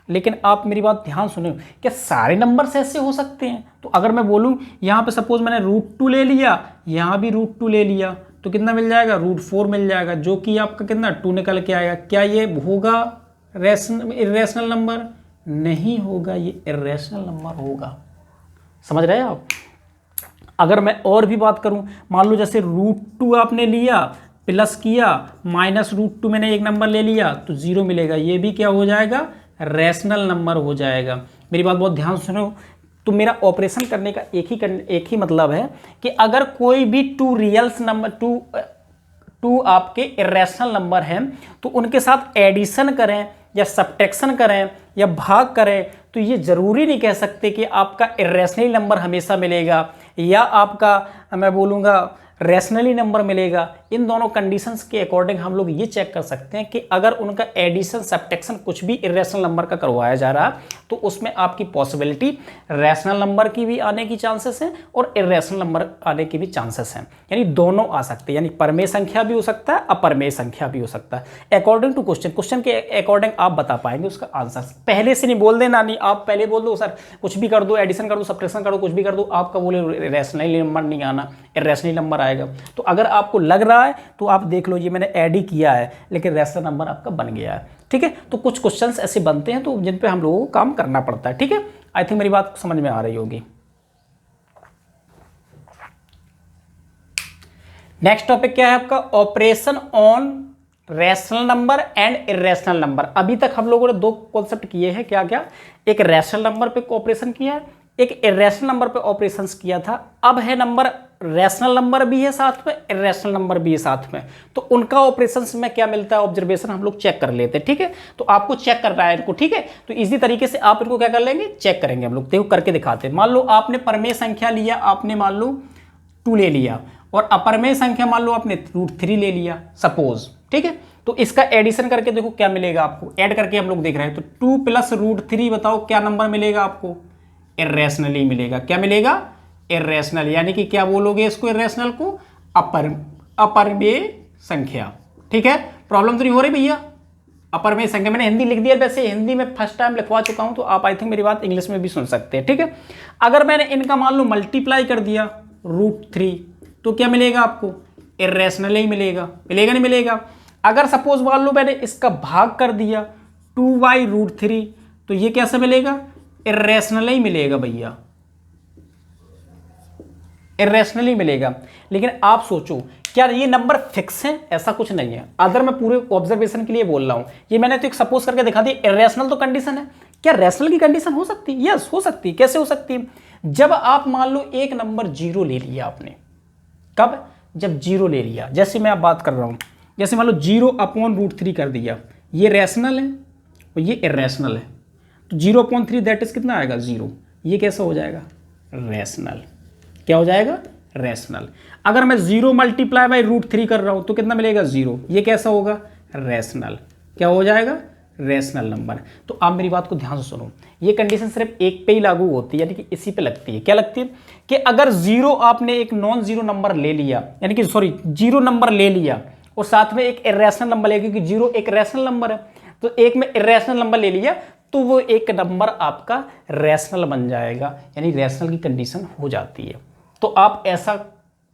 S1: लेकिन आप मेरी बात ध्यान सुनो, क्या सारे नंबर्स ऐसे हो सकते हैं? तो अगर मैं बोलूं यहाँ पे सपोज मैंने √2 ले लिया, यहाँ भी √2 ले लिया, तो कितना मिल जाएगा, √4 मिल जाएगा, जो कि आपका कितना 2 निकल के आएगा। क्या ये होगा इरैशनल नंबर? नहीं होगा, ये इरैशनल नंबर होगा। समझ रहे हैं आप? अगर मैं और भी बात करूं, मान लो जैसे √2 आपने लिया, प्लस किया, माइनस √2 मैंने एक नंबर ले लिया तो 0 मिलेगा, ये भी क्या हो जाएगा, रैशनल नंबर हो जाएगा। मेरी बात बहुत ध्यान सुनो। तो मेरा ऑपरेशन करने का एक ही मतलब है कि अगर कोई भी टू रियल्स नंबर टू आपके इरैशनल नंबर हैं तो उनके साथ एडिशन करें या सब्ट्रैक्शन करें या भाग करें, तो ये जरूरी नहीं कह सकते कि आपका इरैशनल नंबर हमेशा मिलेगा या आपका मैं बोलूँगा रैशनली नंबर मिलेगा। इन दोनों कंडीशंस के अकॉर्डिंग हम लोग ये चेक कर सकते हैं कि अगर उनका एडिशन सब्ट्रैक्शन कुछ भी इरेशनल नंबर का करवाया जा रहा है तो उसमें आपकी पॉसिबिलिटी रैशनल नंबर की भी आने की चांसेस हैं और इरेशनल नंबर आने की भी चांसेस हैं, यानी दोनों आ सकते हैं, यानी परमेय संख्या भी हो सकता है, अपरमेय संख्या भी हो सकता है। अकॉर्डिंग टू क्वेश्चन के अकॉर्डिंग आप बता पाएंगे उसका आंसर। पहले से नहीं बोल देना, नहीं आप पहले बोल दो सर कुछ भी कर दो, एडिशन कर दो, सब्ट्रैक्शन कर दो, कुछ भी कर दो, आपका बोले रैशनल नंबर नहीं आना, इरेशनल नंबर आएगा। तो अगर आपको लग रहा है तो आप देख लो, ये मैंने ऐड ही किया है लेकिन रैशनल नंबर आपका बन गया है, ठीक है। तो कुछ क्वेश्चंस ऐसे बनते हैं तो जिन पे हम लोगों को काम करना पड़ता है, ठीक है। आई थिंक मेरी बात समझ में आ रही होगी। नेक्स्ट टॉपिक क्या है आपका, operation on rational number and irrational number. अभी तक हम लोगों ने दो कॉन्सेप्ट किए हैं, क्या क्या, एक रैशनल नंबर पे ऑपरेशन किया है, एक इरेशनल नंबर पे ऑपरेशंस किया था। अब है नंबर रैशनल नंबर भी है साथ में, इरेशनल नंबर भी है साथ में, तो उनका ऑपरेशंस में क्या मिलता है ऑब्जर्वेशन हम लोग चेक कर लेते हैं, ठीक है। तो आपको चेक करना है इनको, ठीक है। तो इसी तरीके से आप इनको क्या कर लेंगे, चेक करेंगे हम लोग। देखो करके दिखाते हैं। मान लो आपने परमेय संख्या लिया, आपने मान लो 2 ले लिया, और अपरमेय संख्या मान लो आपने √3 ले लिया सपोज, ठीक है। तो इसका एडिशन करके देखो क्या मिलेगा आपको, ऐड करके हम लोग देख रहे हैं। तो 2 + √3 बताओ क्या नंबर मिलेगा आपको, इरेशनली मिलेगा। क्या मिलेगा, इरेशनल, यानी कि क्या बोलोगे इसको, इरेशनल को अपरमेय संख्या, ठीक है। प्रॉब्लम तो नहीं हो रही भैया, अपरमेय संख्या मैंने हिंदी लिख दिया, वैसे हिंदी में फर्स्ट टाइम लिखवा चुका हूं तो आप आई थिंक मेरी बात इंग्लिश में भी सुन सकते हैं, ठीक है। अगर मैंने इनका मान लो मल्टीप्लाई कर दिया √3 तो क्या मिलेगा आपको, इरेशनल ही मिलेगा, मिलेगा नहीं मिलेगा। अगर सपोज मान लो मैंने इसका भाग कर दिया 2/√3 तो ये कैसा मिलेगा, इरेशनल ही मिलेगा भैया, इरेशनल ही मिलेगा। लेकिन आप सोचो क्या ये नंबर फिक्स है, ऐसा कुछ नहीं है। अगर मैं पूरे ऑब्जर्वेशन के लिए बोल रहा हूं, ये मैंने तो एक सपोज करके दिखा दिया, इरेशनल तो कंडीशन है। क्या रैशनल की कंडीशन हो सकती है, यस हो सकती है। कैसे हो सकती है, जब आप मान लो एक नंबर 0 ले लिया आपने, कब, जब 0 ले लिया, जैसे मैं आप बात कर रहा हूं, जैसे मान लो 0/√3 कर दिया, ये रैशनल है और ये इरेशनल है, तो 0/3 दैट इज कितना आएगा, 0। ये कैसा हो जाएगा, रैशनल। क्या हो जाएगा, रैशनल। अगर मैं 0 × √3 कर रहा हूं तो कितना मिलेगा, 0। ये कैसा होगा, रैशनल। क्या हो जाएगा, रैशनल नंबर। तो आप मेरी बात को ध्यान से सुनो, ये कंडीशन सिर्फ एक पे ही लागू होती है, यानी कि इसी पे लगती है। क्या लगती है कि अगर 0 आपने एक नॉन जीरो नंबर ले लिया, यानी कि सॉरी 0 नंबर ले लिया और साथ में एक इरेशनल नंबर ले, क्योंकि 0 एक रैशनल नंबर है, तो एक में इरेशनल नंबर ले लिया तो वो एक नंबर आपका रैशनल बन जाएगा, यानी रैशनल की कंडीशन हो जाती है। तो आप ऐसा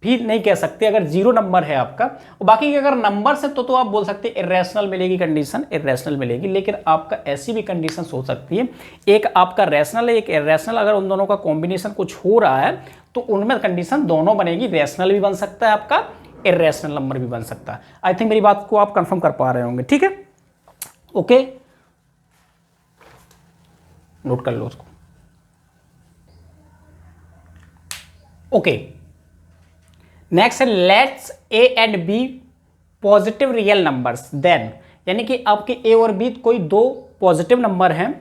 S1: भी नहीं कह सकते अगर 0 नंबर है आपका, और बाकी अगर नंबर से तो आप बोल सकते हैं इरेशनल मिलेगी कंडीशन, इरेशनल मिलेगी। लेकिन आपका ऐसी भी कंडीशन हो सकती है, एक आपका रैशनल है एक इरेशनल, अगर उन दोनों का कॉम्बिनेशन कुछ हो रहा है तो उनमें कंडीशन दोनों बनेगी, रैशनल भी बन सकता है आपका, इरेशनल नंबर भी बन सकता है। आई थिंक मेरी बात को आप कंफर्म कर पा रहे होंगे, ठीक है। ओके, नोट कर लो उसको। ओके, नेक्स्ट है let's A and B positive real numbers then, यानी कि आपके ए और बी कोई दो पॉजिटिव नंबर हैं,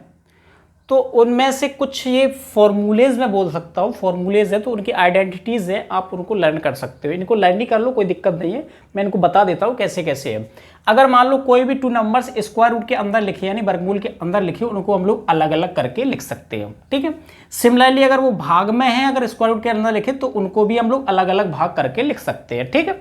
S1: तो उनमें से कुछ ये फॉर्मूलेज मैं बोल सकता हूँ, फॉर्मूलेज है तो उनकी आइडेंटिटीज़ हैं, आप उनको लर्न कर सकते हो। इनको लर्न ही कर लो, कोई दिक्कत नहीं है, मैं इनको बता देता हूँ कैसे कैसे है। अगर मान लो कोई भी 2 नंबर्स स्क्वायर रूट के अंदर लिखे, यानी वर्गमूल के अंदर लिखे, उनको हम लोग अलग अलग करके लिख सकते हैं, ठीक है। सिमिलरली अगर वो भाग में है, अगर स्क्वायर रूट के अंदर लिखे तो उनको भी हम लोग अलग अलग भाग करके लिख सकते हैं, ठीक है,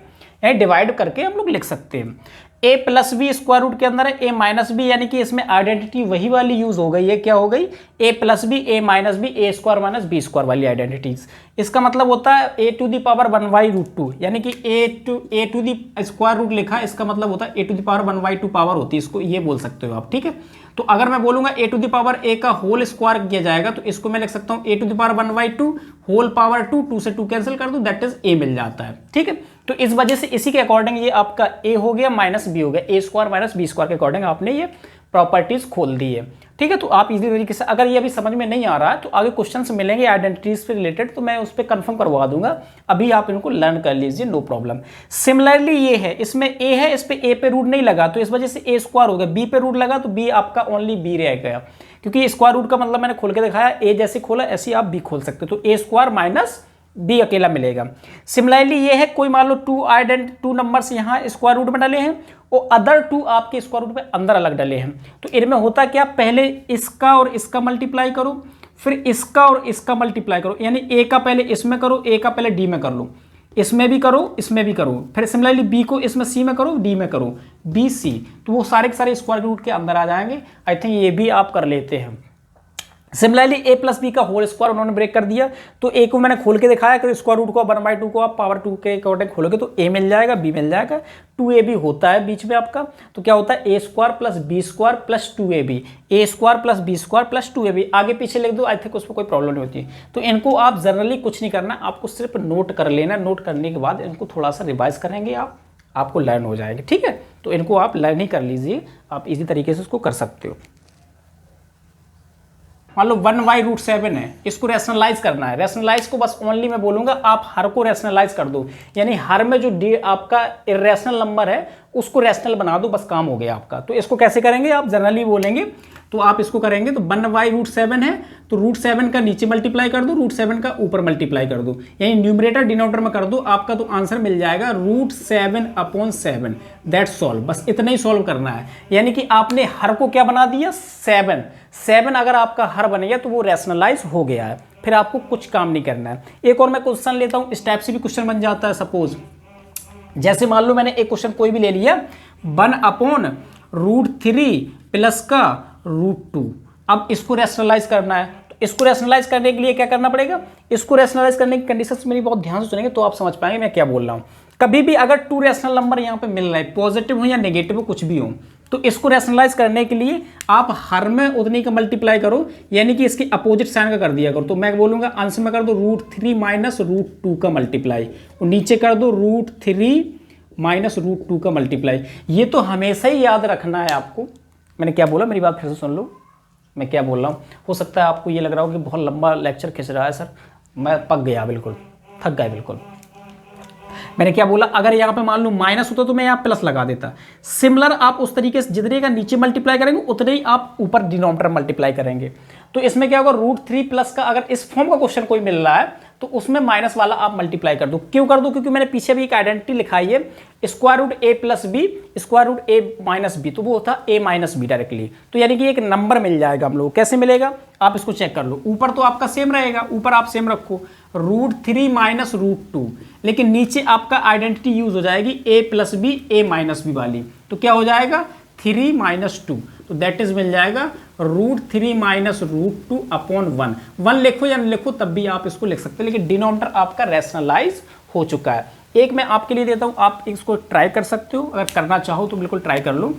S1: यानी डिवाइड करके हम लोग लिख सकते हैं। a + b स्क्वायर रूट के अंदर है, a - b, यानी कि इसमें आइडेंटिटी वही वाली यूज हो गई है, क्या हो गई, a + b, a - b, a² - b² वाली आइडेंटिटीज। इसका मतलब होता है a⁻1/√2, यानी कि a to the square root लिखा, इसका मतलब होता है a⁻1/2 पावर होती है, इसको ये बोल सकते हो आप, ठीक है। तो अगर मैं बोलूंगा a⁻a का होल स्क्वायर किया जाएगा तो इसको मैं लिख सकता हूँ a⁻1/2 होल पावर 2, 2 से 2 कैंसिल कर दो, दैट इज a मिल जाता है, ठीक है। तो इस वजह से इसी के अकॉर्डिंग ये आपका a हो गया -b हो गया, a² - b² के अकॉर्डिंग आपने ये प्रॉपर्टीज खोल दी है, ठीक है। तो आप इसी तरीके से, अगर ये अभी समझ में नहीं आ रहा है तो आगे क्वेश्चंस मिलेंगे आइडेंटिटीज से रिलेटेड, तो मैं उस पर कंफर्म करवा दूंगा, अभी आप इनको लर्न कर लीजिए, नो प्रॉब्लम। सिमिलरली ये है, इसमें a है, इस पे a पे रूट नहीं लगा तो इस वजह से a² हो गया, b पे रूट लगा तो b आपका ओनली b रह गया, क्योंकि स्क्वायर रूट का मतलब मैंने खोल के दिखाया, a जैसे खोला ऐसे आप b खोल सकते हो, तो a² - बी अकेला मिलेगा। सिमिलरली ये है, कोई मान लो टू नंबर्स यहाँ स्क्वायर रूट में डाले हैं और अदर टू आपके स्क्वायर रूट में अंदर अलग डाले हैं, तो इनमें होता क्या, पहले इसका और इसका मल्टीप्लाई करो, फिर इसका और इसका मल्टीप्लाई करो, यानी ए का पहले इसमें करो, ए का पहले डी में कर लो, इसमें भी करो, इसमें भी करो, फिर सिमिलरली बी को इसमें सी में करो, डी में करो, बी सी, तो वो सारे के सारे स्क्वायर रूट के अंदर आ जाएंगे। आई थिंक ये भी आप कर लेते हैं। सिमिलरली ए प्लस बी का होल स्क्वायर उन्होंने ब्रेक कर दिया, तो ए को मैंने खोल के दिखाया कि स्क्वायर रूट को 1/2 को आप पावर 2 के अकॉर्डिंग खोलोगे तो ए मिल जाएगा, बी मिल जाएगा, 2a भी होता है बीच में आपका, तो क्या होता है A square plus B square plus 2ab, A square plus B square plus 2ab, आगे पीछे लिख दो, आई थिंक उसमें कोई प्रॉब्लम नहीं होती। तो इनको आप जनरली कुछ नहीं करना, आपको सिर्फ नोट कर लेना, नोट करने के बाद इनको थोड़ा सा रिवाइज करेंगे आपको लर्न हो जाएंगे, ठीक है। तो इनको आप लर्न ही कर लीजिए, आप इसी तरीके से उसको कर सकते हो। मान लो 1/√7 है, इसको रैशनलाइज करना है। रैशनलाइज को बस ओनली मैं बोलूंगा आप हर को रैशनलाइज कर दो, यानी हर में जो आपका इरेशनल नंबर है उसको रैशनल बना दो, बस काम हो गया आपका। तो इसको कैसे करेंगे, आप जनरली बोलेंगे तो आप इसको करेंगे तो 1/√7 है, तो √7 का नीचे मल्टीप्लाई कर दो, √7 का ऊपर मल्टीप्लाई कर दो, यानी न्यूमरेटर डिनोमिनेटर में कर दो, आपका तो आंसर मिल जाएगा √7/7। दैट्स सॉल्व, बस इतना ही सॉल्व करना है। यानी कि आपने हर को क्या बना दिया, 7 अगर आपका हर बन गया तो वो रैशनलाइज हो गया है, फिर आपको कुछ काम नहीं करना है। एक और मैं क्वेश्चन लेता हूं, इस टाइप से भी क्वेश्चन बन जाता है। सपोज जैसे मान लो मैंने एक क्वेश्चन कोई भी ले लिया, 1/√3 प्लस का √2, अब इसको रैशनलाइज करना है। तो इसको रैशनलाइज करने के लिए क्या करना पड़ेगा, इसको रैशनलाइज करने की कंडीशंस मेरी बहुत ध्यान से सुनेंगे तो आप समझ पाएंगे मैं क्या बोल रहा हूं। कभी भी अगर 2 रैशनल नंबर यहाँ पे मिल रहा है, पॉजिटिव हो या नेगेटिव हो कुछ भी हो, तो इसको रैशनलाइज करने के लिए आप हर में उतनी का मल्टीप्लाई करो, यानी कि इसकी अपोजिट साइन का कर दिया करो। तो मैं बोलूंगा अंश में कर दो √3 माइनस √2 का मल्टीप्लाई, और नीचे कर दो √3 माइनस √2 का मल्टीप्लाई। ये तो हमेशा ही याद रखना है आपको। मैंने क्या बोला, मेरी बात फिर से सुन लो, मैं क्या बोल रहा हूँ। हो सकता है आपको ये लग रहा हो कि बहुत लंबा लेक्चर खिंच रहा है सर, मैं पक गया, बिल्कुल थक गया बिल्कुल। मैंने क्या बोला, अगर यहाँ पे मान लो माइनस होता तो मैं यहाँ प्लस लगा देता। सिमिलर आप उस तरीके से जितने का नीचे मल्टीप्लाई करेंगे उतने ही आप ऊपर डिनोमिनेटर मल्टीप्लाई करेंगे। तो इसमें क्या होगा, √3 प्लस का अगर इस फॉर्म का क्वेश्चन कोई मिल रहा है तो उसमें माइनस वाला आप मल्टीप्लाई कर दो। क्यों कर दो, क्योंकि मैंने पीछे भी एक आइडेंटिटी लिखाई है, √a plus B √a minus B, तो वो होता है a माइनस बी डायरेक्टली। तो यानी कि एक नंबर मिल जाएगा हम लोग। कैसे मिलेगा, आप इसको चेक कर लो। ऊपर तो आपका सेम रहेगा, ऊपर आप सेम रखो √3 माइनस √2, लेकिन नीचे आपका आइडेंटिटी यूज हो जाएगी a plus B a minus B वाली। तो क्या हो जाएगा 3 माइनस 2, तो दैट इज मिल जाएगा √3 माइनस √2 अपॉन 1 लिखो या नहीं लिखो तब भी आप इसको लिख सकते हैं, लेकिन डिनोमिनेटर आपका रैशनलाइज हो चुका है। एक मैं आपके लिए देता हूं, आप इसको ट्राई कर सकते हो, अगर करना चाहो तो बिल्कुल ट्राई कर लो।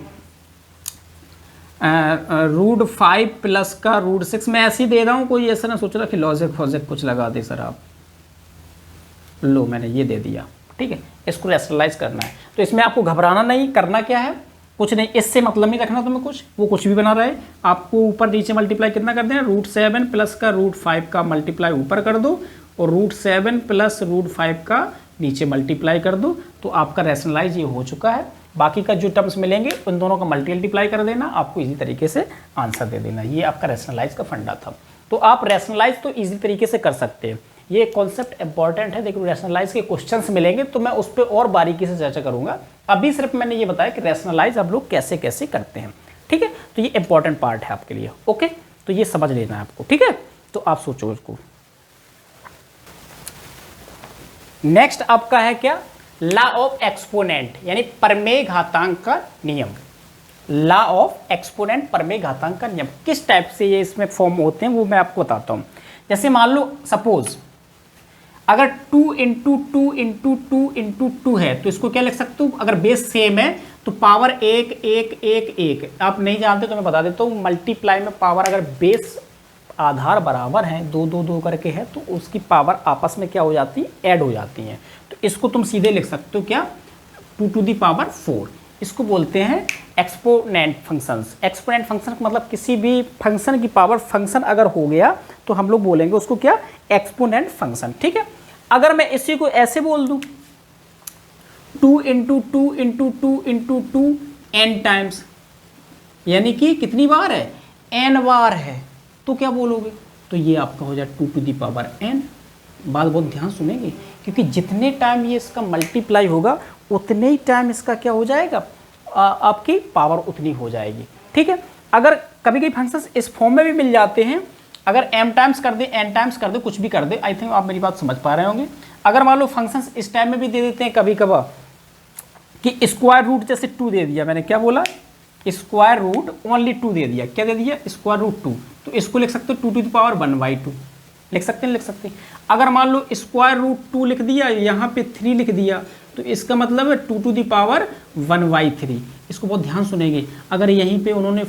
S1: √5 प्लस का √6 मैं ऐसे ही दे रहा हूं, कोई ऐसा ना सोच रहा कि लॉजिक फॉजिक कुछ लगा दे सर आप। लो मैंने ये दे दिया, ठीक है। इसको रैशनलाइज करना है, तो इसमें आपको घबराना नहीं, करना क्या है कुछ नहीं, इससे मतलब नहीं रखना तुम्हें कुछ, वो कुछ भी बना रहा है। आपको ऊपर नीचे मल्टीप्लाई कितना कर देना, √7 प्लस का √5 का मल्टीप्लाई ऊपर कर दो और √7 प्लस √5 का नीचे मल्टीप्लाई कर दो, तो आपका रैशनलाइज ये हो चुका है। बाकी का जो टर्म्स मिलेंगे उन दोनों का मल्टीप्लाई कर देना, आपको इजी तरीके से आंसर दे देना। ये आपका रैशनलाइज का फंडा था। तो आप रैशनलाइज तो इजी तरीके से कर सकते हैं, ये कॉन्सेप्ट इंपॉर्टेंट है। देखो रैशनलाइज के क्वेश्चंस मिलेंगे तो मैं उस पर और बारीकी से चर्चा करूंगा। अभी सिर्फ मैंने ये बताया कि रैशनलाइज आप लोग कैसे कैसे करते हैं, ठीक है। तो ये इंपॉर्टेंट पार्ट है आपके लिए, ओके। तो ये समझ लेना है आपको, ठीक है। तो आप सोचो इसको। नेक्स्ट आपका है क्या, लॉ ऑफ एक्सपोनेंट, यानी परमेय घातांक का नियम। लॉ ऑफ एक्सपोनेंट, परमेय घातांक का नियम किस टाइप से ये इसमें फॉर्म होते हैं वो मैं आपको बताता हूं। जैसे मान लो सपोज अगर 2 इंटू 2 इंटू 2 इंटू 2 है तो इसको क्या लिख सकते हो, अगर बेस सेम है तो पावर 1 1 1 1। आप नहीं जानते तो मैं बता देता हूँ, मल्टीप्लाई में पावर अगर बेस आधार बराबर हैं 2 2 2 करके है तो उसकी पावर आपस में क्या हो जाती है, ऐड हो जाती हैं। तो इसको तुम सीधे लिख सकते हो क्या, 2 टू दी पावर 4। इसको बोलते हैं एक्सपोनेंट फंक्शंस। एक्सपोनेंट फंक्शन मतलब किसी भी फंक्शन की पावर फंक्शन अगर हो गया तो हम लोग बोलेंगे उसको क्या, एक्सपोनेंट फंक्शन, ठीक है। अगर मैं इसी को ऐसे बोल दूं 2 into 2 into 2 into 2 n times, यानी कि कितनी बार है, n बार है, तो क्या बोलोगे, तो ये आपका हो जाए 2 टू दी पावर n, बात बहुत ध्यान सुनेंगे, क्योंकि जितने टाइम ये इसका मल्टीप्लाई होगा उतने ही टाइम इसका क्या हो जाएगा, आपकी पावर उतनी हो जाएगी। ठीक है, अगर कभी कभी फंक्शंस इस फॉर्म में भी मिल जाते हैं, अगर m टाइम्स कर दे, n टाइम्स कर दे, कुछ भी कर दे, आई थिंक आप मेरी बात समझ पा रहे होंगे। अगर मान लो फंक्शंस इस टाइम में भी दे देते हैं कभी कभार कि स्क्वायर रूट जैसे 2 दे दिया, मैंने क्या बोला, स्क्वायर रूट ओनली 2 दे दिया, क्या दे दिया, स्क्वायर रूट 2, तो इसको लिख सकते हो 2 टू द पावर 1/2, लिख सकते हैं, लिख सकते हैं। अगर मान लो स्क्वायर रूट 2 लिख दिया, यहाँ पे 3 लिख दिया, तो इसका मतलब है 2 टू द पावर 1/3। इसको बहुत ध्यान सुनेंगे, अगर यहीं पे उन्होंने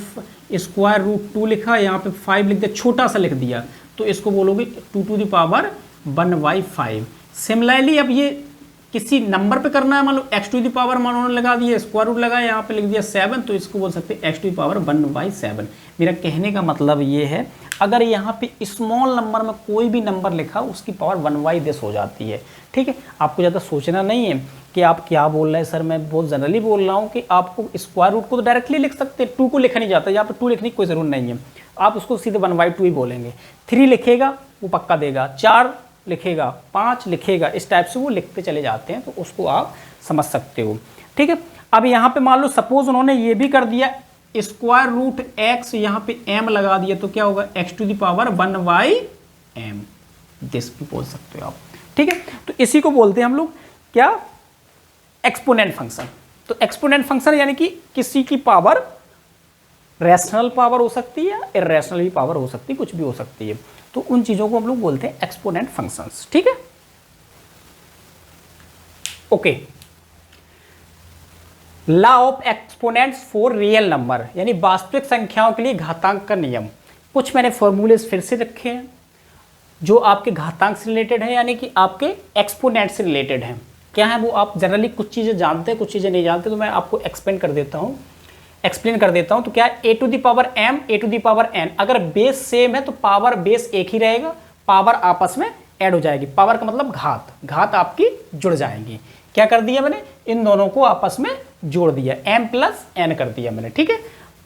S1: स्क्वायर रूट 2 लिखा, यहाँ पे 5 लिख दिया, छोटा सा लिख दिया, तो इसको बोलोगे 2 टू द पावर 1/5। सिमिलरली अब ये किसी नंबर पे करना है, मान लो x टू द पावर मान उन्होंने लगा दिया, स्क्वायर रूट लगाया, यहाँ पे लिख दिया 7, तो इसको बोल सकते हैं x टू द पावर 1/7। मेरा कहने का मतलब ये है, अगर यहाँ पे स्मॉल नंबर में कोई भी नंबर लिखा उसकी पावर 1/10 हो जाती है। ठीक है, आपको ज़्यादा सोचना नहीं है कि आप क्या बोल रहे हैं सर, मैं बहुत जनरली बोल रहा हूँ कि आपको स्क्वायर रूट को तो डायरेक्टली लिख सकते हैं, 2 को लिखा नहीं जाता, यहाँ पर 2 लिखने की कोई ज़रूरत नहीं है, आप उसको सीधे 1/2 ही बोलेंगे। 3 लिखेगा वो पक्का देगा, 4 लिखेगा, 5 लिखेगा, इस टाइप से वो लिखते चले जाते हैं, तो उसको आप समझ सकते हो। ठीक है, अब यहाँ पे मान लो सपोज उन्होंने ये भी कर दिया स्क्वायर रूट x, यहाँ पे m लगा दिया, तो क्या होगा x to the power 1/m, this भी बोल सकते हो आप। ठीक है, तो इसी को बोलते हैं हम लोग क्या, एक्सपोनेंट फंक्शन। तो एक्सपोनेंट फंक्शन यानी कि किसी की पावर रैशनल पावर हो सकती है, इररेशनल भी पावर हो सकती है, कुछ भी हो सकती है, तो उन चीजों को हम लोग बोलते हैं एक्सपोनेंट फंक्शंस। ठीक है, okay. Law of exponents for real number, यानी वास्तविक संख्याओं के लिए घातांक का नियम। कुछ मैंने फॉर्मूलेस फिर से रखे हैं जो आपके घातांक से रिलेटेड है, यानी कि आपके एक्सपोनेंट से रिलेटेड हैं। क्या है वो, आप जनरली कुछ चीज़ें जानते हैं, कुछ चीज़ें नहीं जानते, तो मैं आपको एक्सप्लेन कर देता हूँ। तो क्या है, a to the power m, a to the power n, अगर बेस सेम है तो पावर बेस एक ही रहेगा, पावर आपस में ऐड हो जाएगी। पावर का मतलब घात आपकी जुड़ जाएंगी। क्या कर दिया मैंने, इन दोनों को आपस में जोड़ दिया, m प्लस n कर दिया मैंने। ठीक है,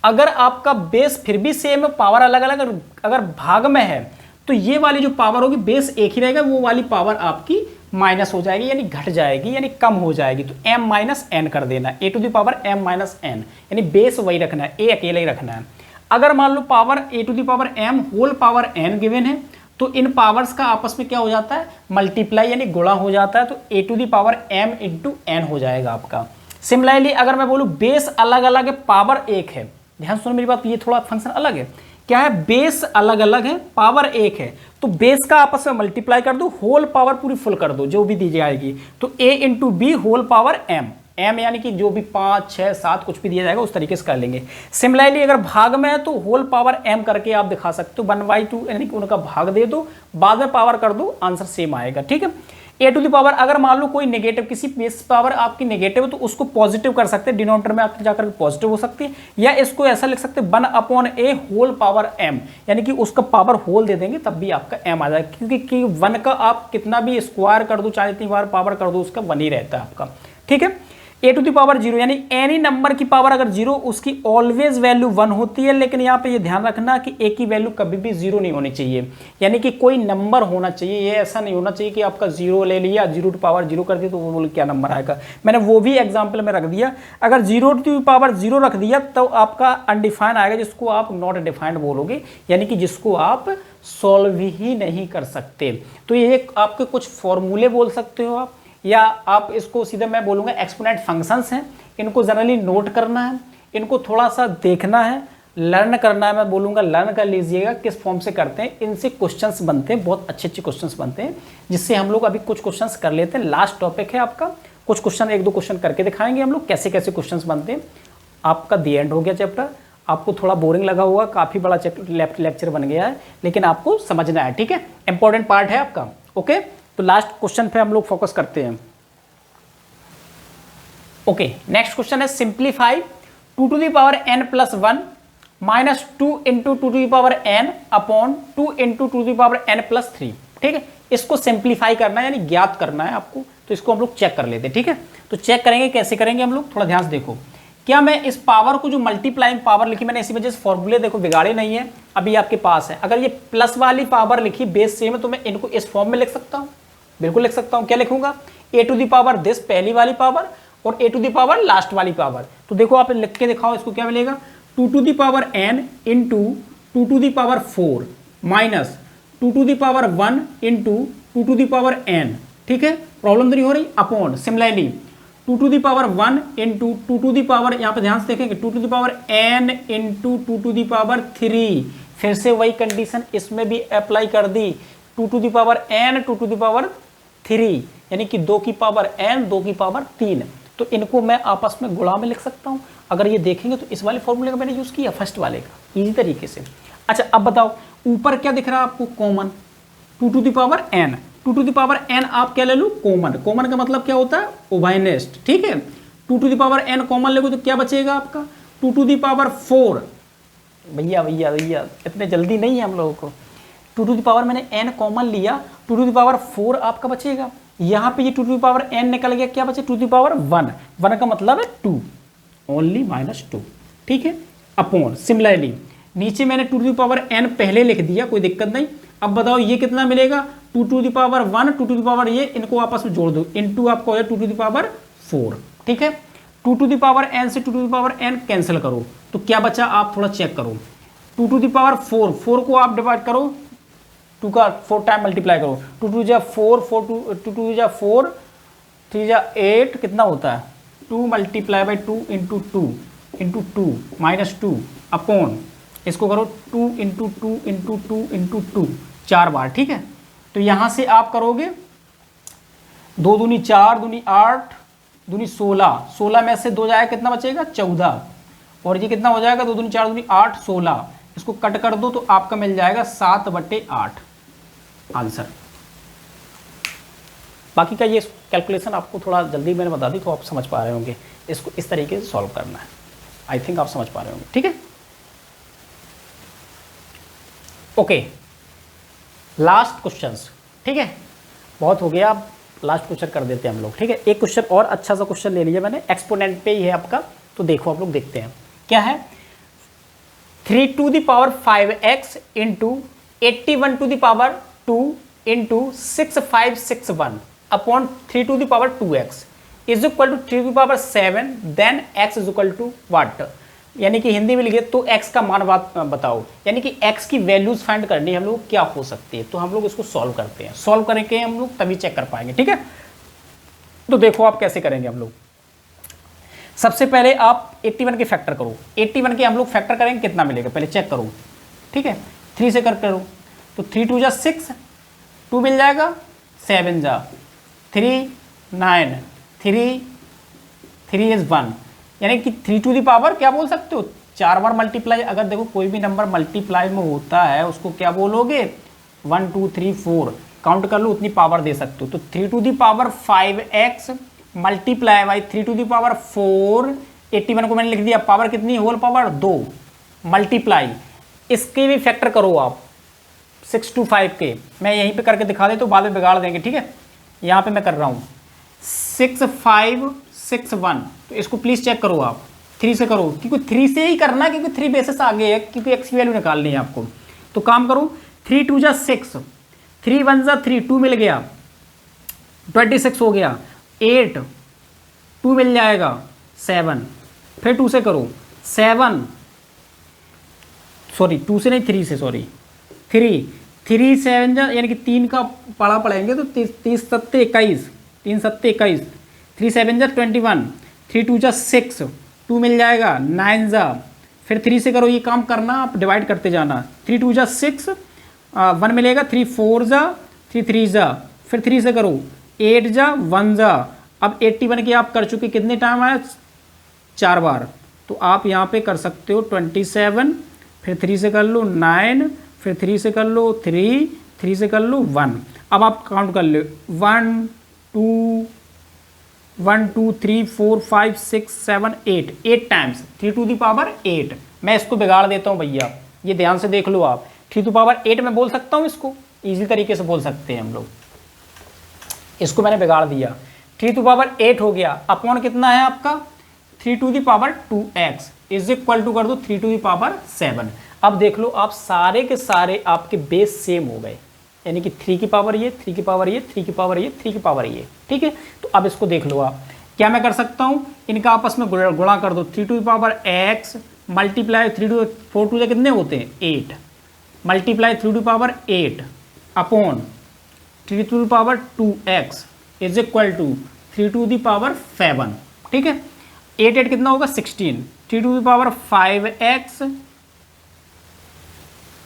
S1: अगर आपका बेस फिर भी सेम है, पावर अलग अलग अगर भाग में है, तो ये वाली जो पावर होगी, बेस एक ही रहेगा, वो वाली पावर आपकी माइनस हो जाएगी, यानी घट जाएगी, यानी कम हो जाएगी, तो m माइनस एन कर देना, a to the power m minus N, यानी बेस वही रखना है, a अकेला ही रखना है। अगर मान लो power a to the power m whole power n given है, तो इन पावर्स का आपस में क्या हो जाता है, मल्टीप्लाई यानी गुणा हो जाता है, तो a to the power m into n हो जाएगा आपका। सिमिलरली अगर मैं बोलूँ बेस अलग अलग है, पावर एक है, ध्यान सुनो मेरी बात, ये थोड़ा फंक्शन अलग है। क्या है, बेस अलग अलग है, पावर एक है, तो बेस का आपस में मल्टीप्लाई कर दो, होल पावर पूरी फुल कर दो, जो भी दी जाएगी, तो a into B whole power m यानी कि जो भी 5, 6, 7 कुछ भी दिया जाएगा उस तरीके से कर लेंगे। सिमिलरली अगर भाग में है तो होल पावर m करके आप दिखा सकते हो, 1/2 यानी कि उनका भाग दे दो, बाद में पावर कर दो, आंसर सेम आएगा। ठीक है, a टू द पावर अगर मान लो कोई नेगेटिव, किसी बेस पावर आपकी नेगेटिव है तो उसको पॉजिटिव कर सकते हैं, डिनोमिनेटर में आकर जाकर पॉजिटिव हो सकती है, या इसको ऐसा लिख सकते हैं 1/a होल पावर m, यानी कि उसका पावर होल दे देंगे तब भी आपका m आ जाएगा, क्योंकि 1 का आप कितना भी स्क्वायर कर दो, चाहे इतनी बार पावर कर दो, उसका 1 ही रहता है आपका। ठीक है, a टू द पावर 0 यानी एनी नंबर की पावर अगर 0, उसकी ऑलवेज वैल्यू 1 होती है, लेकिन यहाँ पे ये ध्यान रखना कि a की वैल्यू कभी भी 0 नहीं होनी चाहिए, यानी कि कोई नंबर होना चाहिए, ये ऐसा नहीं होना चाहिए कि आपका 0 ले लिया, 0 टू पावर 0 कर दिया तो वो बोले क्या नंबर आएगा। मैंने वो भी एग्जाम्पल में रख दिया, अगर 0 टू पावर 0 रख दिया तो आपका अनडिफाइंड आएगा, जिसको आप नॉट डिफाइंड बोलोगे, यानी कि जिसको आप सॉल्व ही नहीं कर सकते। तो ये आपके कुछ फॉर्मूले बोल सकते हो आप, या आप इसको सीधे मैं बोलूँगा एक्सपोनेंट फंक्शंस हैं, इनको जनरली नोट करना है, इनको थोड़ा सा देखना है, लर्न करना है, मैं बोलूँगा लर्न कर लीजिएगा किस फॉर्म से करते हैं, इनसे क्वेश्चंस बनते हैं, बहुत अच्छे अच्छे क्वेश्चंस बनते हैं, जिससे हम लोग अभी कुछ क्वेश्चंस कर लेते हैं। लास्ट टॉपिक है आपका, कुछ क्वेश्चन 1-2 क्वेश्चन करके दिखाएंगे हम लोग कैसे कैसे क्वेश्चंस बनते हैं। आपका दी एंड हो गया चैप्टर, आपको थोड़ा बोरिंग लगा होगा, काफ़ी बड़ा लेक्चर बन गया है, लेकिन आपको समझना है। ठीक है, इंपॉर्टेंट पार्ट है आपका। ओके, तो लास्ट क्वेश्चन पे हम लोग फोकस करते हैं। ओके, नेक्स्ट क्वेश्चन है simplify 2 to the power n plus 1 minus 2 into 2 to the power n upon 2 into 2 to the power n plus 3। ठीक है, इसको सिंप्लीफाई करना है, यानी ज्ञात करना है आपको, तो इसको हम लोग चेक कर लेते हैं। ठीक है, तो चेक करेंगे, कैसे करेंगे हम लोग, थोड़ा ध्यान से देखो। क्या मैं इस पावर को, जो मल्टीप्लाइंग पावर लिखी मैंने, इसी वजह से फॉर्मूले देखो बिगाड़े नहीं है, अभी आपके पास है। अगर ये प्लस वाली पावर लिखी बेस सेम है तो मैं इनको इस फॉर्म में लिख सकता हूँ, बिल्कुल लिख सकता हूँ। क्या लिखूंगा? ए टू द पावर दिस पहली वाली पावर और ए टू द पावर लास्ट वाली पावर। तो देखो आप लिख के दिखाओ इसको, क्या मिलेगा? 2 to the power n into 2 to the power 4 minus 2 to the power 1 into 2 to the power n। ठीक है, प्रॉब्लम तो नहीं हो रही? Upon similarly 2 to the power 1 into 2 to the power, यहाँ पे ध्यान से देखेंगे, 2 to the power n into 2 to the power 3। फिर से वही कंडीशन इसमें भी अप्लाई कर दी, 2 to the power n 2 to the power 3, यानी कि 2 की पावर n 2 की पावर 3। तो इनको मैं आपस में गुणा में लिख सकता हूँ। अगर ये देखेंगे तो इस वाले फॉर्मूले का मैंने यूज़ किया, फर्स्ट वाले का, इजी तरीके से। अच्छा अब बताओ ऊपर क्या दिख रहा है आपको? Common 2 to the power n। 2 to the power n आप क्या ले लो? कॉमन। कॉमन का मतलब क्या होता है? उभयनिष्ठ। ठीक है, 2 to the power n common लेगो तो क्या बचेगा आपका? 2 टू द पावर 4। भैया भैया भैया इतने जल्दी नहीं है हम लोगों को। 2 टू द पावर मैंने n कॉमन लिया, 2 टू द पावर 4 आपका बचेगा। यहाँ पे ये 2 टू द पावर n निकल गया, क्या बचे? 2 टू द पावर 1। 1 का मतलब है 2, ओनली -2। ठीक है, अपॉन सिमिलरली नीचे मैंने 2 टू द पावर n पहले लिख दिया, कोई दिक्कत नहीं। अब बताओ ये कितना मिलेगा? 2 to the power 1 2 to the power, ये इनको आपस में जोड़ दो, इनटू आपको है 2 टू द पावर 4। ठीक है, 2 टू द पावर n से 2 to the power n cancel करो तो क्या बचा? आप थोड़ा चेक करो। 2 टू द पावर 4, 4 को आप डिवाइड करो, 2 का 4 टाइम मल्टीप्लाई करो, 2 टू जा 4, 2 टू जा 4, 3 जा 8, कितना होता है? 2 multiply by 2 into 2 into 2 -2 upon इसको करो 2 इंटू 2 इंटू 2 इंटू 2 4 बार। ठीक है, तो यहाँ से आप करोगे 2 दूनी 4, दूनी 8, दूनी 16, 16 में से 2 जाएगा, कितना बचेगा? 14। और ये कितना हो जाएगा? 2 दूनी 4 दूनी 8 16, इसको कट कर दो तो आपका मिल जाएगा 7/8 आंसर। बाकी का ये कैलकुलेशन आपको थोड़ा जल्दी मैंने बता दी तो आप समझ पा रहे होंगे। इसको इस तरीके से सॉल्व करना है, आई थिंक आप समझ पा रहे होंगे। ठीक है, ओके, लास्ट क्वेश्चंस। ठीक है, बहुत हो गया, अब लास्ट क्वेश्चन कर देते हैं हम लोग। ठीक है, एक क्वेश्चन और अच्छा सा क्वेश्चन ले लिया मैंने, एक्सपोनेंट पे ही है आपका, तो देखो आप लोग देखते हैं क्या है। 3 to the power 5x into 81 to the power 2 into 6561 upon 3 to the power 2x is equal to 3 to the power 7, then x is equal to what? यानी कि हिंदी में लिखे तो x का मान बताओ, यानी कि x की वैल्यूज फाइंड करनी है हम लोग, क्या हो सकती है। तो हम लोग इसको सॉल्व करते हैं, सॉल्व करके हम लोग तभी चेक कर पाएंगे। ठीक है, तो देखो आप कैसे करेंगे हम लोग। सबसे पहले आप 81 के फैक्टर करो, 81 के हम लोग फैक्टर करेंगे, कितना मिलेगा पहले चेक करो। ठीक है, 3 से कर करो तो 3 2 जा 6, 2 मिल जाएगा, 7 जा 3 9, 3 इज 1, यानी कि 3 टू द पावर क्या बोल सकते हो? 4 बार मल्टीप्लाई। अगर देखो कोई भी नंबर मल्टीप्लाई में होता है उसको क्या बोलोगे? 1 2 3 4 काउंट कर लो, उतनी पावर दे सकते हो। तो 3 to the power 5x multiply by 3 to the power 4, 81 को मैंने लिख दिया, पावर कितनी? होल पावर 2 मल्टीप्लाई, इसके भी फैक्टर करो आप 6 to 5 के। मैं यहीं पे करके दिखा दे तो बाद में बिगाड़ देंगे। ठीक है, यहाँ पे मैं कर रहा हूँ 6561, तो इसको प्लीज़ चेक करो आप, 3 से करो, क्योंकि 3 से ही करना है, क्योंकि 3 बेसिस आगे है, क्योंकि x की वैल्यू निकालनी है आपको। तो काम करो, 3 2 जा 6, 3 1 जा 3, 2 मिल गया, 26 हो गया, 8 2 मिल जाएगा, 7, फिर 2 से करो 7, सॉरी 2 से नहीं 3 से, सॉरी 3 7 जा, यानी कि 3 का पढ़ा पढ़ेंगे तो 30 7 21, 3 7 21, 3 7 जा 21, 3 2 जा 6, 2 मिल जाएगा, 9 जा, फिर 3 से करो, ये काम करना आप डिवाइड करते जाना, 3 2 जा 6, 1 मिलेगा, 3 4 जा, 3 3 जा, फिर 3 से करो 8 जा 1 जा। अब 81 के आप कर चुके, कितने टाइम आया? 4 बार। तो आप यहाँ पे कर सकते हो 27, फिर 3 से कर लो 9, फिर 3 से कर लो 3 से कर लो 1। अब आप काउंट कर लो 1 2 3 4 5 6 7 8 टाइम्स 3 टू द पावर 8। मैं इसको बिगाड़ देता हूँ भैया, ये ध्यान से देख लो आप, 3 टू पावर 8 मैं बोल सकता हूँ, इसको इजी तरीके से बोल सकते हैं हम लोग। इसको मैंने बिगाड़ दिया, 3 टू पावर 8 हो गया, अपॉन कितना है आपका? 3 to the power 2x is equal to कर दो 3 टू द पावर 7। अब देख लो आप, सारे के सारे आपके बेस सेम हो गए, यानी कि 3 की पावर ये, 3 की पावर ये, 3 की पावर ये, 3 की पावर ये, ठीक है। तो अब इसको देख लो आप, क्या मैं कर सकता हूँ, इनका आपस में गुणा कर दो, 3 to the power x multiply 3 to 4 two कितने होते हैं 8, multiply 3 to power 8 upon 3 to the power 2x is equal to 3 to the power 7, ठीक है। 8 8 कितना होगा 16, 3 to the power 5x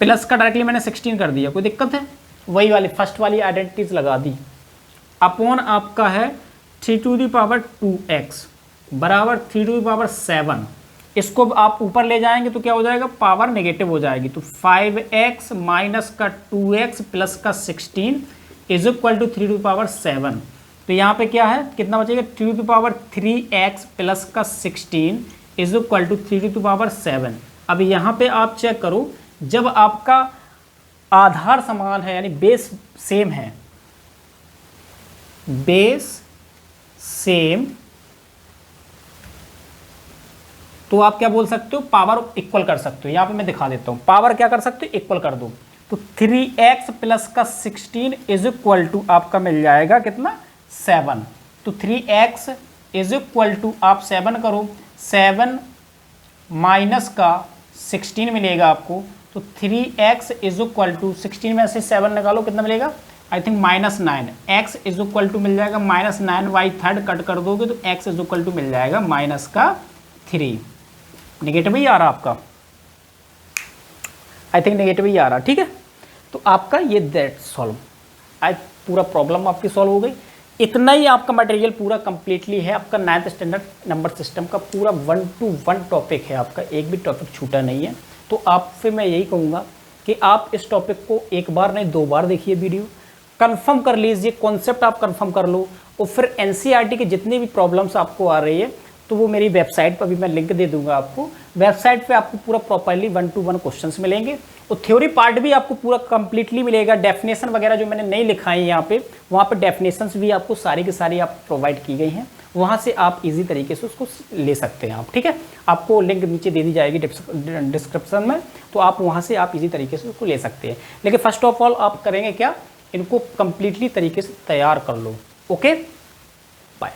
S1: plus का डायरेक्टली मैंने 16 कर दिया, कोई दिक्कत है, वही वाली फर्स्ट वाली आइडेंटिटीज लगा दी, अपॉन आपका है 3 टू द पावर 2x बराबर 3 टू द पावर 7, इसको आप ऊपर ले जाएंगे तो क्या हो जाएगा, पावर नेगेटिव हो जाएगी, तो 5x माइनस का 2x प्लस का 16 is equal to 3 to the power 7। तो यहाँ पे क्या है, कितना बचेगा, 3 to the power 3x plus का 16 is equal to 3 to the power 7। अब यहाँ पे आप चेक करो, जब आपका आधार समान है यानी बेस सेम है, बेस सेम, तो आप क्या बोल सकते हो, पावर इक्वल कर सकते हो। यहां पे मैं दिखा देता हूं, पावर क्या कर सकते हो, इक्वल कर दो, तो 3x प्लस का 16 इज इक्वल टू आपका मिल जाएगा कितना 7, तो 3x इज इक्वल टू आप 7 करो, 7 माइनस का 16 मिलेगा आपको, तो 3x इज इक्वल टू 16 में से 7 निकालो कितना मिलेगा, I think -9, x is equal to मिल जाएगा -9/3 कट कर दोगे तो x इज इक्वल टू मिल जाएगा -3, नेगेटिव ही आ रहा आपका, आई थिंक नेगेटिव ही आ रहा, ठीक है। तो आपका ये दैट सॉल्व, आज पूरा प्रॉब्लम आपकी सॉल्व हो गई। इतना ही आपका मटेरियल पूरा कंप्लीटली है, आपका 9th स्टैंडर्ड नंबर सिस्टम का पूरा 1 to 1 टॉपिक है, आपका एक भी टॉपिक छूटा नहीं है। तो आपसे मैं यही कहूँगा कि आप इस टॉपिक को एक बार नहीं 2 बार देखिए, वीडियो कंफर्म कर लीजिए, कॉन्सेप्ट आप कंफर्म कर लो, और फिर एनसीईआरटी के जितने भी प्रॉब्लम्स आपको आ रही है तो वो मेरी वेबसाइट पर भी मैं लिंक दे दूंगा आपको, वेबसाइट पे आपको पूरा प्रॉपर्ली 1 to 1 क्वेश्चंस मिलेंगे, और थ्योरी पार्ट भी आपको पूरा कंप्लीटली मिलेगा। डेफिनेशन वगैरह जो मैंने नहीं लिखा है यहाँ पे, वहाँ पे डेफिनेशंस भी आपको सारी की सारी आप प्रोवाइड की गई हैं, वहाँ से आप इजी तरीके से उसको ले सकते हैं आप, ठीक है। आपको लिंक नीचे दे दी जाएगी डिस्क्रिप्शन में, तो आप वहाँ से आप इजी तरीके से उसको ले सकते हैं। लेकिन फर्स्ट ऑफ ऑल आप करेंगे क्या, इनको कंप्लीटली तरीके से तैयार कर लो। Okay, bye.